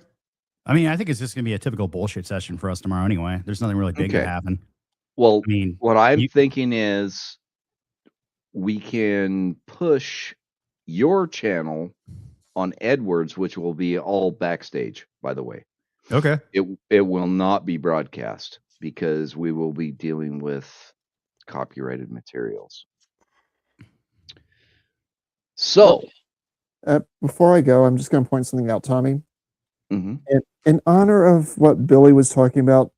Speaker 7: I mean, I think it's just going to be a typical bullshit session for us tomorrow anyway. There's nothing really big to happen.
Speaker 1: Well,
Speaker 7: I mean,
Speaker 1: what I'm thinking is we can push your channel on Edward's, which will be all backstage, by the way.
Speaker 7: Okay.
Speaker 1: It will not be broadcast because we will be dealing with copyrighted materials. So,
Speaker 4: before I go, I'm just going to point something out, Tommy.
Speaker 1: Mm-hmm.
Speaker 4: In honor of what Billy was talking about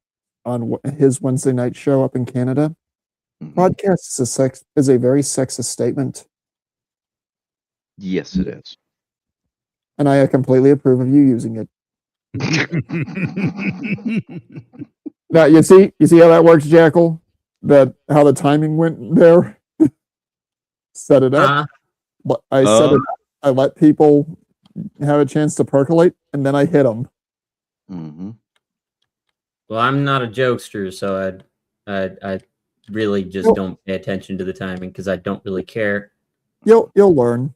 Speaker 4: on his Wednesday night show up in Canada, broadcast is a very sexist statement.
Speaker 1: Yes, it is.
Speaker 4: And I completely approve of you using it. Now, you see how that works, Jackal? How the timing went there? Set it up. I set it up. I let people have a chance to percolate, and then I hit them.
Speaker 1: Mm-hmm.
Speaker 8: Well, I'm not a jokester, so I really just don't pay attention to the timing because I don't really care.
Speaker 4: You'll learn.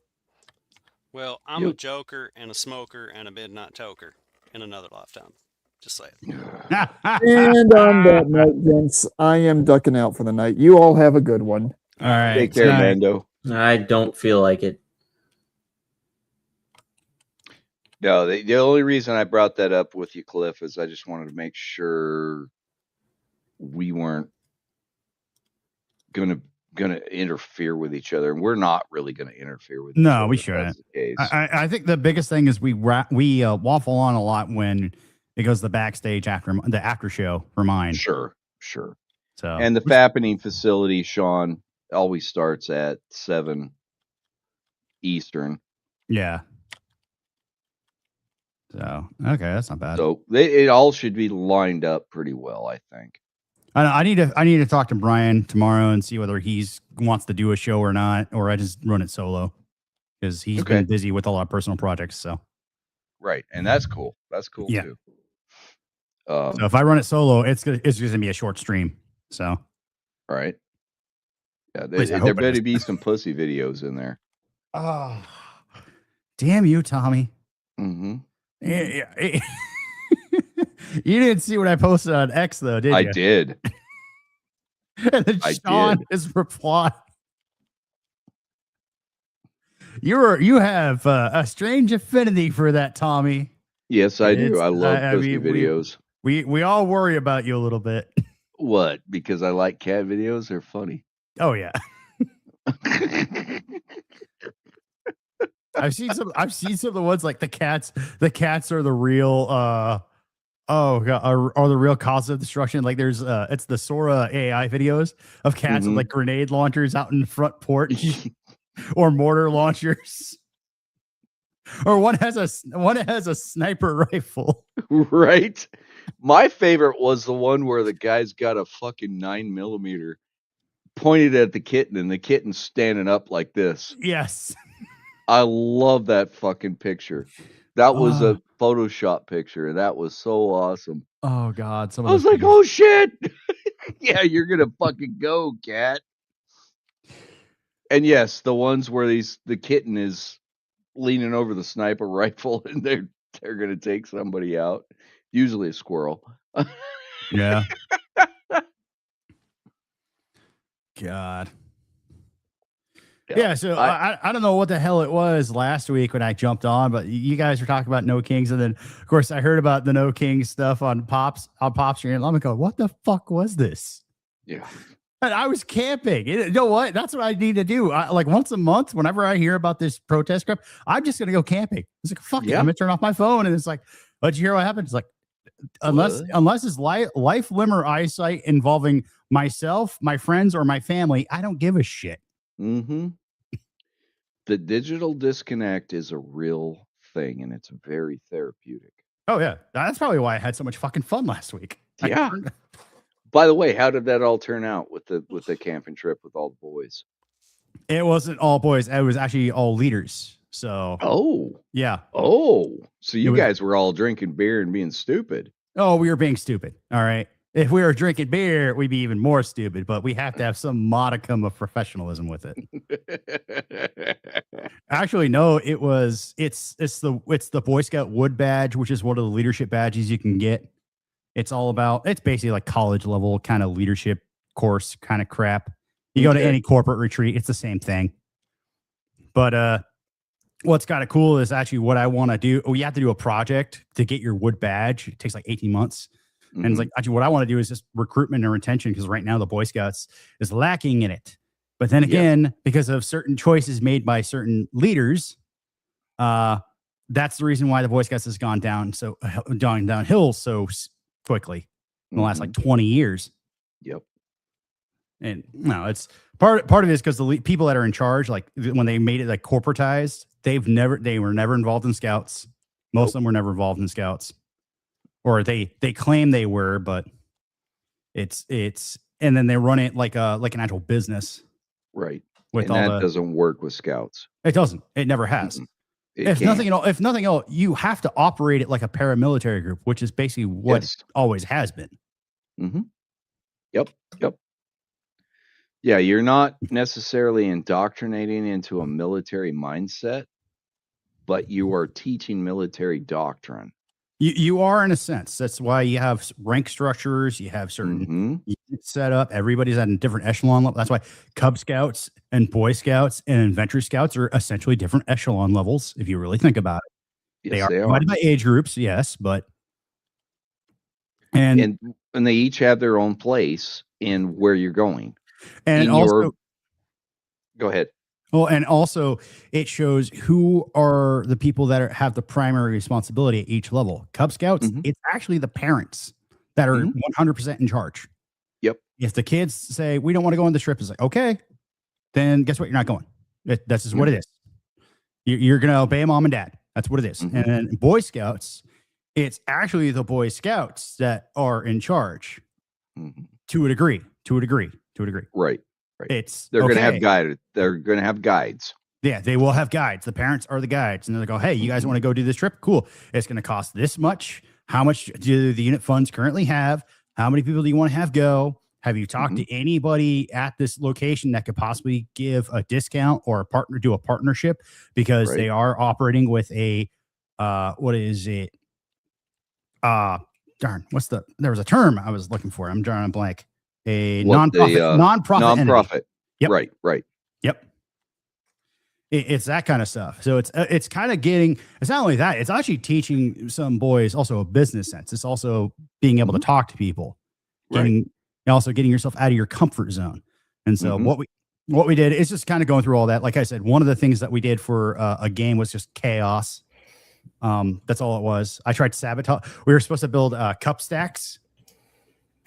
Speaker 5: Well, I'm a joker and a smoker and a midnight toker in another lifetime. Just saying.
Speaker 4: And on that note, Vince, I am ducking out for the night. You all have a good one.
Speaker 7: All right.
Speaker 1: Take care, Mando.
Speaker 8: I don't feel like it.
Speaker 1: No, the only reason I brought that up with you, Cliff, is I just wanted to make sure we weren't gonna interfere with each other, and we're not really gonna interfere with each other.
Speaker 7: No, we shouldn't. I think the biggest thing is we waffle on a lot when it goes the backstage after the after show for mine.
Speaker 1: Sure. Sure.
Speaker 7: So,
Speaker 1: And the fappening facility, Sean, always starts at 7 Eastern.
Speaker 7: yeah. So, okay, that's not bad.
Speaker 1: So it all should be lined up pretty well, I think.
Speaker 7: I need to talk to Brian tomorrow and see whether he's wants to do a show or not, or I just run it solo because he's been busy with a lot of personal projects. So,
Speaker 1: right, and that's cool. That's cool too.
Speaker 7: So if I run it solo, it's gonna be a short stream. So,
Speaker 1: right, yeah,
Speaker 7: there
Speaker 1: better be some pussy videos in there.
Speaker 7: Oh, damn you, Tommy!
Speaker 1: Mm-hmm.
Speaker 7: Yeah. You didn't see what I posted on X though, did you?
Speaker 1: I did.
Speaker 7: And then Sean his reply. You have a strange affinity for that, Tommy.
Speaker 1: Yes, I do. I love pussy videos.
Speaker 7: We all worry about you a little bit.
Speaker 1: What? Because I like cat videos? They're funny.
Speaker 7: Oh yeah. I've seen some of the ones like the cats are the real are the real cause of destruction. Like there's it's the Sora AI videos of cats with like grenade launchers out in the front porch or mortar launchers. Or one has a sniper rifle.
Speaker 1: Right. My favorite was the one where the guy's got a fucking 9mm pointed at the kitten and the kitten's standing up like this.
Speaker 7: Yes.
Speaker 1: I love that fucking picture. That was a Photoshop picture, and that was so awesome.
Speaker 7: Oh God!
Speaker 1: I was like, "Oh shit! Yeah, you're gonna fucking go, cat." And yes, the ones where the kitten is leaning over the sniper rifle, and they're gonna take somebody out. Usually a squirrel.
Speaker 7: Yeah. God. Yeah, so I don't know what the hell it was last week when I jumped on, but you guys were talking about No Kings, and then of course I heard about the No Kings stuff on Pops stream. And I'm like, what the fuck was this?
Speaker 1: Yeah,
Speaker 7: and I was camping. You know what? That's what I need to do. Like once a month, whenever I hear about this protest crap, I'm just gonna go camping. It's like fuck it. I'm gonna turn off my phone, and it's like, did you hear what happened? It's like, unless it's life, limb, or eyesight involving myself, my friends, or my family, I don't give a shit.
Speaker 1: Mm-hmm. The digital disconnect is a real thing, and it's very therapeutic.
Speaker 7: Oh yeah, that's probably why I had so much fucking fun last week.
Speaker 1: Yeah. By the way, how did that all turn out with the camping trip with all the boys?
Speaker 7: It wasn't all boys. It was actually all leaders. So.
Speaker 1: Oh.
Speaker 7: Yeah.
Speaker 1: Oh. So you guys were all drinking beer and being stupid.
Speaker 7: Oh, we were being stupid. All right. If we were drinking beer, we'd be even more stupid, but we have to have some modicum of professionalism with it. Actually, no, it's the Boy Scout Wood Badge, which is one of the leadership badges you can get. It's basically like college level kind of leadership course kind of crap. You go to any corporate retreat, it's the same thing. But what's kind of cool is actually what I want to do. You have to do a project to get your wood badge. It takes like 18 months. And it's like, actually, what I want to do is just recruitment and retention, because right now the Boy Scouts is lacking in it. But then again, because of certain choices made by certain leaders, that's the reason why the Boy Scouts has gone downhill so quickly in the last like 20 years.
Speaker 1: Yep.
Speaker 7: And no, it's part of it is because the people that are in charge, like when they made it like corporatized, they were never involved in Scouts. Most of them were never involved in Scouts. Or they claim they were, but it's and then they run it like an actual business,
Speaker 1: right?
Speaker 7: With
Speaker 1: and that doesn't work with Scouts.
Speaker 7: It doesn't. It never has. If nothing else, you have to operate it like a paramilitary group, which is basically what it always has been.
Speaker 1: Mm-hmm. Yep. Yeah, you're not necessarily indoctrinating into a military mindset, but you are teaching military doctrine.
Speaker 7: You are, in a sense. That's why you have rank structures. You have certain set up. Everybody's at a different echelon level. That's why Cub Scouts and Boy Scouts and Adventure Scouts are essentially different echelon levels, if you really think about it. Yes, they are divided by age groups, yes, but
Speaker 1: and they each have their own place in where you're going.
Speaker 7: And also,
Speaker 1: go ahead.
Speaker 7: Well, and also it shows who are the people that have the primary responsibility at each level. Cub Scouts, it's actually the parents that are 100% in charge.
Speaker 1: Yep.
Speaker 7: If the kids say we don't want to go on this trip, it's like, okay, then guess what? You're not going. That's just what it is. You're going to obey mom and dad. That's what it is. And then Boy Scouts, it's actually the Boy Scouts that are in charge to a degree.
Speaker 1: Right.
Speaker 7: It's
Speaker 1: they're going to have guided. They're going to have guides.
Speaker 7: Yeah, they will have guides. The parents are the guides, and they're like, "Oh, hey, you guys want to go do this trip? Cool. It's going to cost this much. How much do the unit funds currently have? How many people do you want to have go? Have you talked to anybody at this location that could possibly give a discount or do a partnership because they are operating with a what is it? Darn, there was a term I was looking for. I'm drawing a blank. A nonprofit. Yep.
Speaker 1: Right.
Speaker 7: Yep. It's that kind of stuff. So it's kind of it's not only that, it's actually teaching some boys also a business sense. It's also being able to talk to people, getting yourself out of your comfort zone. And so what we did is just kind of going through all that. Like I said, one of the things that we did for a game was just chaos. That's all it was. I tried to sabotage. We were supposed to build cup stacks,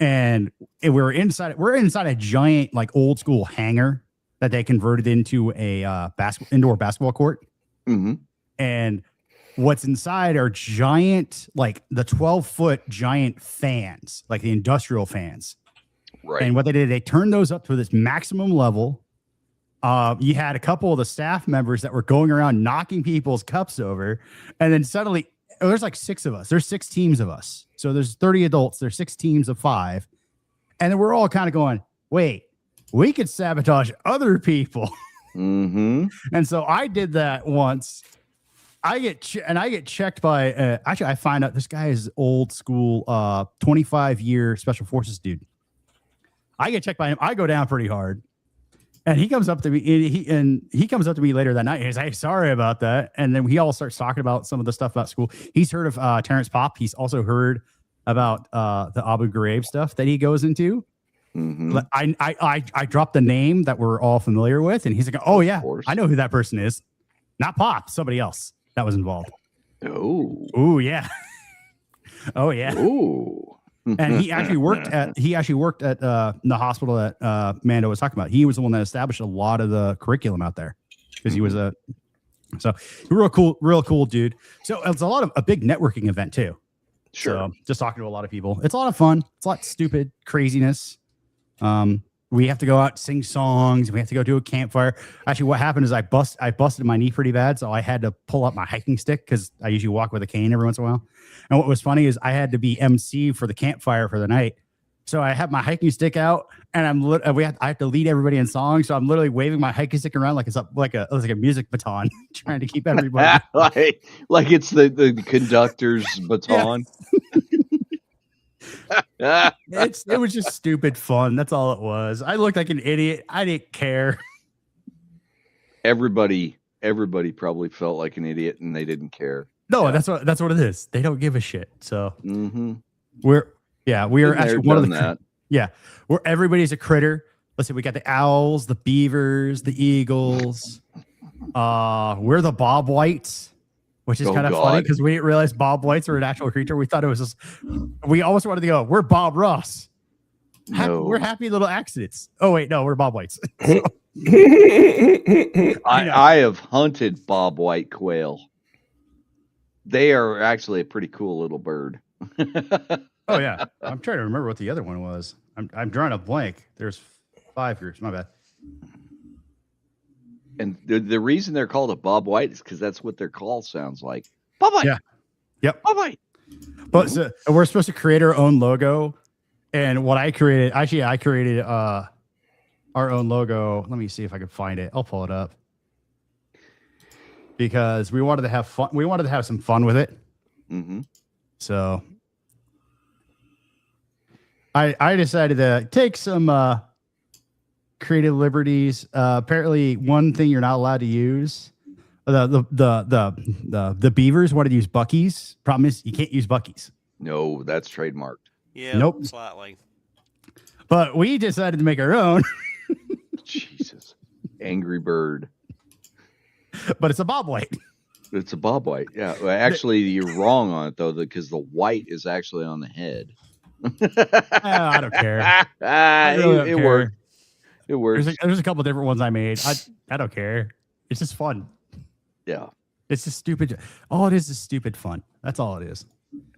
Speaker 7: and we're inside a giant, like, old school hangar that they converted into a indoor basketball court. And what's inside are giant, like the 12-foot giant fans, like the industrial fans. Right. And what they did, they turned those up to this maximum level. You had a couple of the staff members that were going around knocking people's cups over. And then suddenly, there's like 6 of us. There's 6 teams of us. So there's 30 adults. There's 6 teams of 5. And then we're all kind of going, wait, we could sabotage other people. And so I did that once. I get checked by, actually, I find out this guy is old school, 25-year special forces dude. I get checked by him. I go down pretty hard. And he comes up to me, he comes up to me later that night. And he's like, hey, sorry about that. And then he all starts talking about some of the stuff about school. He's heard of Terrence Popp. He's also heard about the Abu Ghraib stuff that he goes into. I dropped the name that we're all familiar with, and he's like, oh yeah, I know who that person is. Not Pop, somebody else that was involved. Oh yeah. Oh yeah. And he actually worked at the hospital that Mando was talking about. He was the one that established a lot of the curriculum out there because he was real cool dude. So it's a big networking event too. Sure. So just talking to a lot of people. It's a lot of fun. It's a lot of stupid craziness. We have to go out, sing songs. We have to go do a campfire. Actually, what happened is I busted my knee pretty bad, so I had to pull up my hiking stick because I usually walk with a cane every once in a while. And what was funny is I had to be MC for the campfire for the night. So I have my hiking stick out, and I have to lead everybody in song. So I'm literally waving my hiking stick around like it's like a music baton, trying to keep everybody
Speaker 1: like it's the conductor's baton.
Speaker 7: It was just stupid fun. That's all it was. I looked like an idiot. I didn't care. Everybody
Speaker 1: probably felt like an idiot, and they didn't care.
Speaker 7: No, that's what it is. They don't give a shit. So we're actually one of the where everybody's a critter. Let's see, we got the owls, the beavers, the eagles. We're the bob whites, which is kind of funny because we didn't realize bob whites were an actual creature. We thought it was just, we almost wanted to go, we're Bob Ross. We're happy little accidents. Oh wait, no, we're bob whites.
Speaker 1: I have hunted bob white quail. They are actually a pretty cool little bird.
Speaker 7: Oh yeah, I'm trying to remember what the other one was. I'm drawing a blank. There's 5 groups. My bad.
Speaker 1: And the reason they're called a bob white is because that's what their call sounds like. Bob white.
Speaker 7: Yeah. Yep.
Speaker 1: Bob white.
Speaker 7: But so we're supposed to create our own logo, and what I created our own logo. Let me see if I can find it. I'll pull it up because we wanted to have fun. We wanted to have some fun with it. So I decided to take some creative liberties. Apparently, one thing you're not allowed to use. The beavers wanted to use Buc-ee's. Problem is, you can't use Buc-ee's.
Speaker 1: No, that's trademarked.
Speaker 5: Yeah,
Speaker 7: nope,
Speaker 5: slightly.
Speaker 7: But we decided to make our own.
Speaker 1: Jesus, Angry Bird.
Speaker 7: But it's a bob white.
Speaker 1: It's a bob white. Yeah, well, actually, you're wrong on it though, because the white is actually on the head.
Speaker 7: I don't care. I really don't
Speaker 1: it
Speaker 7: care.
Speaker 1: works. It works.
Speaker 7: There's a couple different ones I made. I don't care. It's just fun.
Speaker 1: Yeah.
Speaker 7: It's just stupid. All it is stupid fun. That's all it is.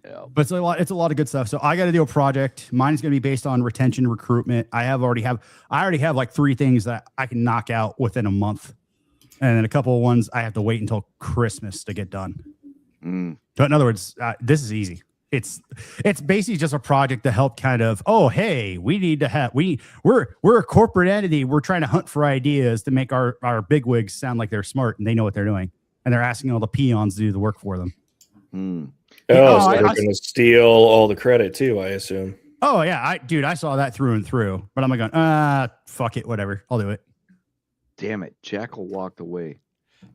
Speaker 1: Yeah.
Speaker 7: But it's a lot. It's a lot of good stuff. So I got to do a project. Mine is going to be based on retention, recruitment. I already have like 3 things that I can knock out within a month, and then a couple of ones I have to wait until Christmas to get done. But in other words, this is easy. It's basically just a project to help kind of, oh, hey, we need to have, we're a corporate entity. We're trying to hunt for ideas to make our bigwigs sound like they're smart and they know what they're doing. And they're asking all the peons to do the work for them.
Speaker 6: So they're going to steal all the credit too, I assume.
Speaker 7: Oh yeah. I saw that through and through, but I'm like going, fuck it. Whatever. I'll do it.
Speaker 1: Damn it. Jackal walked away.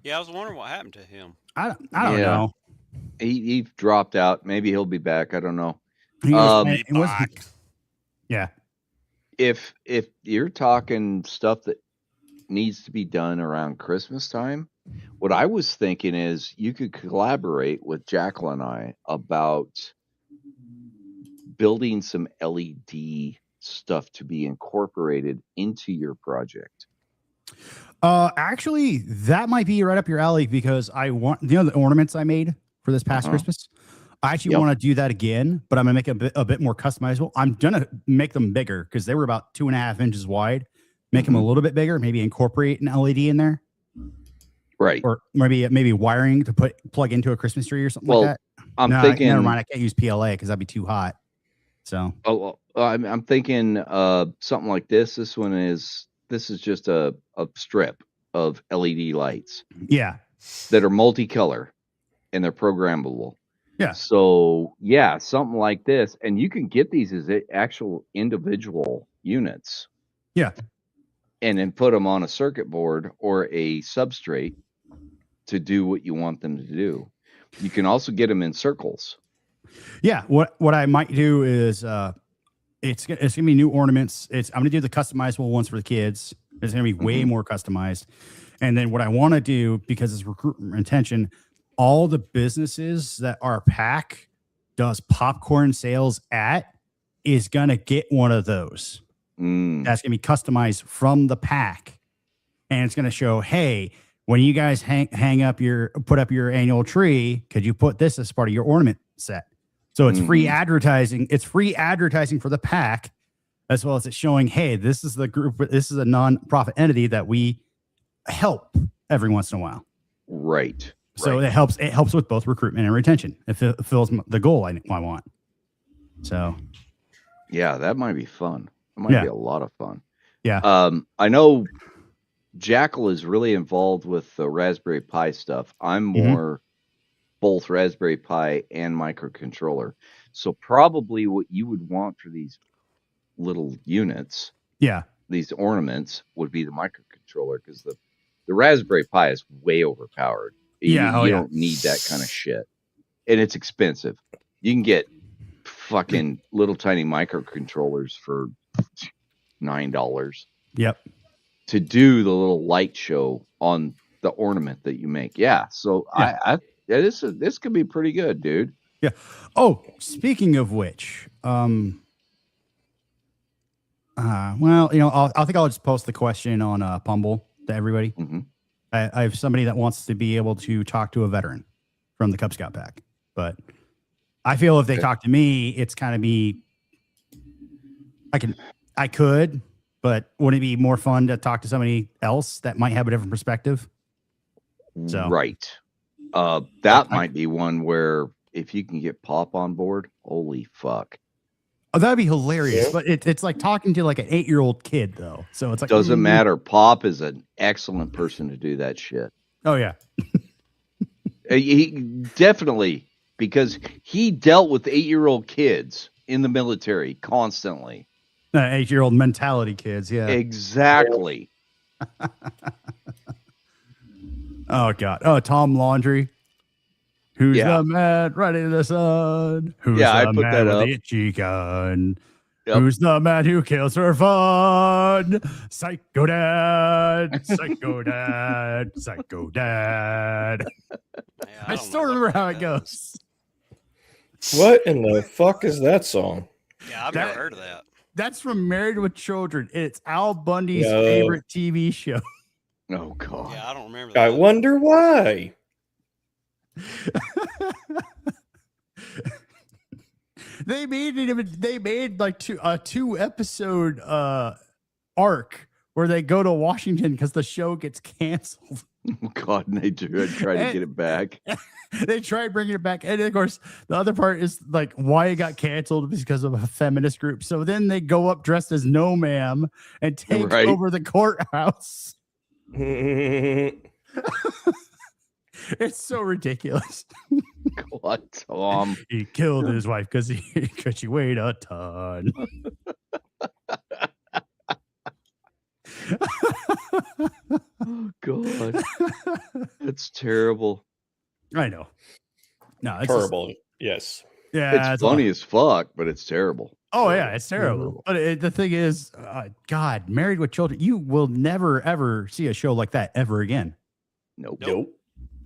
Speaker 5: Yeah. I was wondering what happened to him.
Speaker 7: I don't know.
Speaker 1: He dropped out. Maybe he'll be back. I don't know.
Speaker 7: Yeah.
Speaker 1: If you're talking stuff that needs to be done around Christmas time, what I was thinking is you could collaborate with Jackal and I about building some LED stuff to be incorporated into your project.
Speaker 7: Actually, that might be right up your alley because I want, the ornaments I made for this past Christmas. I actually want to do that again, but I'm gonna make it a bit more customizable. I'm gonna make them bigger because they were about 2.5 inches wide. Make them a little bit bigger. Maybe incorporate an LED in there,
Speaker 1: right?
Speaker 7: Or maybe wiring to plug into a Christmas tree or something like that.
Speaker 1: I'm thinking.
Speaker 7: Never mind. I can't use PLA because that'd be too hot. So.
Speaker 1: I'm thinking something like this. This is just a strip of LED lights.
Speaker 7: Yeah.
Speaker 1: That are multicolor and they're programmable.
Speaker 7: Yeah.
Speaker 1: So yeah, something like this, and you can get these as actual individual units.
Speaker 7: Yeah.
Speaker 1: And then put them on a circuit board or a substrate to do what you want them to do. You can also get them in circles.
Speaker 7: Yeah. What I might do is it's gonna be new ornaments. I'm gonna do the customizable ones for the kids. It's gonna be way more customized. And then what I want to do, because it's recruitment retention, all the businesses that our pack does popcorn sales at is going to get one of those. That's going to be customized from the pack. And it's going to show, hey, when you guys put up your annual tree, could you put this as part of your ornament set? So it's free advertising. It's free advertising for the pack, as well as it's showing, hey, this is the group. This is a non-profit entity that we help every once in a while.
Speaker 1: Right.
Speaker 7: So it helps with both recruitment and retention. It fulfills the goal I want. So
Speaker 1: yeah, that might be fun. It might be a lot of fun.
Speaker 7: Yeah.
Speaker 1: I know Jackal is really involved with the Raspberry Pi stuff. I'm more both Raspberry Pi and microcontroller. So probably what you would want for these little units, these ornaments, would be the microcontroller, because the Raspberry Pi is way overpowered. You don't need that kind of shit. And it's expensive. You can get fucking little tiny microcontrollers for $9.
Speaker 7: Yep.
Speaker 1: To do the little light show on the ornament that you make. Yeah. So this could be pretty good, dude.
Speaker 7: Yeah. Oh, speaking of which, well, I think I'll just post the question on Pumble to everybody. I have somebody that wants to be able to talk to a veteran from the Cub Scout pack, but I feel if they talk to me, it's kind of I could, but wouldn't it be more fun to talk to somebody else that might have a different perspective? So
Speaker 1: right. That might be one where if you can get Pop on board, holy fuck.
Speaker 7: Oh, that'd be hilarious. But it's like talking to like an 8-year-old kid, though. So it's like
Speaker 1: doesn't matter. Pop is an excellent person to do that shit.
Speaker 7: Oh yeah.
Speaker 1: He definitely, because he dealt with 8-year-old kids in the military constantly.
Speaker 7: 8-year-old mentality kids, yeah.
Speaker 1: Exactly.
Speaker 7: Oh God. Oh, Tom Laundry. Who's the man right in the sun? Who's the man with the itchy gun? Yep. Who's the man who kills for fun? Psycho Dad, Psycho Dad, Psycho Dad. I still remember how it goes.
Speaker 6: What in the fuck is that song?
Speaker 5: Yeah, I've never heard of that.
Speaker 7: That's from Married with Children. It's Al Bundy's
Speaker 6: No.
Speaker 7: favorite TV show.
Speaker 1: Oh God.
Speaker 5: Yeah, I don't remember
Speaker 6: I
Speaker 5: that.
Speaker 6: wonder why.
Speaker 7: They made like two episode arc where they go to Washington because the show gets canceled.
Speaker 1: Oh God, and they try to get it back.
Speaker 7: They tried bringing it back, and of course, the other part is like why it got canceled is because of a feminist group. So then they go up dressed as No Ma'am and take over the courthouse. It's so ridiculous.
Speaker 1: God, Tom.
Speaker 7: He killed his wife because she weighed a ton.
Speaker 1: Oh God, that's terrible.
Speaker 7: I know. No, it's
Speaker 6: Terrible. Yes.
Speaker 7: Yeah,
Speaker 1: it's funny as fuck, but it's terrible.
Speaker 7: Oh yeah, it's terrible. But the thing is, God, Married with Children, you will never ever see a show like that ever again.
Speaker 1: Nope.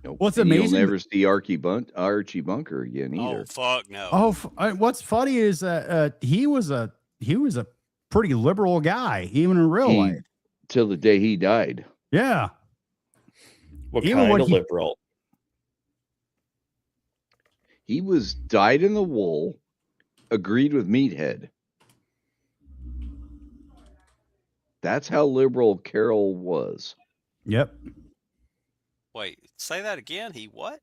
Speaker 7: What's
Speaker 1: And
Speaker 7: amazing?
Speaker 1: You'll never see Archie Bunker again either.
Speaker 5: Oh fuck no.
Speaker 7: Oh, what's funny is that he was a pretty liberal guy, even in real life,
Speaker 1: till the day he died.
Speaker 7: Yeah.
Speaker 6: What
Speaker 7: Even
Speaker 6: kind of liberal?
Speaker 1: He was dyed in the wool, agreed with Meathead. That's how liberal Carol was.
Speaker 7: Yep.
Speaker 5: Wait, say that again. He what?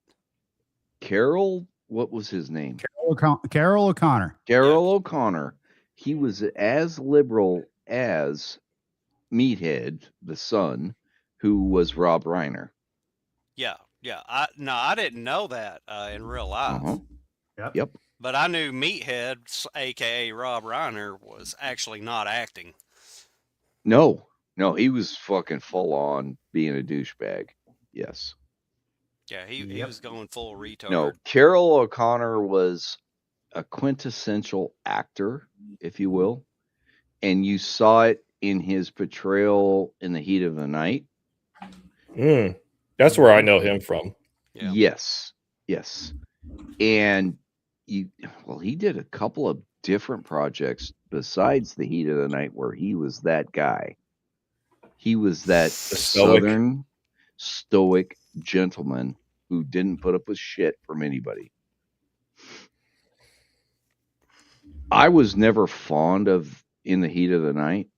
Speaker 1: Carol, what was his name?
Speaker 7: Carol O'Connor.
Speaker 1: Carol O'Connor. He was as liberal as Meathead, the son, who was Rob Reiner.
Speaker 5: Yeah. I didn't know that in real life.
Speaker 1: Yep.
Speaker 5: But I knew Meathead, aka Rob Reiner, was actually not acting.
Speaker 1: No, he was fucking full on being a douchebag. Yes.
Speaker 5: Yeah, he was going full retard.
Speaker 1: No, Carol O'Connor was a quintessential actor, if you will. And you saw it in his portrayal in The Heat of the Night.
Speaker 6: That's where I know him from.
Speaker 5: Yeah.
Speaker 1: Yes. And he did a couple of different projects besides The Heat of the Night where he was that guy. He was that southern stoic gentleman who didn't put up with shit from anybody. I was never fond of In the Heat of the Night,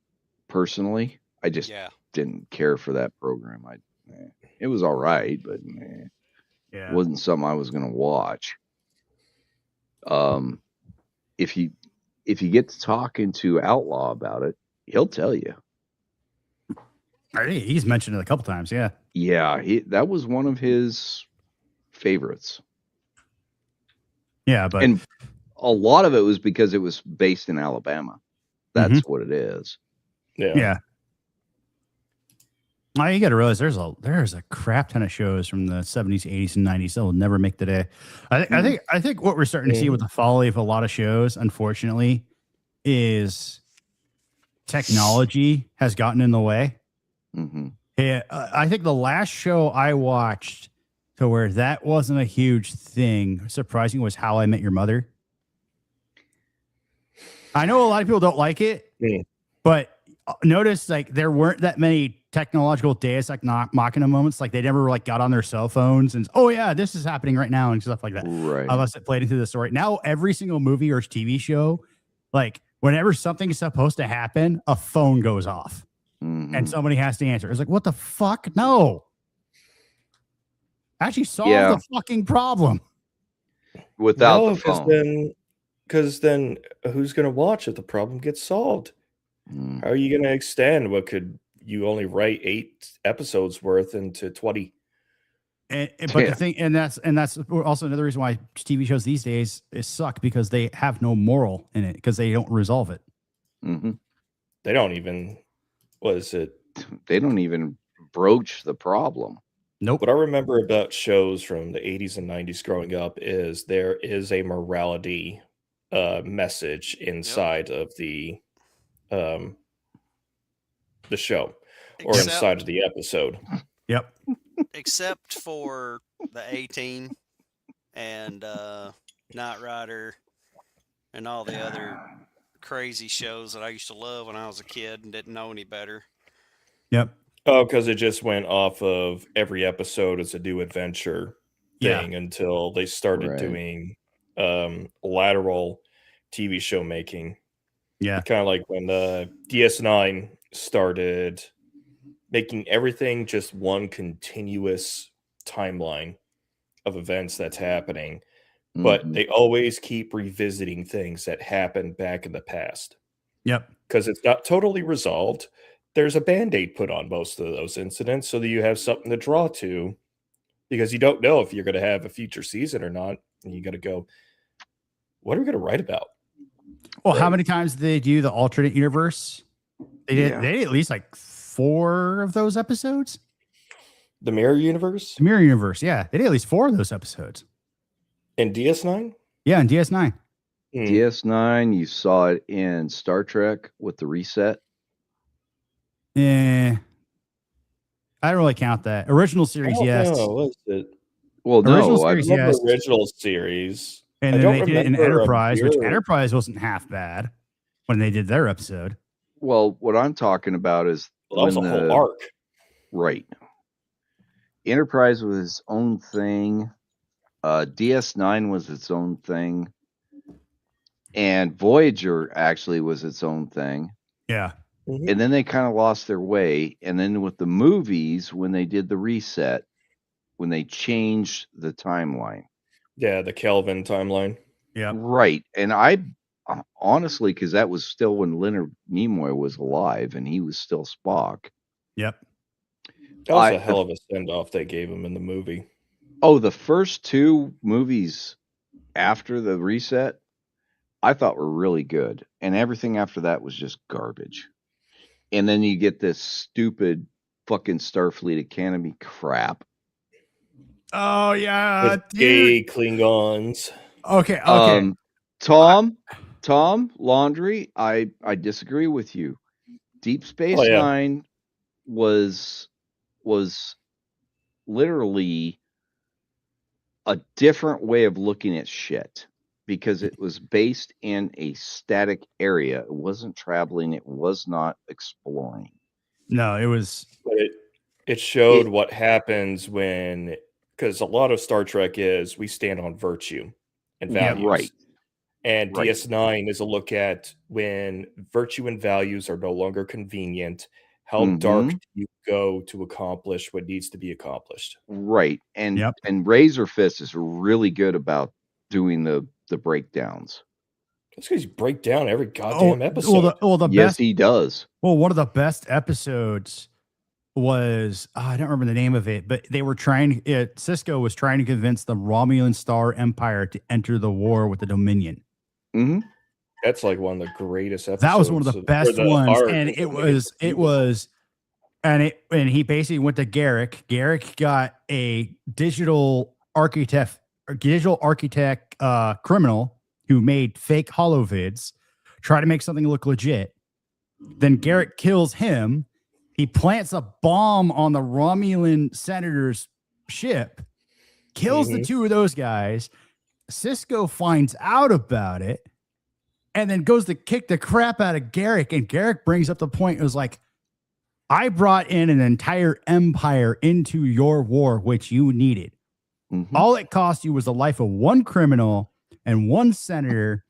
Speaker 1: personally. I just didn't care for that program. It was all right, but it wasn't something I was going to watch. If you get to talking to Outlaw about it, he'll tell you.
Speaker 7: I think he's mentioned it a couple times. Yeah.
Speaker 1: Yeah, that was one of his favorites.
Speaker 7: Yeah, but
Speaker 1: and a lot of it was because it was based in Alabama. That's what it is.
Speaker 7: Yeah. Well, you got to realize there's a crap ton of shows from the 70s, 80s, and 90s that will never make the day. I think what we're starting to see with the folly of a lot of shows, unfortunately, is technology has gotten in the way. Yeah, I think the last show I watched to where that wasn't a huge thing, surprising, was How I Met Your Mother. I know a lot of people don't like it, but notice like there weren't that many technological deus ex machina moments. Like they never like got on their cell phones and this is happening right now and stuff like that.
Speaker 1: Right.
Speaker 7: Unless it played into the story. Now every single movie or TV show, like whenever something is supposed to happen, a phone goes off and somebody has to answer. It's like, what the fuck? No. Actually solve the fucking problem.
Speaker 1: Without the phone.
Speaker 6: Because then who's going to watch if the problem gets solved? How are you going to extend what could you only write 8 episodes worth into 20?
Speaker 7: But the thing, and that's also another reason why TV shows these days suck, because they have no moral in it because they don't resolve it.
Speaker 6: They don't even. What is it?
Speaker 1: They don't even broach the problem.
Speaker 7: Nope.
Speaker 6: What I remember about shows from the 80s and 90s growing up is there is a morality message inside of the show or inside of the episode.
Speaker 7: Yep.
Speaker 5: Except for the 18 and Knight Rider and all the other crazy shows that I used to love when I was a kid and didn't know any better.
Speaker 7: Yep.
Speaker 6: Oh, because it just went off of every episode as a new adventure thing until they started doing lateral TV show making.
Speaker 7: Yeah.
Speaker 6: Kind of like when DS9 started making everything just one continuous timeline of events that's happening. But they always keep revisiting things that happened back in the past.
Speaker 7: Yep.
Speaker 6: Because it's not totally resolved. There's a Band-Aid put on most of those incidents so that you have something to draw to, because you don't know if you're going to have a future season or not. And you got to go, what are we going to write about?
Speaker 7: Well, how many times did they do the alternate universe? They did at least like 4 of those episodes.
Speaker 6: The Mirror Universe?
Speaker 7: The Mirror Universe, yeah. They did at least 4 of those episodes.
Speaker 6: In DS9?
Speaker 7: Yeah, in DS9.
Speaker 1: DS9, you saw it in Star Trek with the reset.
Speaker 7: I don't really count that. Original series, yes.
Speaker 6: No, was it?
Speaker 1: Well,
Speaker 7: original
Speaker 1: no,
Speaker 7: series,
Speaker 6: I remember
Speaker 7: yes.
Speaker 6: original series.
Speaker 7: And
Speaker 6: I
Speaker 7: then
Speaker 6: don't
Speaker 7: they did it in
Speaker 6: remember
Speaker 7: Enterprise, which
Speaker 6: Mirror.
Speaker 7: Enterprise wasn't half bad when they did their episode.
Speaker 1: Well, what I'm talking about is
Speaker 6: Well, that was a whole arc.
Speaker 1: Right. Enterprise was its own thing. DS9 was its own thing. And Voyager actually was its own thing.
Speaker 7: Yeah.
Speaker 1: And then they kind of lost their way. And then with the movies, when they did the reset, when they changed the timeline.
Speaker 6: Yeah, the Kelvin timeline.
Speaker 7: Yeah.
Speaker 1: Right. And I honestly, because that was still when Leonard Nimoy was alive and he was still Spock.
Speaker 7: Yep.
Speaker 6: That was a hell of a send-off they gave him in the movie.
Speaker 1: Oh, the first 2 movies after the reset, I thought were really good. And everything after that was just garbage. And then you get this stupid fucking Starfleet Academy crap.
Speaker 7: Oh, yeah.
Speaker 6: With gay Klingons.
Speaker 7: Okay.
Speaker 1: Tom Laundry, I disagree with you. Deep Space Nine was literally a different way of looking at shit, because it was based in a static area. It wasn't traveling. It was not exploring.
Speaker 7: No, it was.
Speaker 6: But it showed what happens when, because a lot of Star Trek is we stand on virtue and values.
Speaker 1: Right.
Speaker 6: And DS9 is a look at when virtue and values are no longer convenient. How dark do you go to accomplish what needs to be accomplished?
Speaker 1: Right. And Razor Fist is really good about doing the breakdowns.
Speaker 6: That's because you break down every goddamn episode.
Speaker 1: Yes, he does.
Speaker 7: Well, one of the best episodes was, I don't remember the name of it, but they were Cisco was trying to convince the Romulan Star Empire to enter the war with the Dominion.
Speaker 1: Mm-hmm.
Speaker 6: That's like one of the greatest episodes.
Speaker 7: That was one of the best ones. And and he basically went to Garrick. Garrick got a digital architect criminal who made fake holovids, try to make something look legit. Then Garrick kills him. He plants a bomb on the Romulan senator's ship, kills the 2 of those guys. Cisco finds out about it and then goes to kick the crap out of Garrick. And Garrick brings up the point. It was like, I brought in an entire empire into your war, which you needed. All it cost you was the life of 1 criminal and 1 senator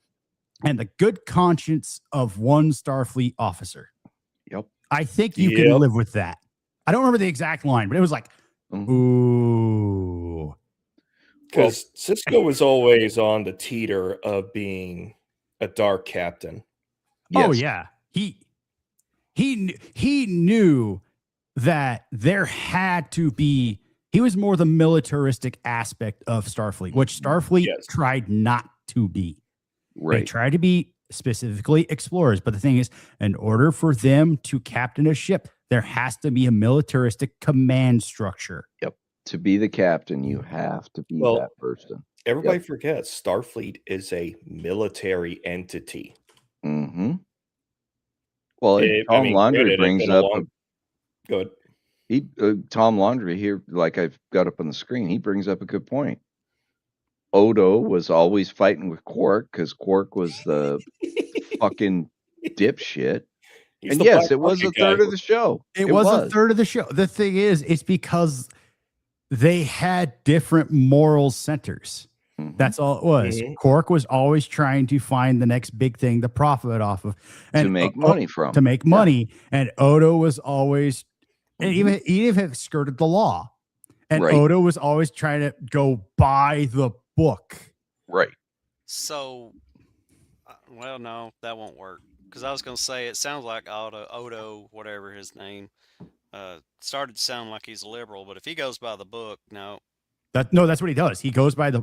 Speaker 7: and the good conscience of 1 Starfleet officer.
Speaker 1: Yep.
Speaker 7: I think you can live with that. I don't remember the exact line, but it was like, ooh.
Speaker 6: Because Cisco was always on the teeter of being a dark captain.
Speaker 7: Yes. Oh, yeah. He knew that there had to be, he was more the militaristic aspect of Starfleet, which Starfleet tried not to be.
Speaker 1: Right.
Speaker 7: They tried to be specifically explorers. But the thing is, in order for them to captain a ship, there has to be a militaristic command structure.
Speaker 1: Yep. To be the captain, you have to be that person.
Speaker 6: Everybody forgets Starfleet is a military entity.
Speaker 1: Mm-hmm. Well, Tom Laundry brings up
Speaker 6: good.
Speaker 1: Tom Laundry here, like I've got up on the screen, he brings up a good point. Odo was always fighting with Quark because Quark was the fucking dipshit.
Speaker 6: He's
Speaker 1: And
Speaker 6: the
Speaker 1: yes,
Speaker 6: black
Speaker 1: it was a
Speaker 6: market
Speaker 1: third
Speaker 6: guy.
Speaker 1: of the show.
Speaker 7: It was a third of the show. The thing is, it's because they had different moral centers.
Speaker 1: Mhm.
Speaker 7: That's all it was.
Speaker 6: Mhm.
Speaker 7: Cork was always trying to find the next big thing to profit off of, and
Speaker 1: to make money from.
Speaker 7: to make money. And Odo was always, and
Speaker 1: Mhm.
Speaker 7: even if it skirted the law, and
Speaker 1: Right.
Speaker 7: Odo was always trying to go by the book.
Speaker 1: Right.
Speaker 5: So, well, no, that won't work. Because I was going to say, it sounds like Odo, whatever his name, started to sound like he's a liberal. But if he goes by the book, no.
Speaker 7: That's what he does. He goes by the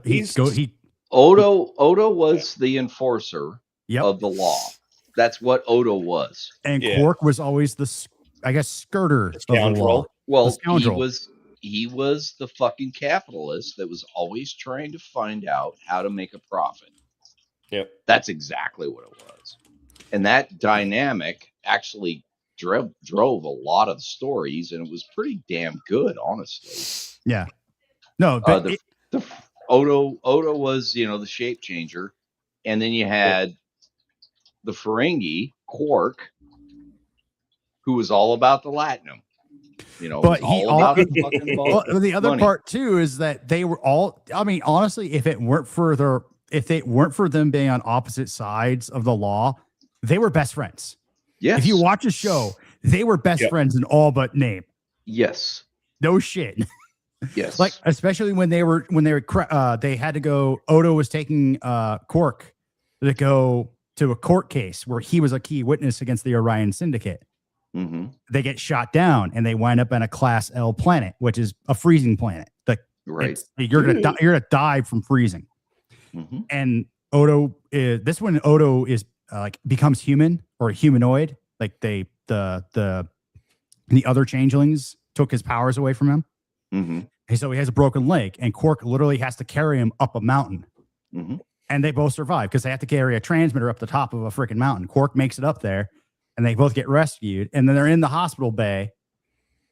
Speaker 1: Odo was the enforcer
Speaker 7: Yep.
Speaker 1: of the law. That's what Odo was.
Speaker 7: And
Speaker 6: Yeah.
Speaker 7: Quark was always the, I guess, skirter
Speaker 6: The
Speaker 7: of the law.
Speaker 6: scoundrel.
Speaker 1: Well,
Speaker 7: The scoundrel.
Speaker 1: he was the fucking capitalist that was always trying to find out how to make a profit.
Speaker 6: Yep.
Speaker 1: That's exactly what it was. And that dynamic actually drove a lot of the stories, and it was pretty damn good, honestly.
Speaker 7: Yeah. No, but
Speaker 1: the Odo was, the shape changer, and then you had the Ferengi, Quark, who was all about the Latinum.
Speaker 7: But
Speaker 1: about the fucking
Speaker 7: well, the other
Speaker 1: money.
Speaker 7: part too is that they were all. I mean, honestly, if they weren't for them being on opposite sides of the law, they were best friends.
Speaker 1: Yes.
Speaker 7: If you watch a show, they were best friends in all but name.
Speaker 1: Yes.
Speaker 7: No shit.
Speaker 1: Yes.
Speaker 7: Like especially when they had to go. Odo was taking Quark to go to a court case where he was a key witness against the Orion Syndicate.
Speaker 1: Mm-hmm.
Speaker 7: They get shot down and they wind up on a Class L planet, which is a freezing planet. Like,
Speaker 1: right,
Speaker 7: you're gonna die from freezing.
Speaker 1: Mm-hmm.
Speaker 7: And Odo is like becomes human or humanoid. Like the other changelings took his powers away from him.
Speaker 1: Mm-hmm.
Speaker 7: And so he has a broken leg, and Quark literally has to carry him up a mountain.
Speaker 1: Mm-hmm.
Speaker 7: And they both survive because they have to carry a transmitter up the top of a freaking mountain. Quark makes it up there, and they both get rescued. And then they're in the hospital bay,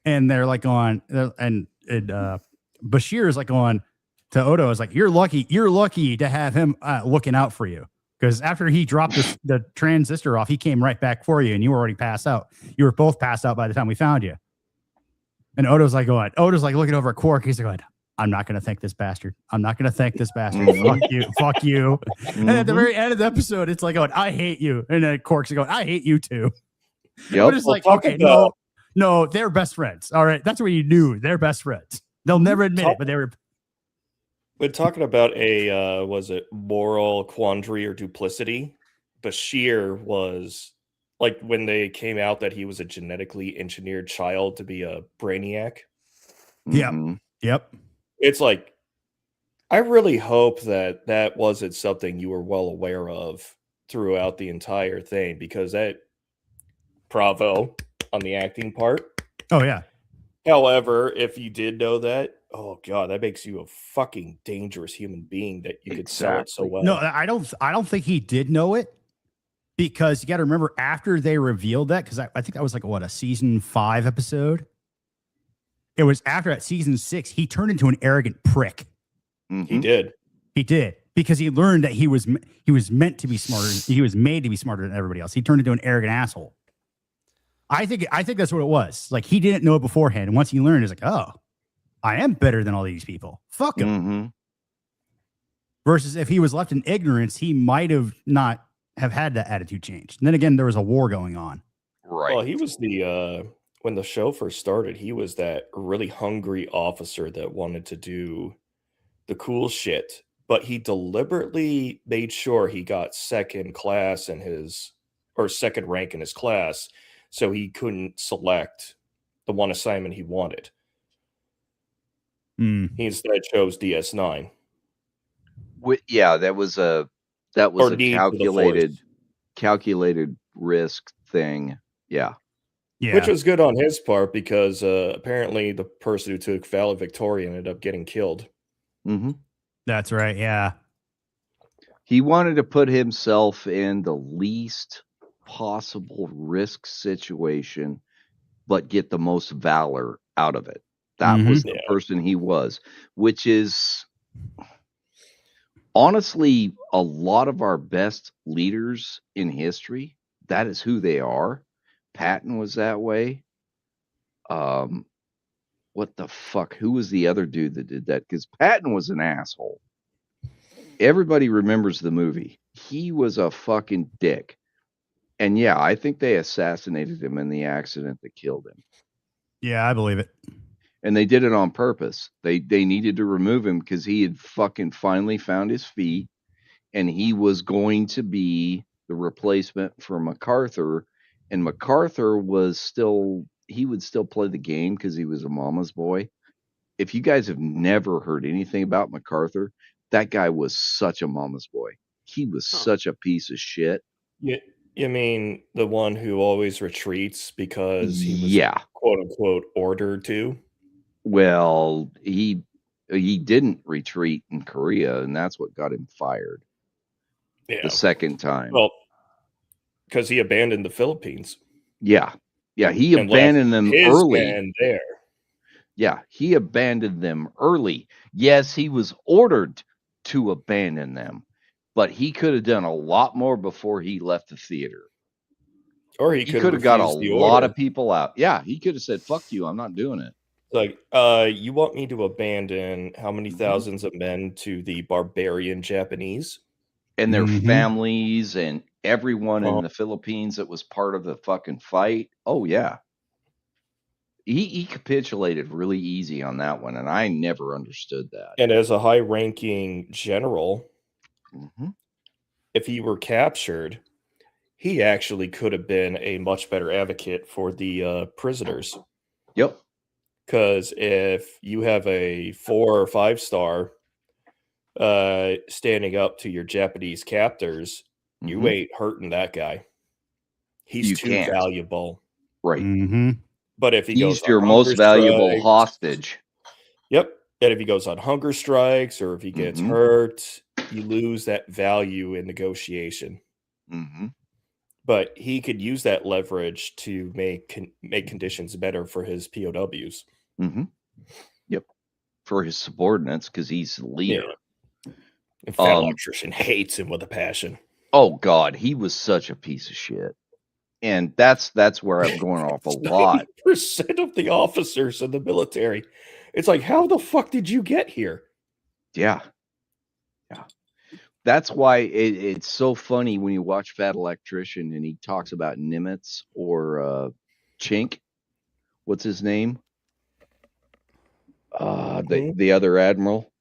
Speaker 7: and they're like going, and Bashir is like going to Odo, is like, you're lucky to have him looking out for you. Because after he dropped the transistor off, he came right back for you, and you were already passed out. You were both passed out by the time we found you. And Odo's like looking over at Quark. He's like going, I'm not going to thank this bastard. I'm not going to thank this bastard. Fuck you. Mm-hmm. And at the very end of the episode, it's like, I hate you. And then Quark's going, I hate you too.
Speaker 1: Yep.
Speaker 7: But it's like, okay, no, they're best friends. All right. That's what you knew. They're best friends. They'll never admit it, but they were.
Speaker 6: We're talking about a, was it moral quandary or duplicity? Bashir was like when they came out that he was a genetically engineered child to be a brainiac.
Speaker 1: Mm-hmm.
Speaker 7: Yep.
Speaker 6: It's like, I really hope that wasn't something you were well aware of throughout the entire thing, because that bravo on the acting part.
Speaker 7: Oh yeah.
Speaker 6: However, if you did know that, oh god, that makes you a fucking dangerous human being that you could sell it so well.
Speaker 7: No, I don't think he did know it, because you got to remember after they revealed that, because I think that was like a season 5 episode. It was after that season 6, he turned into an arrogant prick.
Speaker 1: Mm-hmm.
Speaker 6: He did
Speaker 7: because he learned that he was meant to be smarter. He was made to be smarter than everybody else. He turned into an arrogant asshole. I think that's what it was. Like, he didn't know it beforehand, and once he learned, he's like, oh, I am better than all these people. Fuck him.
Speaker 1: Mm-hmm.
Speaker 7: Versus if he was left in ignorance, he might have not have had that attitude change. And then again, there was a war going on.
Speaker 1: Right.
Speaker 6: Well, he was the when the show first started, he was that really hungry officer that wanted to do the cool shit, but he deliberately made sure he got second rank in his class, so he couldn't select the one assignment he wanted. He instead chose DS9.
Speaker 1: Yeah, that was a calculated risk thing. Yeah.
Speaker 6: Which was good on his part, because apparently the person who took valedictorian ended up getting killed.
Speaker 1: Mm-hmm.
Speaker 7: That's right. Yeah.
Speaker 1: He wanted to put himself in the least possible risk situation, but get the most valor out of it. That was the person he was, which is honestly, a lot of our best leaders in history, that is who they are. Patton was that way. What the fuck? Who was the other dude that did that? Because Patton was an asshole. Everybody remembers the movie. He was a fucking dick. And yeah, I think they assassinated him in the accident that killed him.
Speaker 7: Yeah, I believe it.
Speaker 1: And they did it on purpose. They needed to remove him because he had fucking finally found his feet, and he was going to be the replacement for MacArthur. And MacArthur was still, he would still play the game because he was a mama's boy. If you guys have never heard anything about MacArthur, that guy was such a mama's boy. He was such a piece of shit.
Speaker 6: You mean the one who always retreats because he was
Speaker 1: Yeah.
Speaker 6: quote unquote ordered to?
Speaker 1: Well, he didn't retreat in Korea, and that's what got him fired
Speaker 6: Yeah.
Speaker 1: the second time.
Speaker 6: Well, because he abandoned the Philippines.
Speaker 1: Yeah. Yeah, he
Speaker 6: and
Speaker 1: abandoned
Speaker 6: left
Speaker 1: them
Speaker 6: his
Speaker 1: early.
Speaker 6: man there.
Speaker 1: Yeah, he abandoned them early. Yes, he was ordered to abandon them, but he could have done a lot more before he left the theater.
Speaker 6: Or he
Speaker 1: could have got a
Speaker 6: the
Speaker 1: lot
Speaker 6: order.
Speaker 1: of people out. Yeah, he could have said, "Fuck you, I'm not doing it."
Speaker 6: Like, you want me to abandon how many thousands of men to the barbarian Japanese?
Speaker 1: And their
Speaker 7: Mhm.
Speaker 1: families and everyone in
Speaker 6: Uh-huh.
Speaker 1: the Philippines that was part of the fucking fight. Oh yeah. He capitulated really easy on that one, and I never understood that.
Speaker 6: And as a high-ranking general,
Speaker 1: Mhm.
Speaker 6: if he were captured, he actually could have been a much better advocate for the prisoners.
Speaker 1: Yep.
Speaker 6: Because if you have a 4 or 5 star standing up to your Japanese captors, you
Speaker 1: Mhm.
Speaker 6: ain't hurting that guy. He's
Speaker 1: You
Speaker 6: too
Speaker 1: can't.
Speaker 6: valuable.
Speaker 1: Right.
Speaker 7: Mhm.
Speaker 6: But if he goes
Speaker 1: He's
Speaker 6: on
Speaker 1: your most
Speaker 6: hunger
Speaker 1: valuable
Speaker 6: strikes,
Speaker 1: hostage.
Speaker 6: yep. And if he goes on hunger strikes or if he gets
Speaker 1: Mhm.
Speaker 6: hurt, you lose that value in negotiation.
Speaker 1: Mhm.
Speaker 6: But he could use that leverage to make conditions better for his POWs.
Speaker 1: Mhm. Yep. For his subordinates, because he's the leader.
Speaker 6: And Fat Electrician hates him with a passion.
Speaker 1: Oh God, he was such a piece of shit. And that's where I'm going off a lot.
Speaker 6: 90% of the officers in the military. It's like, how the fuck did you get here?
Speaker 1: Yeah. Yeah. That's why it's so funny when you watch Fat Electrician and he talks about Nimitz or Chink. What's his name? The other admiral.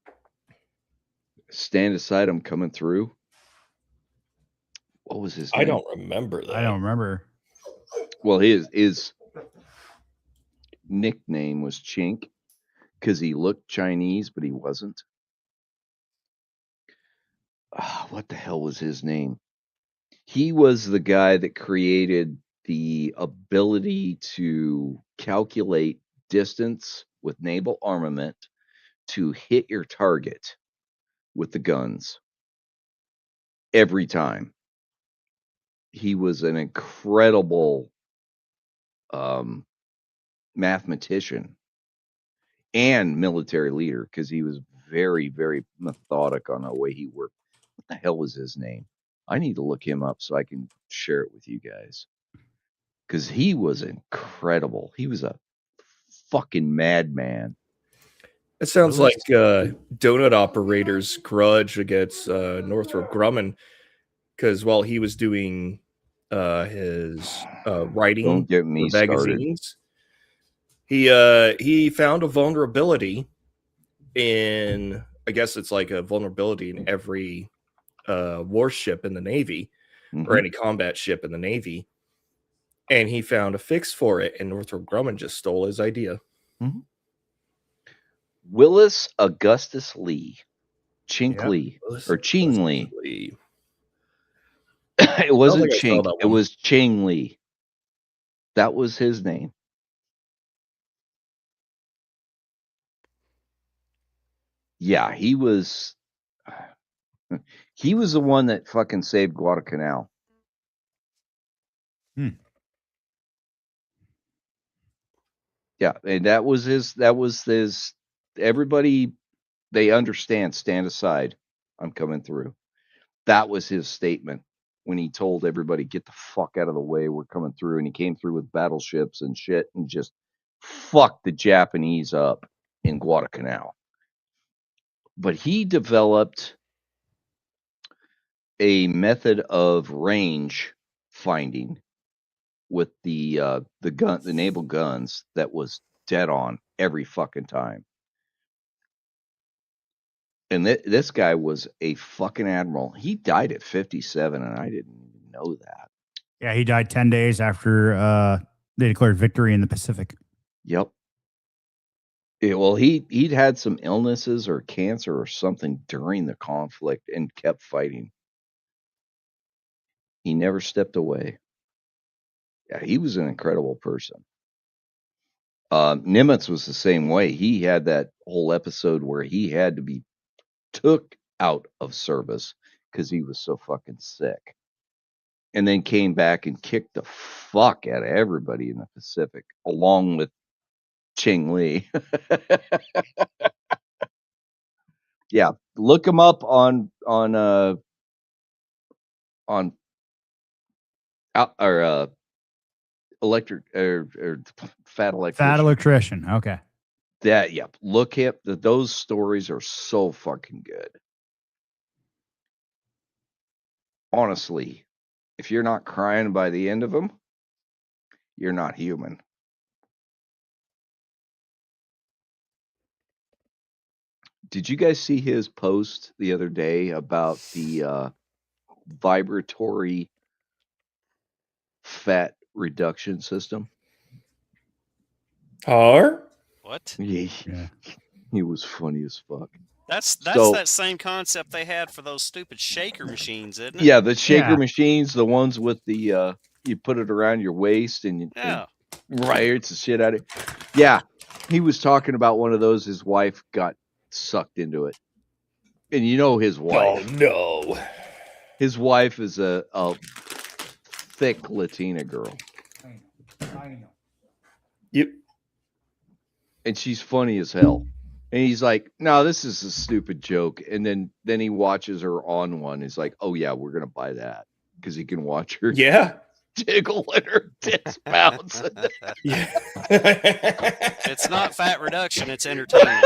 Speaker 1: Stand aside, I'm coming through. What was his name?
Speaker 6: I don't remember that.
Speaker 7: I don't remember.
Speaker 1: Well, his nickname was Chink because he looked Chinese, but he wasn't. What the hell was his name? He was the guy that created the ability to calculate distance with naval armament to hit your target with the guns every time. He was an incredible mathematician and military leader because he was very, very methodic on the way he worked. What the hell was his name? I need to look him up so I can share it with you guys because he was incredible. He was a fucking madman.
Speaker 6: It sounds like donut operators grudge against Northrop Grumman because while he was doing his writing
Speaker 1: Don't get me
Speaker 6: for magazines, he found a vulnerability in, I guess it's like a vulnerability in every warship in the Navy or any combat ship in the Navy, and he found a fix for it, and Northrop Grumman just stole his idea.
Speaker 1: Willis Augustus Lee, Chink Lee, or Ching Lee. It wasn't Chink. It was Ching Lee. That was his name. Yeah, he was the one that fucking saved Guadalcanal. Yeah, and that was his everybody, they understand, stand aside. I'm coming through. That was his statement when he told everybody, get the fuck out of the way, we're coming through. And he came through with battleships and shit and just fucked the Japanese up in Guadalcanal. But he developed a method of range finding with the naval guns that was dead on every fucking time. And this guy was a fucking admiral. He died at 57, and I didn't even know that.
Speaker 7: Yeah, he died 10 days after they declared victory in the Pacific.
Speaker 1: Yep. Yeah, well, he'd had some illnesses or cancer or something during the conflict and kept fighting. He never stepped away. Yeah, he was an incredible person. Nimitz was the same way. He had that whole episode where he had to be took out of service because he was so fucking sick. And then came back and kicked the fuck out of everybody in the Pacific, along with Ching Li. Yeah, look him up on electric or fat electrician.
Speaker 7: Fat electrician. Okay.
Speaker 1: That, yep. Look at those stories are so fucking good. Honestly, if you're not crying by the end of them, you're not human. Did you guys see his post the other day about the vibratory fat reduction system?
Speaker 6: Or
Speaker 5: What?
Speaker 1: Yeah. He was funny as fuck.
Speaker 5: That's
Speaker 1: So-
Speaker 5: that same concept they had for those stupid shaker machines, isn't it?
Speaker 1: Yeah, the shaker
Speaker 7: Yeah.
Speaker 1: machines, the ones with the you put it around your waist and
Speaker 5: Yeah.
Speaker 1: wires the shit out of it. Yeah, he was talking about one of those. His wife got sucked into it, and you know his wife.
Speaker 6: oh no.
Speaker 1: His wife is a thick Latina girl,
Speaker 6: Yep.
Speaker 1: and she's funny as hell. And he's like, "No, this is a stupid joke." And then he watches her on one. He's like, "Oh yeah, we're gonna buy that because he can watch her
Speaker 6: Yeah.
Speaker 1: jiggle and her tits bounce."
Speaker 6: Yeah.
Speaker 5: It's not fat reduction, it's entertainment.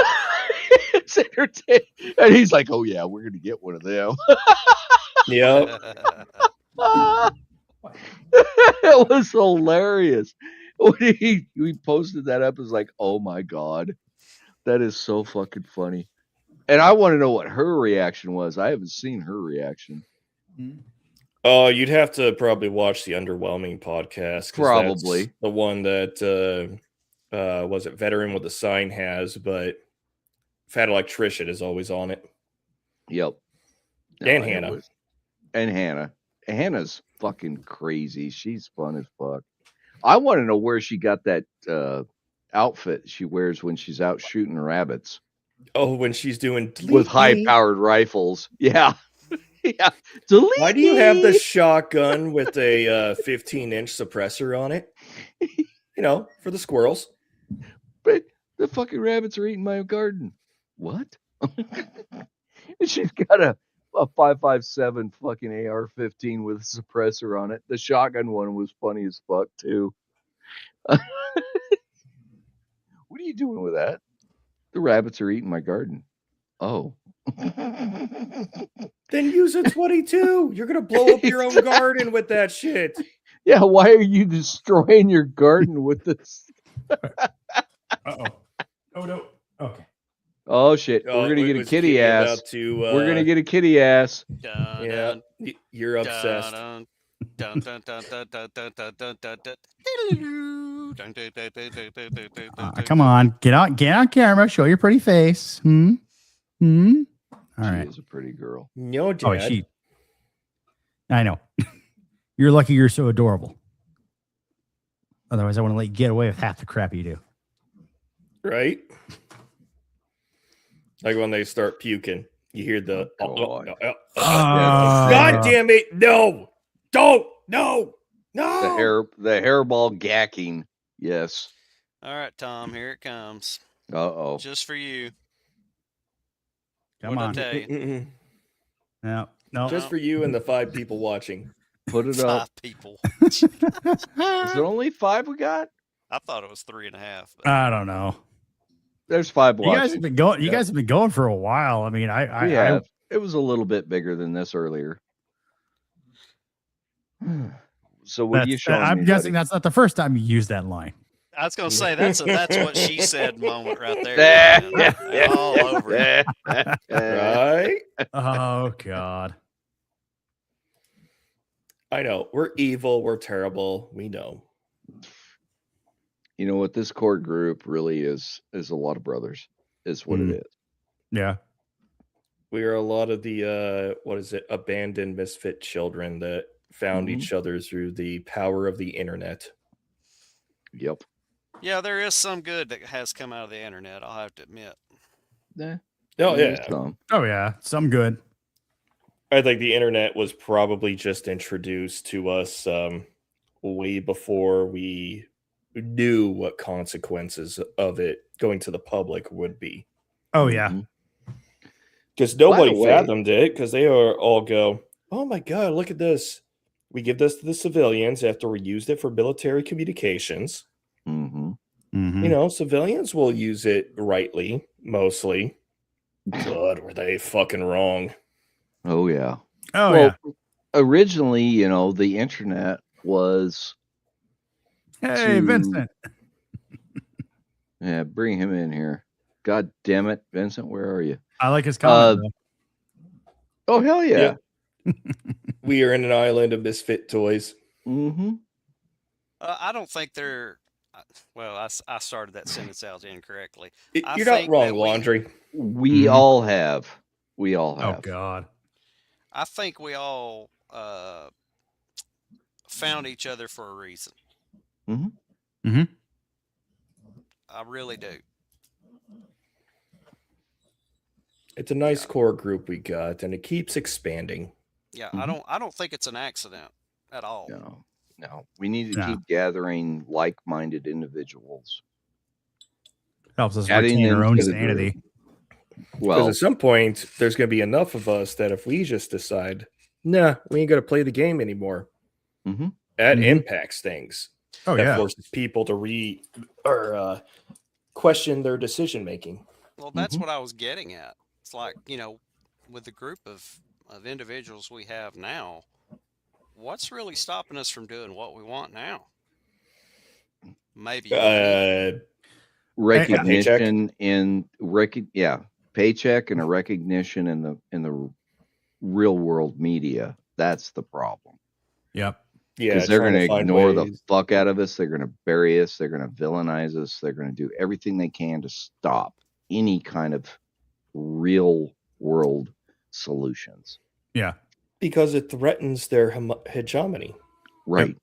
Speaker 1: It's entertaining. And he's like, "Oh yeah, we're gonna get one of them."
Speaker 6: Yep.
Speaker 1: It was hilarious. When he posted that up, it was like, "Oh my god, that is so fucking funny." And I want to know what her reaction was. I haven't seen her reaction.
Speaker 6: Oh, you'd have to probably watch the Underwhelming podcast. 'Cause
Speaker 1: Probably.
Speaker 6: that's the one that was it Veteran with a Sign has, but Fat Electrician is always on it.
Speaker 1: Yep.
Speaker 6: And
Speaker 1: it
Speaker 6: Hannah.
Speaker 1: was- And Hannah. Hannah's fucking crazy. She's fun as fuck. I want to know where she got that outfit she wears when she's out shooting rabbits
Speaker 6: Oh, when she's doing
Speaker 1: with
Speaker 6: delete me.
Speaker 1: high-powered rifles. Yeah. Yeah. Delete
Speaker 6: Why do you have the
Speaker 1: me.
Speaker 6: shotgun with a 15-inch suppressor on it? You know, for the squirrels.
Speaker 1: But the fucking rabbits are eating my garden. What? And she's got a 5.57 fucking AR-15 with a suppressor on it. The shotgun one was funny as fuck too. What are you doing with that? The rabbits are eating my garden. Oh.
Speaker 6: Then use a 22. You're gonna blow up your own garden with that shit.
Speaker 1: Yeah, why are you destroying your garden with this?
Speaker 7: Uh-oh. Oh, no. Okay.
Speaker 1: Oh shit.
Speaker 6: Oh,
Speaker 1: We're gonna
Speaker 6: it
Speaker 1: get a
Speaker 6: was
Speaker 1: kitty
Speaker 6: Kitty
Speaker 1: ass.
Speaker 6: about to,
Speaker 1: We're gonna get a kitty ass.
Speaker 5: Dun,
Speaker 6: Yeah,
Speaker 5: dun,
Speaker 6: you're obsessed.
Speaker 5: dun, dun, dun, dun, dun, dun, dun, dun, dun, dun, dun. Dun, dun, dun, dun, dun, dun, dun, dun, dun,
Speaker 7: Come
Speaker 5: dun.
Speaker 7: on. Get on camera. Show your pretty face. All
Speaker 1: She
Speaker 7: right.
Speaker 1: is a pretty girl.
Speaker 6: No, Dad.
Speaker 7: Oh, she. I know. You're lucky you're so adorable. Otherwise, I want to let you get away with half the crap you do.
Speaker 6: Right? Like when they start puking, you hear the
Speaker 1: God.
Speaker 6: God damn it! No, don't, no.
Speaker 1: The hairball gacking. Yes.
Speaker 5: All right, Tom, here it comes.
Speaker 1: Uh-oh.
Speaker 5: Just for you.
Speaker 7: Come
Speaker 5: What'd I
Speaker 7: on.
Speaker 5: tell you?
Speaker 6: Mm-mm.
Speaker 7: No, no.
Speaker 6: Just for you and the 5 people watching.
Speaker 1: Put it up.
Speaker 3: 5 people.
Speaker 1: Is there only 5 we got?
Speaker 3: I thought it was 3.5. But
Speaker 7: I don't know.
Speaker 1: There's 5
Speaker 7: You guys
Speaker 1: watching.
Speaker 7: have been going. You
Speaker 1: Yep.
Speaker 7: guys have been going for a while. I mean,
Speaker 1: We
Speaker 7: I
Speaker 1: have. It was a little bit bigger than this earlier. So what are you showing
Speaker 7: I'm
Speaker 1: me,
Speaker 7: guessing
Speaker 1: buddy?
Speaker 7: that's not the first time you used that line.
Speaker 3: I was gonna say that's what she said moment right there. Man. All over it.
Speaker 6: Right?
Speaker 7: Oh God.
Speaker 6: I know. We're evil. We're terrible. We know.
Speaker 1: You know what? This core group really is a lot of brothers. Is what it is.
Speaker 7: Yeah.
Speaker 6: We are a lot of the abandoned misfit children that found each other through the power of the internet.
Speaker 1: Yep.
Speaker 3: Yeah, there is some good that has come out of the internet. I'll have to admit.
Speaker 1: Yeah.
Speaker 6: Oh yeah.
Speaker 7: Oh yeah. Some good.
Speaker 6: I think the internet was probably just introduced to us way before we knew what consequences of it going to the public would be.
Speaker 7: Oh yeah.
Speaker 6: Because nobody
Speaker 1: way-
Speaker 6: fathomed it, because they all go, oh my God, look at this. We give this to the civilians after we used it for military communications. You know, civilians will use it rightly, mostly. God, were they fucking wrong.
Speaker 1: Oh yeah.
Speaker 7: Oh
Speaker 1: well,
Speaker 7: yeah.
Speaker 1: Originally, you know, the internet was.
Speaker 7: Hey, Vincent.
Speaker 1: Yeah, bring him in here. God damn it, Vincent, where are you?
Speaker 7: I like his comment.
Speaker 1: Oh hell yeah.
Speaker 6: We are in an island of misfit toys.
Speaker 3: I don't think they're. Well, I started that sentence out incorrectly.
Speaker 6: You're not wrong, Laundry.
Speaker 1: We all have. We all have.
Speaker 7: Oh God.
Speaker 3: I think we all found each other for a reason. I really do.
Speaker 6: It's a nice core group we got, and it keeps expanding.
Speaker 3: Yeah, I don't think it's an accident at all.
Speaker 1: No. We need to keep gathering like-minded individuals.
Speaker 7: Helps us
Speaker 1: Adding
Speaker 7: retain our
Speaker 1: them
Speaker 7: own
Speaker 1: to the
Speaker 7: sanity.
Speaker 1: group.
Speaker 6: Because
Speaker 1: Well,
Speaker 6: at some point, there's going to be enough of us that if we just decide, nah, we ain't going to play the game anymore, that impacts things.
Speaker 7: Oh,
Speaker 6: that
Speaker 7: yeah.
Speaker 6: forces people to question their decision making.
Speaker 3: Well, that's what I was getting at. It's like, you know, with the group of individuals we have now, what's really stopping us from doing what we want now? Maybe
Speaker 1: recognition paycheck and a recognition in the real world media. That's the problem.
Speaker 7: Yep.
Speaker 6: Yeah,
Speaker 1: because they're going to ignore the
Speaker 6: ways.
Speaker 1: fuck out of us. They're going to bury us. They're going to villainize us. They're going to do everything they can to stop any kind of real world solutions.
Speaker 7: Yeah.
Speaker 6: Because it threatens their hegemony.
Speaker 1: Right.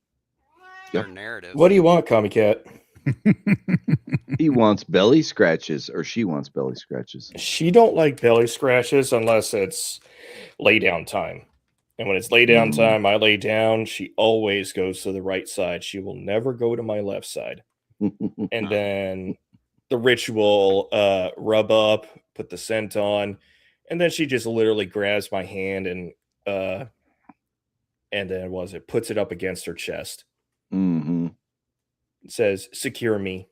Speaker 3: their narrative.
Speaker 6: What do you want, Commie Cat?
Speaker 1: He wants belly scratches, or she wants belly scratches.
Speaker 6: She don't like belly scratches unless it's lay down time. And when it's lay down time, I lay down. She always goes to the right side. She will never go to my left side. And then the ritual rub up, put the scent on, and then she just literally grabs my hand and then puts it up against her chest.
Speaker 1: Mm-hmm.
Speaker 6: It says, "Secure me."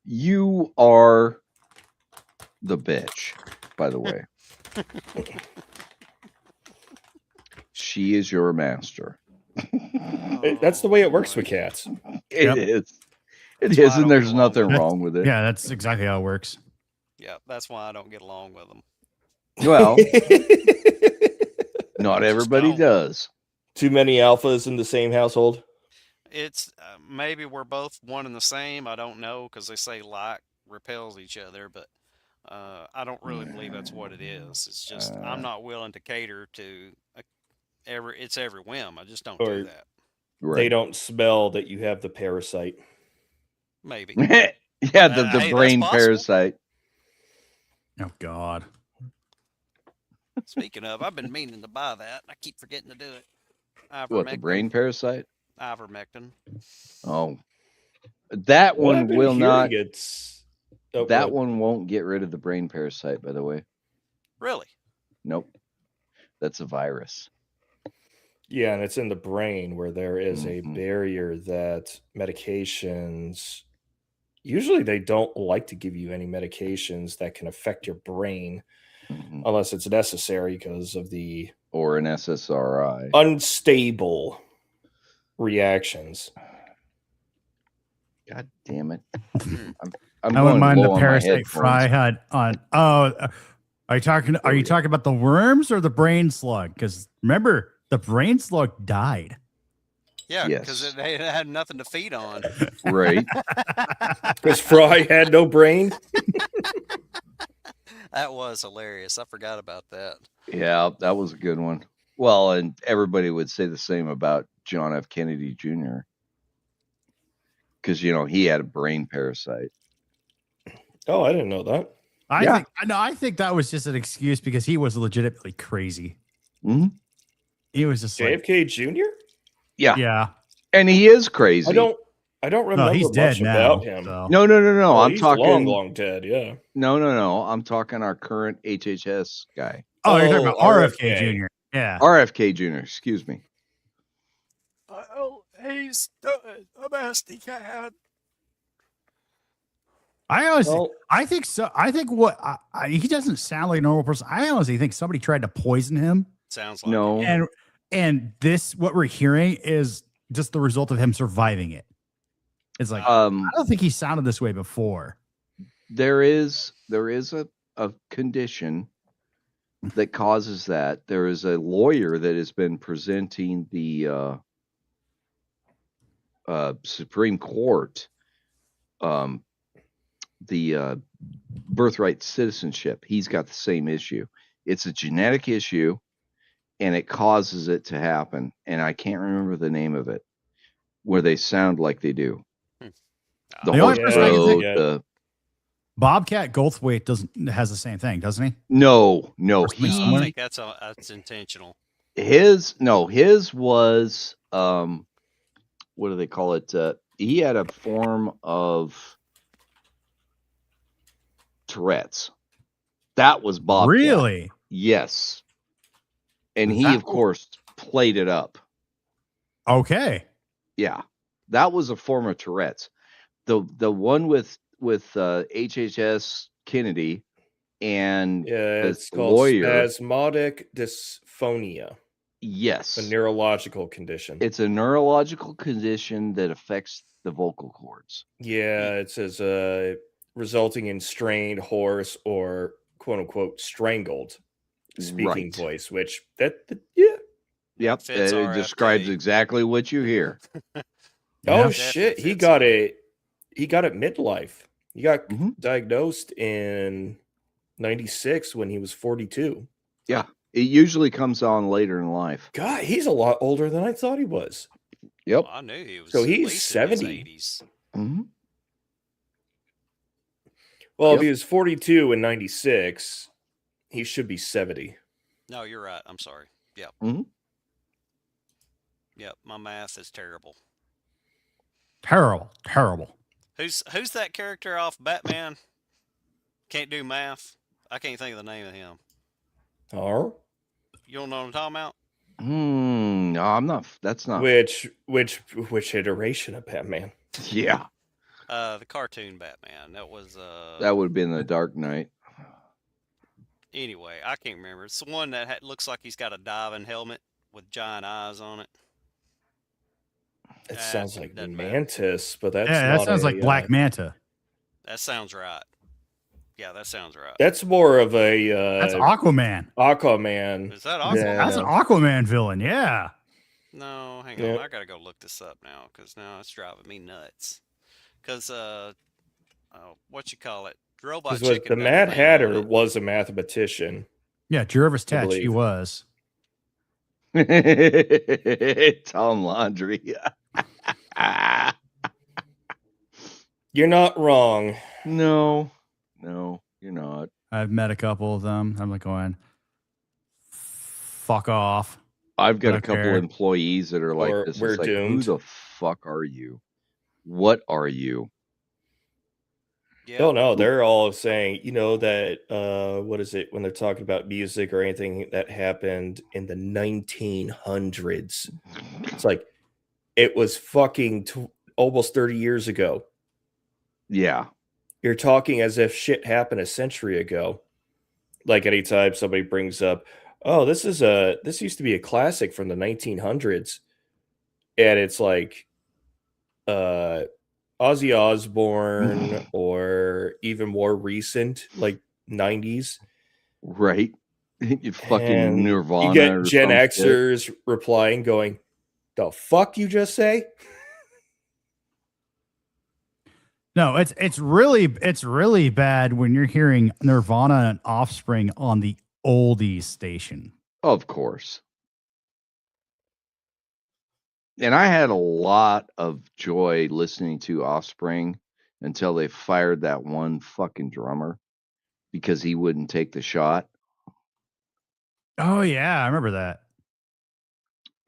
Speaker 1: You are the bitch, by the way. She is your master.
Speaker 6: That's the way it works with cats.
Speaker 1: It is. It
Speaker 3: That's why
Speaker 1: is,
Speaker 3: I
Speaker 1: and
Speaker 3: don't
Speaker 1: there's
Speaker 3: get along
Speaker 1: nothing
Speaker 3: with
Speaker 1: wrong with it.
Speaker 7: Yeah, that's exactly how it works.
Speaker 3: Yeah, that's why I don't get along with them.
Speaker 1: Well, not everybody
Speaker 3: don't.
Speaker 1: does.
Speaker 6: Too many alphas in the same household.
Speaker 3: It's maybe we're both one and the same. I don't know, because they say like repels each other, but I don't really believe that's what it is. It's just I'm not willing to cater to every whim. I just don't do that.
Speaker 1: Right.
Speaker 6: They don't smell that you have the parasite.
Speaker 3: Maybe.
Speaker 1: Yeah, the brain parasite.
Speaker 7: Oh God.
Speaker 3: Speaking of, I've been meaning to buy that. I keep forgetting to do it.
Speaker 1: What, the brain parasite?
Speaker 3: Ivermectin.
Speaker 1: Oh, that
Speaker 6: Well, I've
Speaker 1: one
Speaker 6: been
Speaker 1: will
Speaker 6: hearing
Speaker 1: not.
Speaker 6: that
Speaker 1: one won't get rid of the brain parasite. By the way.
Speaker 3: Really?
Speaker 1: Nope. That's a virus.
Speaker 6: Yeah, and it's in the brain where there is a
Speaker 1: Mhm.
Speaker 6: barrier that medications usually they don't like to give you any medications that can affect your brain
Speaker 1: Mhm.
Speaker 6: unless it's necessary because of the
Speaker 1: Or an SSRI.
Speaker 6: unstable reactions.
Speaker 1: God damn it!
Speaker 5: Hmm.
Speaker 1: I'm
Speaker 7: I wouldn't
Speaker 1: going
Speaker 7: mind the
Speaker 1: low on my
Speaker 7: parasite Fry
Speaker 1: headphones.
Speaker 7: had on. Oh, are you talking? Are
Speaker 1: There we
Speaker 7: you
Speaker 1: go.
Speaker 7: talking about the worms or the brain slug? Because remember, the brain slug died.
Speaker 5: Yeah, because
Speaker 1: Yes.
Speaker 5: they had nothing to feed on.
Speaker 1: Right.
Speaker 6: Because Fry had no brain.
Speaker 5: That was hilarious. I forgot about that.
Speaker 1: Yeah, that was a good one. Well, and everybody would say the same about John F. Kennedy Jr. Because he had a brain parasite.
Speaker 6: Oh, I didn't know that.
Speaker 7: I think that was just an excuse because he was legitimately crazy.
Speaker 1: Mhm.
Speaker 7: He was just like,
Speaker 6: JFK Jr.
Speaker 1: Yeah,
Speaker 7: yeah.
Speaker 1: and he is crazy.
Speaker 6: I don't remember
Speaker 7: he's dead
Speaker 6: much
Speaker 7: now.
Speaker 6: about him.
Speaker 7: So.
Speaker 1: No.
Speaker 6: Oh,
Speaker 1: I'm
Speaker 6: he's
Speaker 1: talking
Speaker 6: long dead. Yeah.
Speaker 1: No. I'm talking our current HHS guy,
Speaker 7: Oh, you're talking about RFK
Speaker 6: RFK.
Speaker 7: Jr. Yeah.
Speaker 1: RFK Jr. Excuse me.
Speaker 5: Oh, he's a nasty cat.
Speaker 7: I honestly,
Speaker 6: Well,
Speaker 7: I think so. I think he doesn't sound like a normal person. I honestly think somebody tried to poison him,
Speaker 5: Sounds like
Speaker 1: No.
Speaker 5: it.
Speaker 7: and this what we're hearing is just the result of him surviving it. It's like I don't think he sounded this way before.
Speaker 1: There is a condition that causes that. There is a lawyer that has been presenting the Supreme Court the birthright citizenship. He's got the same issue. It's a genetic issue, and it causes it to happen. And I can't remember the name of it, where they sound like they do. The
Speaker 7: The only
Speaker 1: horse
Speaker 7: person I can think-
Speaker 1: throat,
Speaker 7: Bobcat Goldthwait has the same thing, doesn't he?
Speaker 1: No,
Speaker 5: I
Speaker 7: Someone-
Speaker 5: think that's intentional.
Speaker 1: his was what do they call it? He had a form of Tourette's. That was Bobcat.
Speaker 7: Really?
Speaker 1: Yes. And he,
Speaker 7: That-
Speaker 1: of course, played it up.
Speaker 7: Okay.
Speaker 1: Yeah. That was a form of Tourette's. The one with HHS Kennedy and
Speaker 6: yeah,
Speaker 1: the
Speaker 6: it's called
Speaker 1: lawyer.
Speaker 6: spasmodic dysphonia,
Speaker 1: Yes.
Speaker 6: a neurological condition.
Speaker 1: It's a neurological condition that affects the vocal cords.
Speaker 6: Yeah, it says resulting in strained, hoarse, or quote unquote strangled speaking
Speaker 1: Right.
Speaker 6: voice, which yeah.
Speaker 1: Yep.
Speaker 5: fits
Speaker 1: It describes
Speaker 5: RFK.
Speaker 1: exactly what you hear.
Speaker 6: Oh
Speaker 7: Yeah.
Speaker 6: shit, he
Speaker 5: fits
Speaker 6: got
Speaker 5: him.
Speaker 6: it. He got it midlife. He got
Speaker 1: Mhm.
Speaker 6: diagnosed in 96 when he was 42.
Speaker 1: Yeah. It usually comes on later in life.
Speaker 6: God, he's a lot older than I thought he was.
Speaker 1: Yep.
Speaker 5: Well, I knew he was.
Speaker 6: So
Speaker 5: at
Speaker 6: he's
Speaker 5: least in his
Speaker 6: 70.
Speaker 5: 80s.
Speaker 1: Mm-hmm.
Speaker 6: Well,
Speaker 1: Yep.
Speaker 6: if he was 42 in 96, he should be 70.
Speaker 5: No, you're right. I'm sorry. Yep.
Speaker 1: Mhm.
Speaker 5: Yep. My math is terrible.
Speaker 7: Terrible.
Speaker 5: Who's that character off Batman? Can't do math. I can't think of the name of him.
Speaker 6: Oh,
Speaker 5: You don't know what I'm talking about?
Speaker 1: No, I'm not. That's not.
Speaker 6: which iteration of Batman?
Speaker 1: Yeah.
Speaker 5: The cartoon Batman. That was
Speaker 1: That would have been the Dark Knight.
Speaker 5: Anyway, I can't remember. It's the one that looks like he's got a diving helmet with giant eyes on it.
Speaker 6: It sounds like
Speaker 5: doesn't matter.
Speaker 6: Mantis, but that's
Speaker 7: Yeah, that
Speaker 6: not
Speaker 7: sounds like Black
Speaker 6: Man.
Speaker 7: Manta.
Speaker 5: That sounds right. Yeah, that sounds right.
Speaker 6: That's more of a
Speaker 7: That's Aquaman.
Speaker 6: Aquaman.
Speaker 5: Is that
Speaker 6: Yeah.
Speaker 5: Aquaman?
Speaker 7: That's an Aquaman villain. Yeah.
Speaker 5: No, hang
Speaker 6: Yeah.
Speaker 5: on. I gotta go look this up now because now it's driving me nuts. Because what you call it? Robot
Speaker 6: Because
Speaker 5: Chicken.
Speaker 6: the
Speaker 5: doesn't
Speaker 6: Mad
Speaker 5: lean on
Speaker 6: Hatter
Speaker 5: it.
Speaker 6: was a mathematician.
Speaker 7: Yeah, Jervis
Speaker 6: I
Speaker 7: Tetch, he
Speaker 6: believe.
Speaker 7: was.
Speaker 1: Tom Laundry.
Speaker 6: You're not wrong.
Speaker 1: No, you're not.
Speaker 7: I've met a couple of them. I'm like going, fuck off.
Speaker 1: I've got a
Speaker 7: Okay.
Speaker 1: couple employees that are like
Speaker 6: Or
Speaker 1: this.
Speaker 6: we're
Speaker 1: It's like,
Speaker 6: doomed.
Speaker 1: who the fuck are you? What are you?
Speaker 3: Yeah.
Speaker 6: No, no, they're all saying, that what is it when they're talking about music or anything that happened in the 1900s? It's like it was fucking almost 30 years ago.
Speaker 1: Yeah.
Speaker 6: You're talking as if shit happened a century ago. Like anytime somebody brings up, oh, this used to be a classic from the 1900s, and it's like Ozzy Osbourne or even more recent, like 90s.
Speaker 1: Right. You fucking
Speaker 6: And
Speaker 1: Nirvana
Speaker 6: you get
Speaker 1: or
Speaker 6: Gen
Speaker 1: some shit.
Speaker 6: Xers replying, going, "The fuck you just say?"
Speaker 7: No, it's really bad when you're hearing Nirvana and Offspring on the oldies station.
Speaker 1: Of course. And I had a lot of joy listening to Offspring until they fired that one fucking drummer because he wouldn't take the shot.
Speaker 7: Oh yeah, I remember that.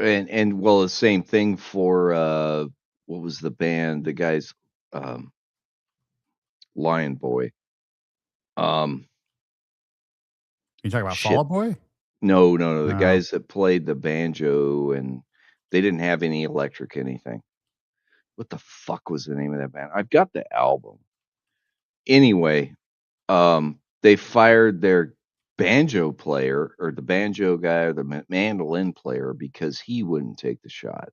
Speaker 1: And well, the same thing for what was the band? The guys, Lion Boy.
Speaker 7: You talking about
Speaker 1: Shit.
Speaker 7: Fall Out Boy?
Speaker 1: No. The
Speaker 7: Oh.
Speaker 1: guys that played the banjo, and they didn't have any electric anything. What the fuck was the name of that band? I've got the album. Anyway, they fired their banjo player, or the banjo guy, or the mandolin player, because he wouldn't take the shot.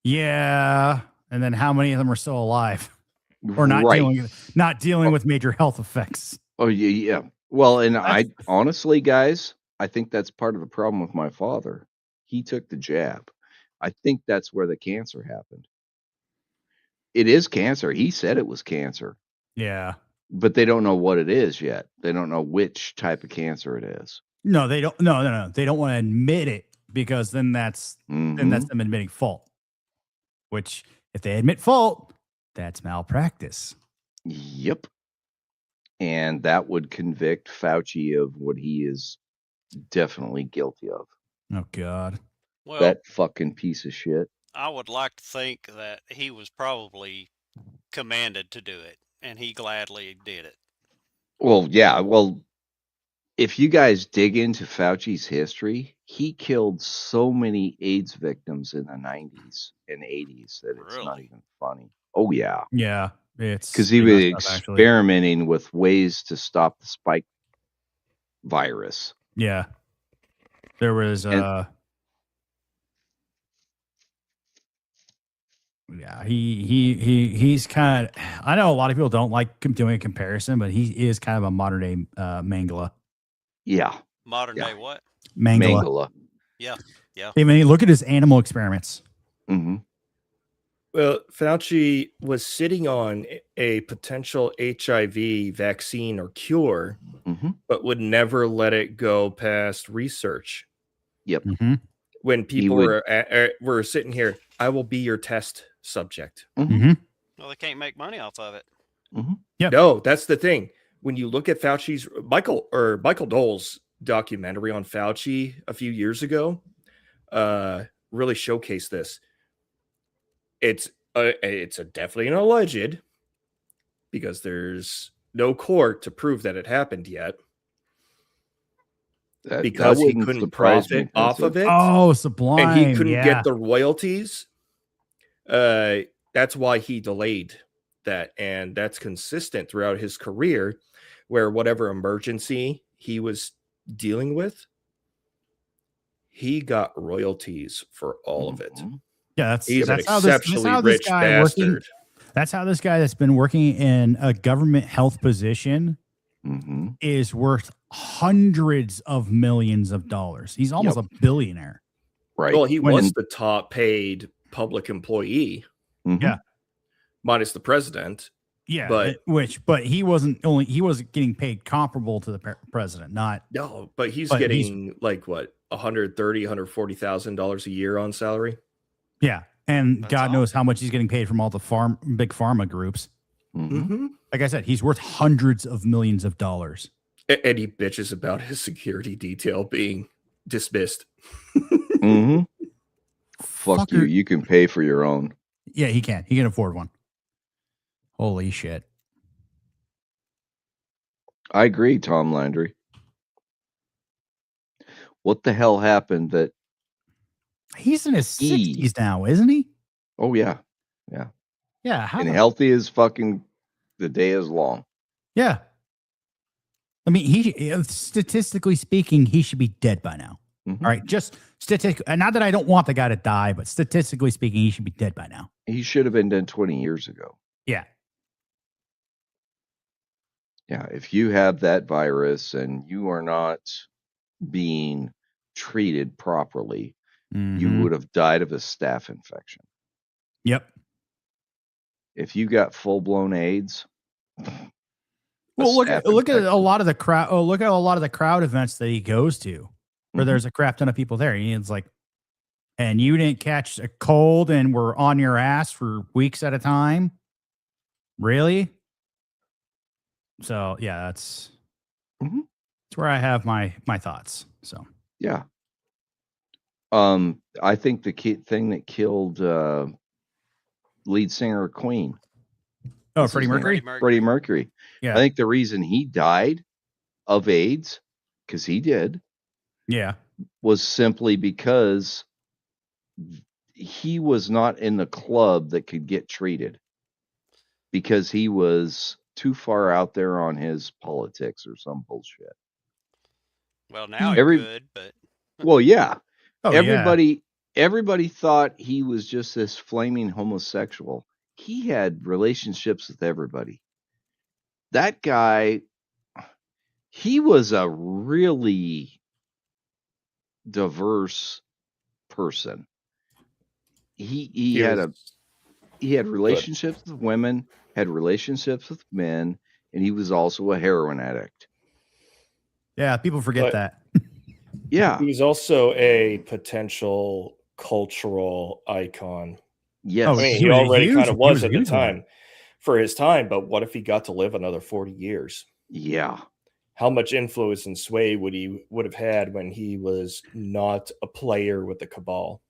Speaker 7: Yeah, and then how many of them are still alive or not
Speaker 1: Right.
Speaker 7: dealing with major health effects?
Speaker 1: Oh yeah. Well, and I honestly, guys, I think that's part of the problem with my father. He took the jab. I think that's where the cancer happened. It is cancer. He said it was cancer,
Speaker 7: Yeah.
Speaker 1: but they don't know what it is yet. They don't know which type of cancer it is.
Speaker 7: No, they don't. No. They don't want to admit it because then that's
Speaker 1: Mhm.
Speaker 7: them admitting fault. Which, if they admit fault, that's malpractice.
Speaker 1: Yep. And that would convict Fauci of what he is definitely guilty of.
Speaker 7: Oh God.
Speaker 5: Well,
Speaker 1: That fucking piece of shit.
Speaker 5: I would like to think that he was probably commanded to do it, and he gladly did it.
Speaker 1: Well, yeah. Well, if you guys dig into Fauci's history, he killed so many AIDS victims in the 90s and 80s that it's not
Speaker 5: Really?
Speaker 1: even funny. Oh, yeah.
Speaker 7: Yeah, it's
Speaker 1: Because he
Speaker 7: pretty
Speaker 1: was
Speaker 7: messed up, actually.
Speaker 1: experimenting with ways to stop the spike virus.
Speaker 7: Yeah, there was yeah, he's kind of. I know a lot of people don't like doing a comparison, but he is kind of a modern day Mangala.
Speaker 1: Yeah.
Speaker 5: Modern day what?
Speaker 7: Mangala.
Speaker 5: Yeah.
Speaker 7: I mean, look at his animal experiments.
Speaker 1: Mm-hmm.
Speaker 6: Well, Fauci was sitting on a potential HIV vaccine or cure, but would never let it go past research.
Speaker 1: Yep.
Speaker 7: Mm-hmm.
Speaker 6: When people were sitting here, I will be your test subject.
Speaker 7: Mm-hmm.
Speaker 5: Well, they can't make money off of it.
Speaker 1: Mm-hmm.
Speaker 7: Yep.
Speaker 6: No, that's the thing. When you look at Fauci's Michael Dole's documentary on Fauci a few years ago, really showcased this. It's definitely an alleged, because there's no court to prove that it happened yet. Because he couldn't profit off of it.
Speaker 7: Oh, Sublime.
Speaker 6: And he couldn't get the royalties. That's why he delayed that. And that's consistent throughout his career, where whatever emergency he was dealing with, he got royalties for all of it.
Speaker 7: Yeah,
Speaker 6: he's an exceptionally rich bastard.
Speaker 7: That's how this guy that's been working in a government health position is worth hundreds of millions of dollars. He's almost a billionaire.
Speaker 1: Right.
Speaker 6: Well, he was the top paid public employee.
Speaker 7: Yeah.
Speaker 6: Minus the president.
Speaker 7: Yeah.
Speaker 6: But
Speaker 7: he wasn't getting paid comparable to the president, not.
Speaker 6: No, but he's getting like what, $130,000, $140,000 a year on salary.
Speaker 7: Yeah. And God knows how much he's getting paid from all the big pharma groups.
Speaker 6: Mm-hmm.
Speaker 7: Like I said, he's worth hundreds of millions of dollars.
Speaker 6: And he bitches about his security detail being dismissed.
Speaker 1: Mm-hmm. Fuck you. You can pay for your own.
Speaker 7: Yeah, he can. He can afford one. Holy shit.
Speaker 1: I agree, Tom Landry. What the hell happened that
Speaker 7: He's in his
Speaker 1: He-
Speaker 7: 60s now, isn't he?
Speaker 1: oh yeah.
Speaker 7: Yeah. How
Speaker 1: And
Speaker 7: the-
Speaker 1: healthy as fucking the day is long.
Speaker 7: Yeah. I mean, statistically speaking, he should be dead by now.
Speaker 1: Mhm.
Speaker 7: All right. Just statistically, not that I don't want the guy to die, but statistically speaking, he should be dead by now.
Speaker 1: He should have been dead 20 years ago.
Speaker 7: Yeah.
Speaker 1: Yeah, if you have that virus and you are not being treated properly, you
Speaker 7: Mhm.
Speaker 1: would have died of a staph infection.
Speaker 7: Yep.
Speaker 1: If you got full-blown AIDS,
Speaker 7: Well, look at
Speaker 1: infection.
Speaker 7: a lot of the crowd. Oh, look at a lot of the crowd events that he goes to, where
Speaker 1: Mhm.
Speaker 7: there's a crap ton of people there. And it's like, and you didn't catch a cold and were on your ass for weeks at a time. Really? So yeah, that's
Speaker 1: Mhm.
Speaker 7: that's where I have my thoughts. So
Speaker 1: Yeah. I think the thing that killed lead singer of Queen,
Speaker 7: oh,
Speaker 1: What's
Speaker 7: Freddie
Speaker 1: his name?
Speaker 7: Mercury.
Speaker 1: Freddie Mercury.
Speaker 7: Yeah.
Speaker 1: I think the reason he died of AIDS, because he did,
Speaker 7: Yeah.
Speaker 1: was simply because he was not in the club that could get treated because he was too far out there on his politics or some bullshit.
Speaker 5: Well, now
Speaker 1: Every-
Speaker 5: he could, but
Speaker 1: Well, yeah.
Speaker 7: Oh,
Speaker 1: Everybody thought he was just this flaming homosexual. He had relationships with everybody. That guy, he was a really diverse person. He had relationships with women, had relationships with men, and he was also a heroin addict.
Speaker 7: Yeah. People forget
Speaker 6: But-
Speaker 7: that.
Speaker 1: Yeah.
Speaker 6: He was also a potential cultural icon.
Speaker 1: Yes.
Speaker 7: Oh,
Speaker 6: I mean,
Speaker 7: he
Speaker 6: he
Speaker 7: was a
Speaker 6: already
Speaker 7: huge-
Speaker 6: kind of
Speaker 7: he
Speaker 6: was
Speaker 7: was a
Speaker 6: at the
Speaker 7: huge one.
Speaker 6: time for his time, but what if he got to live another 40 years?
Speaker 1: Yeah.
Speaker 6: How much influence and sway would have had when he was not a player with the cabal?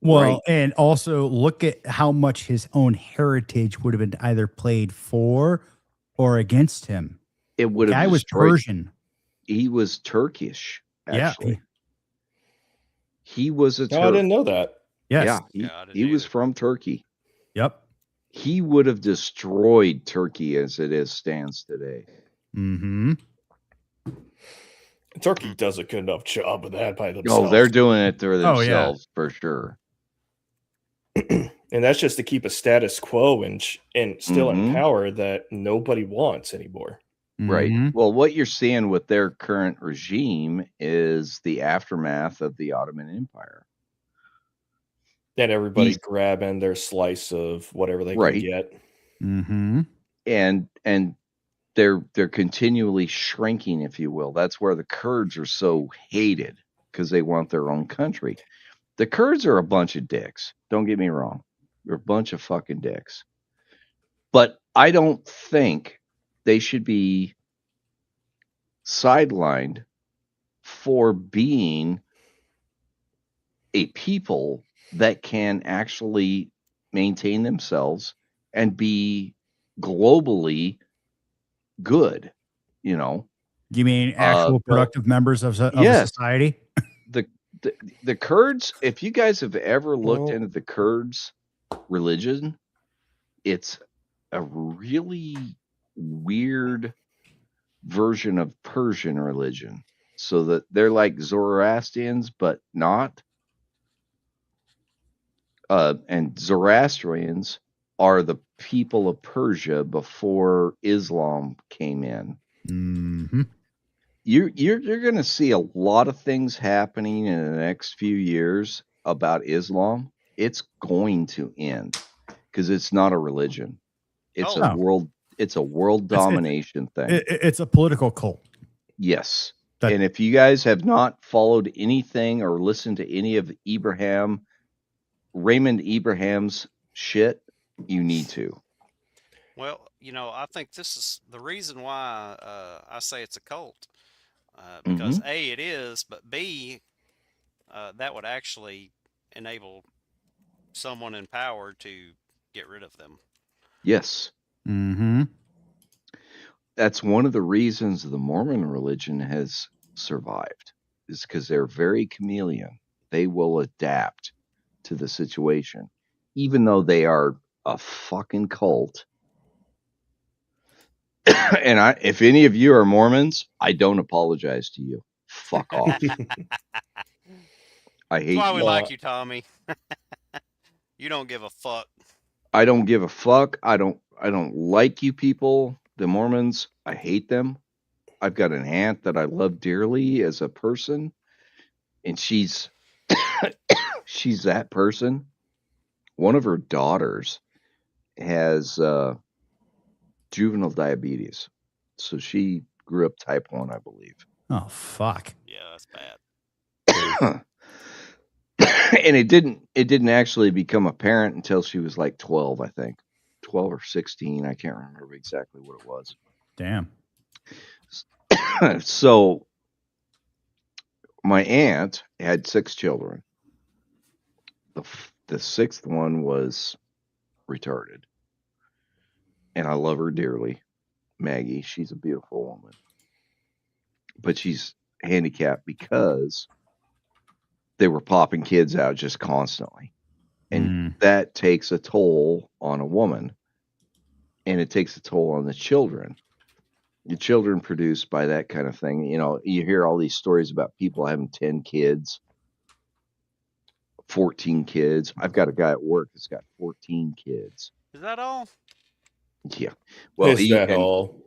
Speaker 7: Well,
Speaker 1: Right.
Speaker 7: and also look at how much his own heritage would have been either played for or against him.
Speaker 1: It would have
Speaker 7: Guy was
Speaker 1: destroyed.
Speaker 7: Persian.
Speaker 1: He was Turkish, actually.
Speaker 7: Yeah.
Speaker 1: He was a
Speaker 6: No, I
Speaker 1: Turk.
Speaker 6: didn't know that.
Speaker 7: Yes.
Speaker 1: Yeah,
Speaker 5: Yeah, I didn't
Speaker 1: he was
Speaker 5: either.
Speaker 1: from Turkey.
Speaker 7: Yep.
Speaker 1: He would have destroyed Turkey as it stands today.
Speaker 7: Mm-hmm.
Speaker 6: Turkey does a good enough job of that by themselves.
Speaker 1: Oh, they're doing it to
Speaker 7: Oh, yeah.
Speaker 1: themselves for sure.
Speaker 6: And that's just to keep a status quo and still in
Speaker 1: Mhm.
Speaker 6: power that nobody wants anymore.
Speaker 1: Right.
Speaker 7: Mhm.
Speaker 1: Well, what you're seeing with their current regime is the aftermath of the Ottoman Empire.
Speaker 6: And everybody
Speaker 1: He's-
Speaker 6: grabbing their slice of whatever they
Speaker 1: Right.
Speaker 6: can get.
Speaker 7: Mm-hmm.
Speaker 1: And they're continually shrinking, if you will. That's where the Kurds are so hated, because they want their own country. The Kurds are a bunch of dicks. Don't get me wrong. They're a bunch of fucking dicks. But I don't think they should be sidelined for being a people that can actually maintain themselves and be globally good, you know.
Speaker 7: You mean actual productive members of a
Speaker 1: yes.
Speaker 7: society?
Speaker 1: The Kurds, if you guys have ever looked
Speaker 6: Well-
Speaker 1: into the Kurds religion, it's a really weird version of Persian religion. So that they're like Zoroastrians, but not. And Zoroastrians are the people of Persia before Islam came in.
Speaker 7: Mm-hmm.
Speaker 1: You're going to see a lot of things happening in the next few years about Islam. It's going to end because it's not a religion. It's
Speaker 5: Oh.
Speaker 1: a world. It's a world domination thing.
Speaker 7: It's a political cult.
Speaker 1: Yes.
Speaker 7: That-
Speaker 1: And if you guys have not followed anything or listened to any of Raymond Abraham's shit, you need to.
Speaker 5: Well, I think this is the reason why I say it's a cult. Because A, it is, but B, that would actually enable someone in power to get rid of them.
Speaker 1: Yes.
Speaker 7: Mm-hmm.
Speaker 1: That's one of the reasons the Mormon religion has survived, is because they're very chameleon. They will adapt to the situation, even though they are a fucking cult. And if any of you are Mormons, I don't apologize to you. Fuck off. I
Speaker 5: That's
Speaker 1: hate
Speaker 5: why we
Speaker 1: you.
Speaker 5: like you, Tommy. You don't give a fuck.
Speaker 1: I don't give a fuck. I don't like you people, the Mormons. I hate them. I've got an aunt that I love dearly as a person, and she's she's that person. One of her daughters has juvenile diabetes, so she grew up type 1, I believe.
Speaker 7: Oh, fuck.
Speaker 5: Yeah, that's bad.
Speaker 1: And it didn't actually become apparent until she was like 12, I think. 12 or 16, I can't remember exactly what it was.
Speaker 7: Damn.
Speaker 1: So my aunt had 6 children. The sixth one was retarded, and I love her dearly, Maggie. She's a beautiful woman, but she's handicapped because they were popping kids out just constantly, and that takes a toll on a woman, and it takes a toll on the children. The children produced by that kind of thing. You know, you hear all these stories about people having 10 kids, 14 kids. I've got a guy at work that's got 14 kids.
Speaker 5: Is that all?
Speaker 1: Yeah. Well,
Speaker 6: Is that all?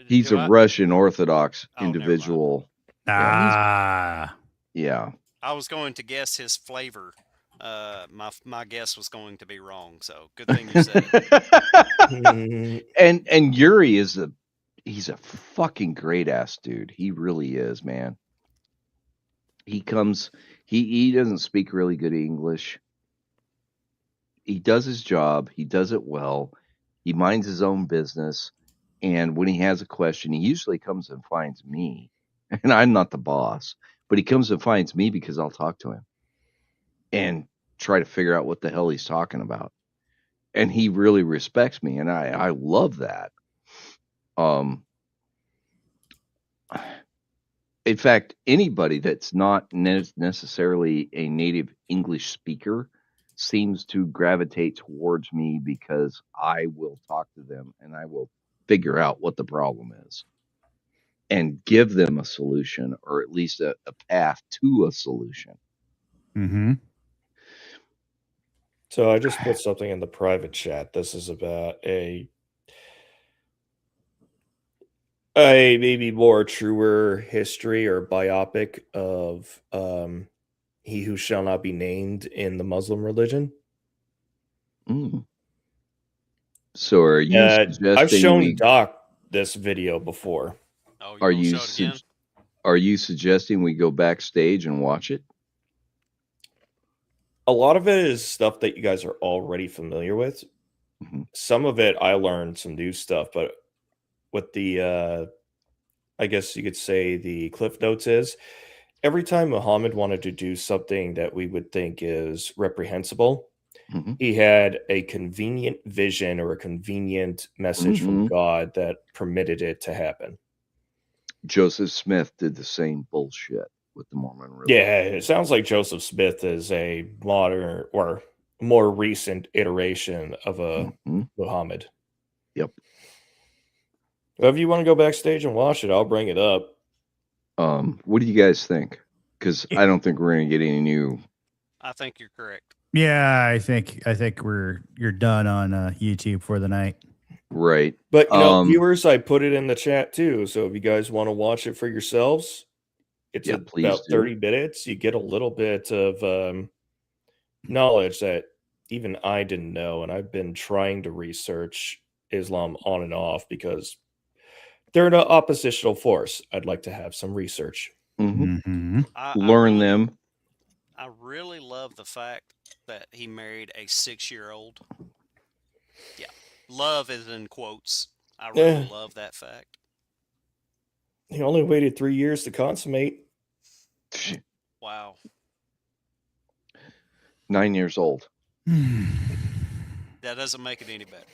Speaker 1: He's
Speaker 5: Do
Speaker 1: a
Speaker 5: I-
Speaker 1: Russian Orthodox
Speaker 5: Oh, never mind.
Speaker 1: individual.
Speaker 7: Ah.
Speaker 1: Yeah.
Speaker 5: I was going to guess his flavor. My guess was going to be wrong. So good thing you said it.
Speaker 1: And Yuri he's a fucking great ass dude. He really is, man. He doesn't speak really good English. He does his job. He does it well. He minds his own business. And when he has a question, he usually comes and finds me. And I'm not the boss, but he comes and finds me because I'll talk to him and try to figure out what the hell he's talking about. And he really respects me, and I love that. In fact, anybody that's not necessarily a native English speaker seems to gravitate towards me because I will talk to them and I will figure out what the problem is and give them a solution, or at least a path to a solution.
Speaker 7: Mm-hmm.
Speaker 6: So I just put something in the private chat. This is about a maybe more truer history or biopic of He Who Shall Not Be Named in the Muslim religion.
Speaker 1: So are you suggesting
Speaker 6: I've shown Doc this video before.
Speaker 5: Oh,
Speaker 1: are you suggesting we go backstage and watch it?
Speaker 6: A lot of it is stuff that you guys are already familiar with.
Speaker 1: Mm-hmm.
Speaker 6: Some of it I learned some new stuff, but what the I guess you could say the cliff notes is every time Muhammad wanted to do something that we would think is reprehensible, he had a convenient vision or a convenient message from God that permitted it to happen.
Speaker 1: Joseph Smith did the same bullshit with the Mormon religion.
Speaker 6: Yeah, it sounds like Joseph Smith is a modern or more recent iteration of a Muhammad.
Speaker 1: Yep.
Speaker 6: Well, if you want to go backstage and watch it, I'll bring it up.
Speaker 1: What do you guys think? Because I don't think we're going to get any new.
Speaker 5: I think you're correct.
Speaker 7: Yeah, I think you're done on YouTube for the night.
Speaker 1: Right.
Speaker 6: But viewers, I put it in the chat too. So if you guys want to watch it for yourselves, it's about 30 minutes. You get a little bit of knowledge that even I didn't know. And I've been trying to research Islam on and off because they're an oppositional force. I'd like to have some research.
Speaker 1: Learn them.
Speaker 5: I really love the fact that he married a 6-year-old. Yeah. Love is in quotes. I really love that fact.
Speaker 6: He only waited 3 years to consummate.
Speaker 5: Wow.
Speaker 1: 9 years old.
Speaker 5: That doesn't make it any better.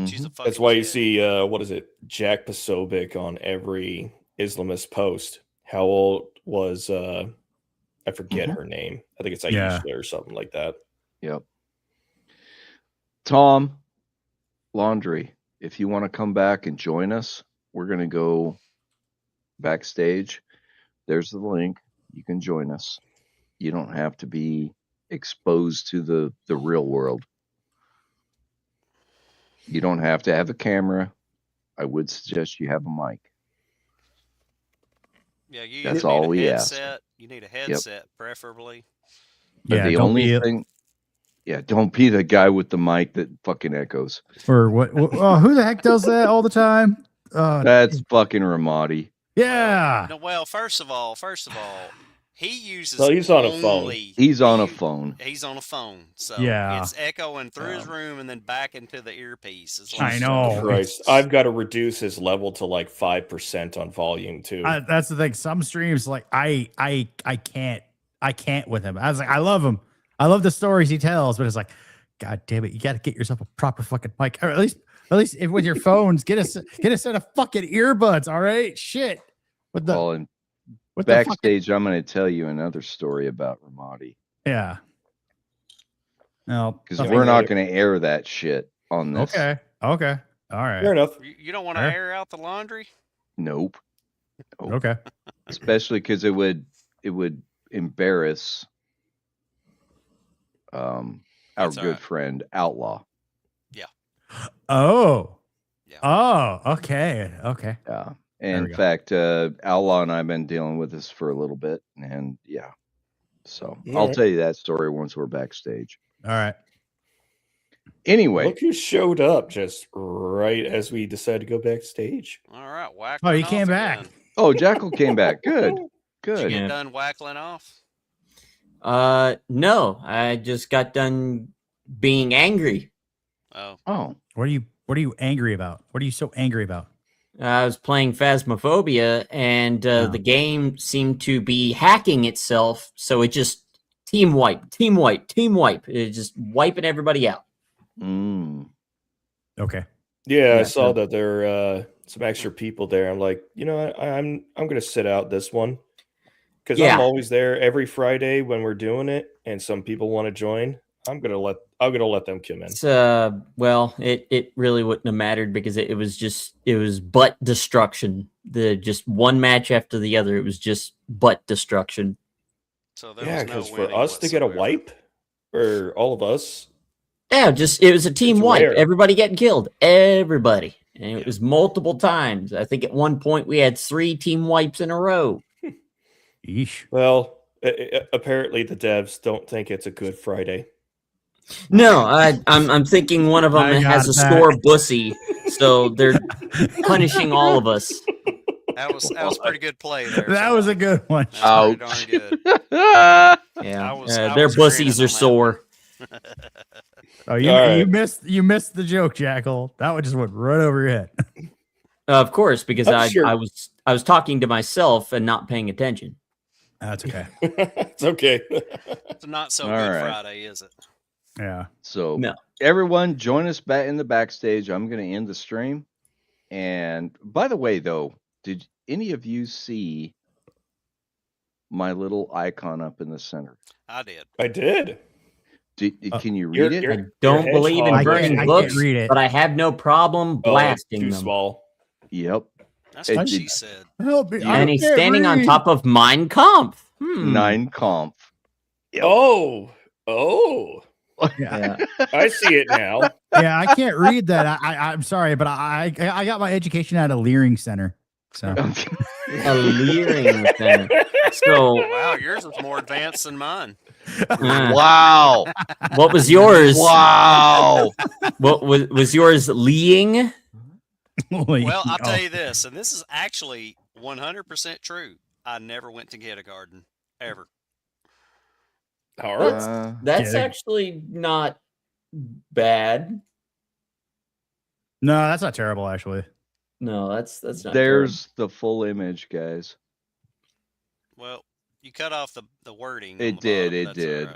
Speaker 3: She's a
Speaker 1: Mhm.
Speaker 3: fucking
Speaker 6: That's why you
Speaker 3: kid.
Speaker 6: see, what is it, Jack Posobiec on every Islamist post. How old was, I forget
Speaker 1: Mhm.
Speaker 6: her name. I think it's
Speaker 7: Yeah.
Speaker 6: Aisha or something like that.
Speaker 1: Yep. Tom, Laundry, if you want to come back and join us, we're going to go backstage. There's the link. You can join us. You don't have to be exposed to the real world. You don't have to have a camera. I would suggest you have a mic.
Speaker 3: Yeah, you
Speaker 1: That's
Speaker 3: either need
Speaker 1: all
Speaker 3: a
Speaker 1: we ask.
Speaker 3: headset. You need a headset, preferably.
Speaker 1: But
Speaker 7: Yeah.
Speaker 1: the
Speaker 7: Don't
Speaker 1: only
Speaker 7: be
Speaker 1: thing, yeah, don't be the guy with the mic that fucking echoes.
Speaker 7: or what? Oh, who the heck does that all the time?
Speaker 1: That's fucking Ramadi.
Speaker 7: Yeah.
Speaker 3: Well, first of all, he uses
Speaker 6: No, he's on a phone.
Speaker 3: only.
Speaker 1: He's on a phone.
Speaker 3: He's on a phone, so
Speaker 7: Yeah.
Speaker 3: it's echoing through his room and then back into the earpiece. It's
Speaker 7: I
Speaker 3: like,
Speaker 7: know.
Speaker 6: Christ, I've got to reduce his level to like 5% on volume too.
Speaker 7: That's the thing. Some streams, like I can't with him. I was like, I love him. I love the stories he tells, but it's like, God damn it, you got to get yourself a proper fucking mic, or at least if with your phones, get a set of fucking earbuds. All right, shit. With the
Speaker 1: Well, and
Speaker 7: with the fucking,
Speaker 1: backstage, I'm going to tell you another story about Ramadi
Speaker 7: yeah. No,
Speaker 1: because
Speaker 7: nothing.
Speaker 1: we're not going to air that shit on this.
Speaker 7: Okay. All right.
Speaker 6: Fair enough.
Speaker 3: you don't want to
Speaker 7: Fair.
Speaker 3: air out the laundry?
Speaker 1: Nope.
Speaker 7: Okay.
Speaker 1: Especially because it would embarrass our
Speaker 3: That's all
Speaker 1: good
Speaker 3: right.
Speaker 1: friend Outlaw.
Speaker 7: Oh.
Speaker 3: Yeah.
Speaker 7: Oh. Okay.
Speaker 1: Yeah.
Speaker 7: There
Speaker 1: In
Speaker 7: we go.
Speaker 1: fact, Outlaw and I have been dealing with this for a little bit, and yeah. So I'll tell you that story once we're backstage.
Speaker 7: All right.
Speaker 1: Anyway,
Speaker 6: Look who showed up just right as we decided to go backstage.
Speaker 3: All right, whack.
Speaker 7: Oh, you came back.
Speaker 1: oh, Jackal came back. Good.
Speaker 3: Did you
Speaker 1: Good.
Speaker 3: get
Speaker 8: Yeah.
Speaker 3: done wackling off?
Speaker 8: No, I just got done being angry.
Speaker 3: Oh,
Speaker 1: Oh,
Speaker 7: What are you angry about? What are you so angry about?
Speaker 8: I was playing Phasmophobia, and
Speaker 7: Oh.
Speaker 8: the game seemed to be hacking itself, so it just team wipe. It just wiping everybody out.
Speaker 7: Okay.
Speaker 6: Yeah,
Speaker 8: Yeah,
Speaker 6: I saw
Speaker 8: so-
Speaker 6: that there are some extra people there. I'm like, you know, I'm gonna sit out this one because
Speaker 8: Yeah.
Speaker 6: I'm always there every Friday when we're doing it, and some people want to join. I'm gonna let them come in.
Speaker 8: It's, well, it really wouldn't have mattered because it was butt destruction. Just one match after the other. It was just butt destruction.
Speaker 3: so there
Speaker 6: Yeah,
Speaker 3: was
Speaker 6: because
Speaker 3: no
Speaker 6: for
Speaker 3: winning
Speaker 6: us to get a
Speaker 3: whatsoever.
Speaker 6: wipe, or all of us,
Speaker 8: Yeah, it was a team
Speaker 6: It's
Speaker 8: wipe.
Speaker 6: rare.
Speaker 8: Everybody getting killed. Everybody. And it
Speaker 6: Yeah.
Speaker 8: was multiple times. I think at one point we had 3 team wipes in a row.
Speaker 7: Yeesh.
Speaker 6: well, apparently the devs don't think it's a good Friday.
Speaker 8: No, I'm thinking one of them
Speaker 7: I
Speaker 8: has
Speaker 7: got
Speaker 8: a
Speaker 7: that.
Speaker 8: sore bussy, so they're punishing all of us.
Speaker 3: That was pretty good play there.
Speaker 7: That was a
Speaker 3: Tom.
Speaker 7: good one.
Speaker 3: That's pretty darn
Speaker 1: ouch.
Speaker 3: good.
Speaker 8: Yeah,
Speaker 3: I was
Speaker 8: their
Speaker 3: agreeing
Speaker 8: bussies
Speaker 3: on
Speaker 8: are
Speaker 3: that
Speaker 8: sore.
Speaker 7: Oh, you
Speaker 6: All right.
Speaker 7: missed the joke, Jackal. That one just went right over your head.
Speaker 8: Of course, because
Speaker 6: I'm sure-
Speaker 8: I was talking to myself and not paying attention.
Speaker 7: That's okay.
Speaker 6: It's okay.
Speaker 3: It's not so
Speaker 1: All
Speaker 3: good
Speaker 1: right.
Speaker 3: Friday, is it?
Speaker 7: Yeah.
Speaker 1: So
Speaker 8: No.
Speaker 1: everyone, join us back in the backstage. I'm going to end the stream. And by the way, though, did any of you see my little icon up in the center?
Speaker 3: I did.
Speaker 6: I did.
Speaker 1: Can you read it?
Speaker 8: I don't believe in
Speaker 6: hedgehog
Speaker 8: burning
Speaker 7: I can't
Speaker 8: books,
Speaker 7: read it.
Speaker 8: but I have no problem
Speaker 6: Oh, it's
Speaker 8: blasting
Speaker 6: too
Speaker 8: them.
Speaker 6: small.
Speaker 1: Yep.
Speaker 3: That's
Speaker 1: It
Speaker 3: what
Speaker 1: did-
Speaker 3: she said.
Speaker 7: Help me.
Speaker 1: Yeah.
Speaker 7: I
Speaker 8: And he's
Speaker 7: can't
Speaker 8: standing on
Speaker 7: read.
Speaker 8: top of Mein Kampf.
Speaker 1: Nine Kampf. Yep.
Speaker 6: Oh,
Speaker 7: Yeah.
Speaker 6: I see it now.
Speaker 7: Yeah, I can't read that. I'm sorry, but I got my education at a Leering Center. So
Speaker 8: A leering thing. So,
Speaker 3: Wow, yours was more advanced than mine.
Speaker 1: Wow.
Speaker 8: what was yours?
Speaker 1: Wow.
Speaker 8: What was yours? Leeing?
Speaker 3: Well, I'll
Speaker 7: Oh.
Speaker 3: tell you this, and this is actually 100% true. I never went to kindergarten, ever.
Speaker 6: All right.
Speaker 8: That's
Speaker 7: Yeah.
Speaker 8: actually not bad.
Speaker 7: No, that's not terrible, actually.
Speaker 8: No, that's not.
Speaker 1: There's the full image, guys.
Speaker 3: Well, you cut off the wording. on
Speaker 1: It
Speaker 3: the
Speaker 1: did,
Speaker 3: bottom,
Speaker 1: it
Speaker 3: that's all
Speaker 1: did.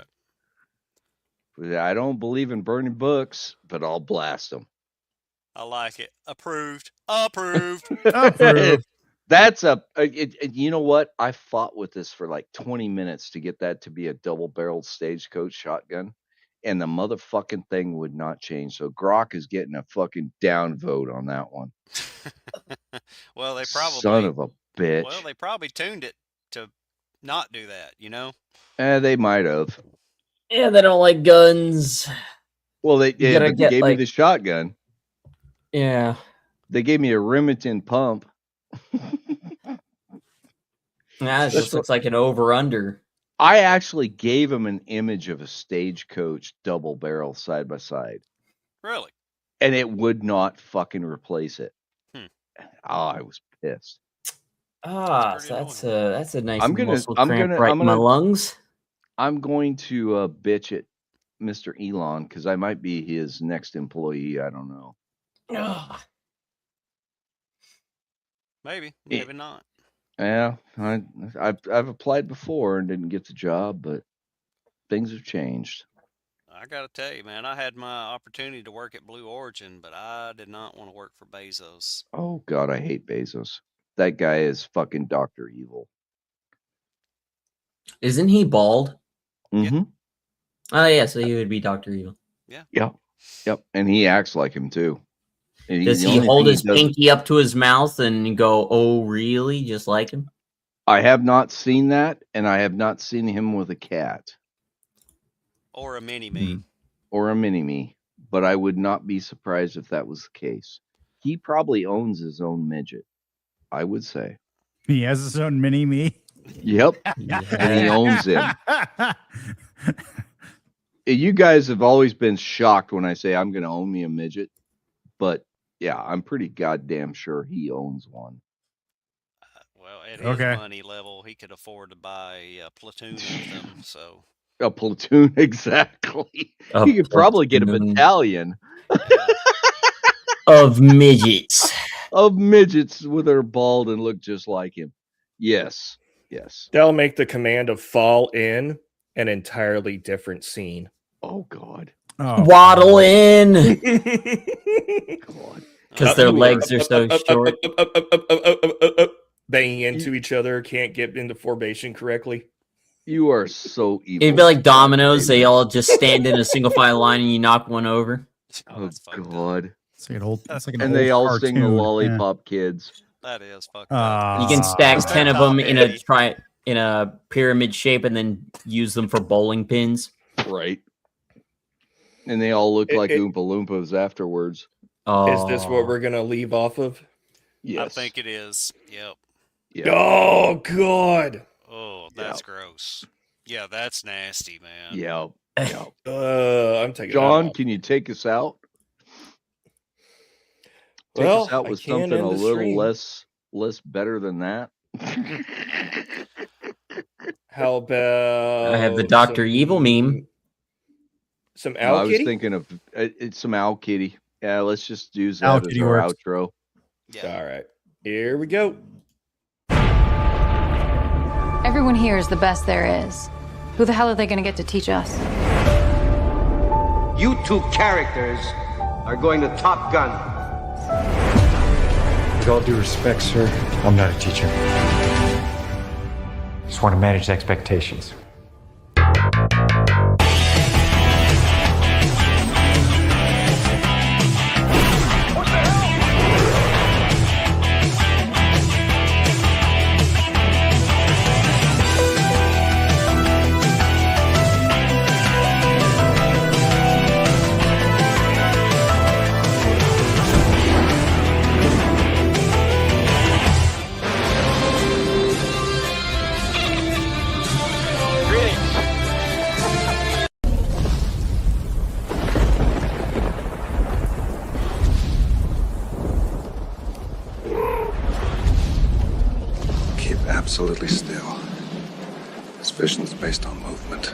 Speaker 3: right.
Speaker 1: I don't believe in burning books, but I'll blast them.
Speaker 5: I like it. Approved. Approved.
Speaker 7: Approved.
Speaker 1: That's you know what? I fought with this for like 20 minutes to get that to be a double-barreled stagecoach shotgun, and the motherfucking thing would not change. So Grok is getting a fucking down vote on that one.
Speaker 5: Well, they
Speaker 1: Son
Speaker 5: probably
Speaker 1: of a bitch.
Speaker 5: well, they probably tuned it to not do that, you know?
Speaker 1: They might have.
Speaker 8: Yeah, they don't like guns.
Speaker 1: Well, they
Speaker 8: You gotta
Speaker 1: but they
Speaker 8: get,
Speaker 1: gave me
Speaker 8: like-
Speaker 1: the shotgun.
Speaker 8: Yeah.
Speaker 1: They gave me a Remington pump.
Speaker 8: Yeah, it just looks like an over-under.
Speaker 1: I actually gave him an image of a stagecoach double barrel side by side,
Speaker 5: Really?
Speaker 1: and it would not fucking replace it.
Speaker 5: Hmm.
Speaker 1: Oh, I was pissed.
Speaker 8: Ah,
Speaker 5: pretty
Speaker 8: so that's a nice
Speaker 1: I'm gonna-
Speaker 8: muscle
Speaker 1: I'm
Speaker 8: cramp
Speaker 1: gonna-
Speaker 8: right
Speaker 1: I'm
Speaker 8: in my
Speaker 1: gonna-
Speaker 8: lungs.
Speaker 1: I'm going to bitch at Mr. Elon because I might be his next employee. I don't know.
Speaker 8: Ugh.
Speaker 5: Maybe.
Speaker 1: Yeah.
Speaker 5: Maybe not.
Speaker 1: Yeah, I've applied before and didn't get the job, but things have changed.
Speaker 5: I gotta tell you, man, I had my opportunity to work at Blue Origin, but I did not want to work for Bezos.
Speaker 1: Oh God, I hate Bezos. That guy is fucking Dr. Evil.
Speaker 8: Isn't he bald?
Speaker 1: Mm-hmm.
Speaker 8: Oh, yeah, so he would be Dr. Evil.
Speaker 1: Yep. And he acts like him too. And
Speaker 8: Does
Speaker 1: the
Speaker 8: he
Speaker 1: only
Speaker 8: hold
Speaker 1: thing
Speaker 8: his
Speaker 1: does-
Speaker 8: pinky up to his mouth and go, oh, really? Just like him?
Speaker 1: I have not seen that, and I have not seen him with a cat
Speaker 5: Or a mini-me.
Speaker 1: or a mini-me, but I would not be surprised if that was the case. He probably owns his own midget, I would say.
Speaker 7: He has his own mini me.
Speaker 1: Yep. And he owns him. You guys have always been shocked when I say I'm going to own me a midget, but yeah, I'm pretty goddamn sure he owns one.
Speaker 5: Well, at
Speaker 7: Okay.
Speaker 5: his money level, he could afford to buy a platoon of them. So
Speaker 1: A platoon, exactly.
Speaker 8: A
Speaker 1: He could probably get a
Speaker 8: platoon.
Speaker 1: battalion
Speaker 8: Of midgets.
Speaker 1: of midgets with her bald and look just like him. Yes.
Speaker 6: That'll make the command of fall in an entirely different scene.
Speaker 1: Oh God.
Speaker 7: Oh,
Speaker 8: Waddle in.
Speaker 1: God.
Speaker 8: Because their legs are so short.
Speaker 6: Banging into each other, can't get into formation correctly.
Speaker 1: You are so evil.
Speaker 8: It'd be like dominoes. They all just stand in a single file line and you knock one over.
Speaker 5: oh,
Speaker 1: Oh
Speaker 5: that's fucked up.
Speaker 1: God.
Speaker 7: It's like an old. It's like an
Speaker 1: And they
Speaker 7: old
Speaker 1: all sing the
Speaker 7: cartoon.
Speaker 1: Lollipop Kids.
Speaker 5: That is fucked up.
Speaker 8: You can stack
Speaker 5: That's
Speaker 8: 10 of
Speaker 5: top
Speaker 8: them in a
Speaker 5: heavy.
Speaker 8: in a pyramid shape and then use them for bowling pins.
Speaker 1: Right. And they all look like
Speaker 6: It-
Speaker 1: Oompa Loompas afterwards.
Speaker 8: Oh,
Speaker 6: Is this what we're gonna leave off of?
Speaker 1: Yes.
Speaker 5: I think it is. Yep.
Speaker 1: Yeah.
Speaker 6: Oh God.
Speaker 5: Oh, that's gross. Yeah, that's nasty, man.
Speaker 1: Yeah.
Speaker 6: I'm taking that
Speaker 1: John,
Speaker 6: off.
Speaker 1: can you take us out? Take
Speaker 6: Well,
Speaker 1: us out
Speaker 6: I
Speaker 1: with
Speaker 6: can
Speaker 1: something
Speaker 6: end
Speaker 1: a
Speaker 6: the
Speaker 1: little
Speaker 6: stream.
Speaker 1: less better than that.
Speaker 6: How about
Speaker 8: I have the Dr. Evil meme.
Speaker 6: Some
Speaker 1: No,
Speaker 6: owl
Speaker 1: I was
Speaker 6: kitty?
Speaker 1: thinking of it's some Owl Kitty. Yeah, let's just use
Speaker 7: Owl
Speaker 1: that as
Speaker 7: Kitty
Speaker 1: our
Speaker 7: works.
Speaker 1: outro.
Speaker 5: Yeah.
Speaker 6: All right. Here we go.
Speaker 10: Everyone here is the best there is. Who the hell are they going to get to teach us?
Speaker 11: You two characters are going to Top Gun.
Speaker 12: With all due respect, sir, I'm not a teacher. Just want to manage expectations.
Speaker 13: Keep absolutely still. This vision is based on movement.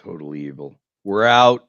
Speaker 1: Totally evil. We're out.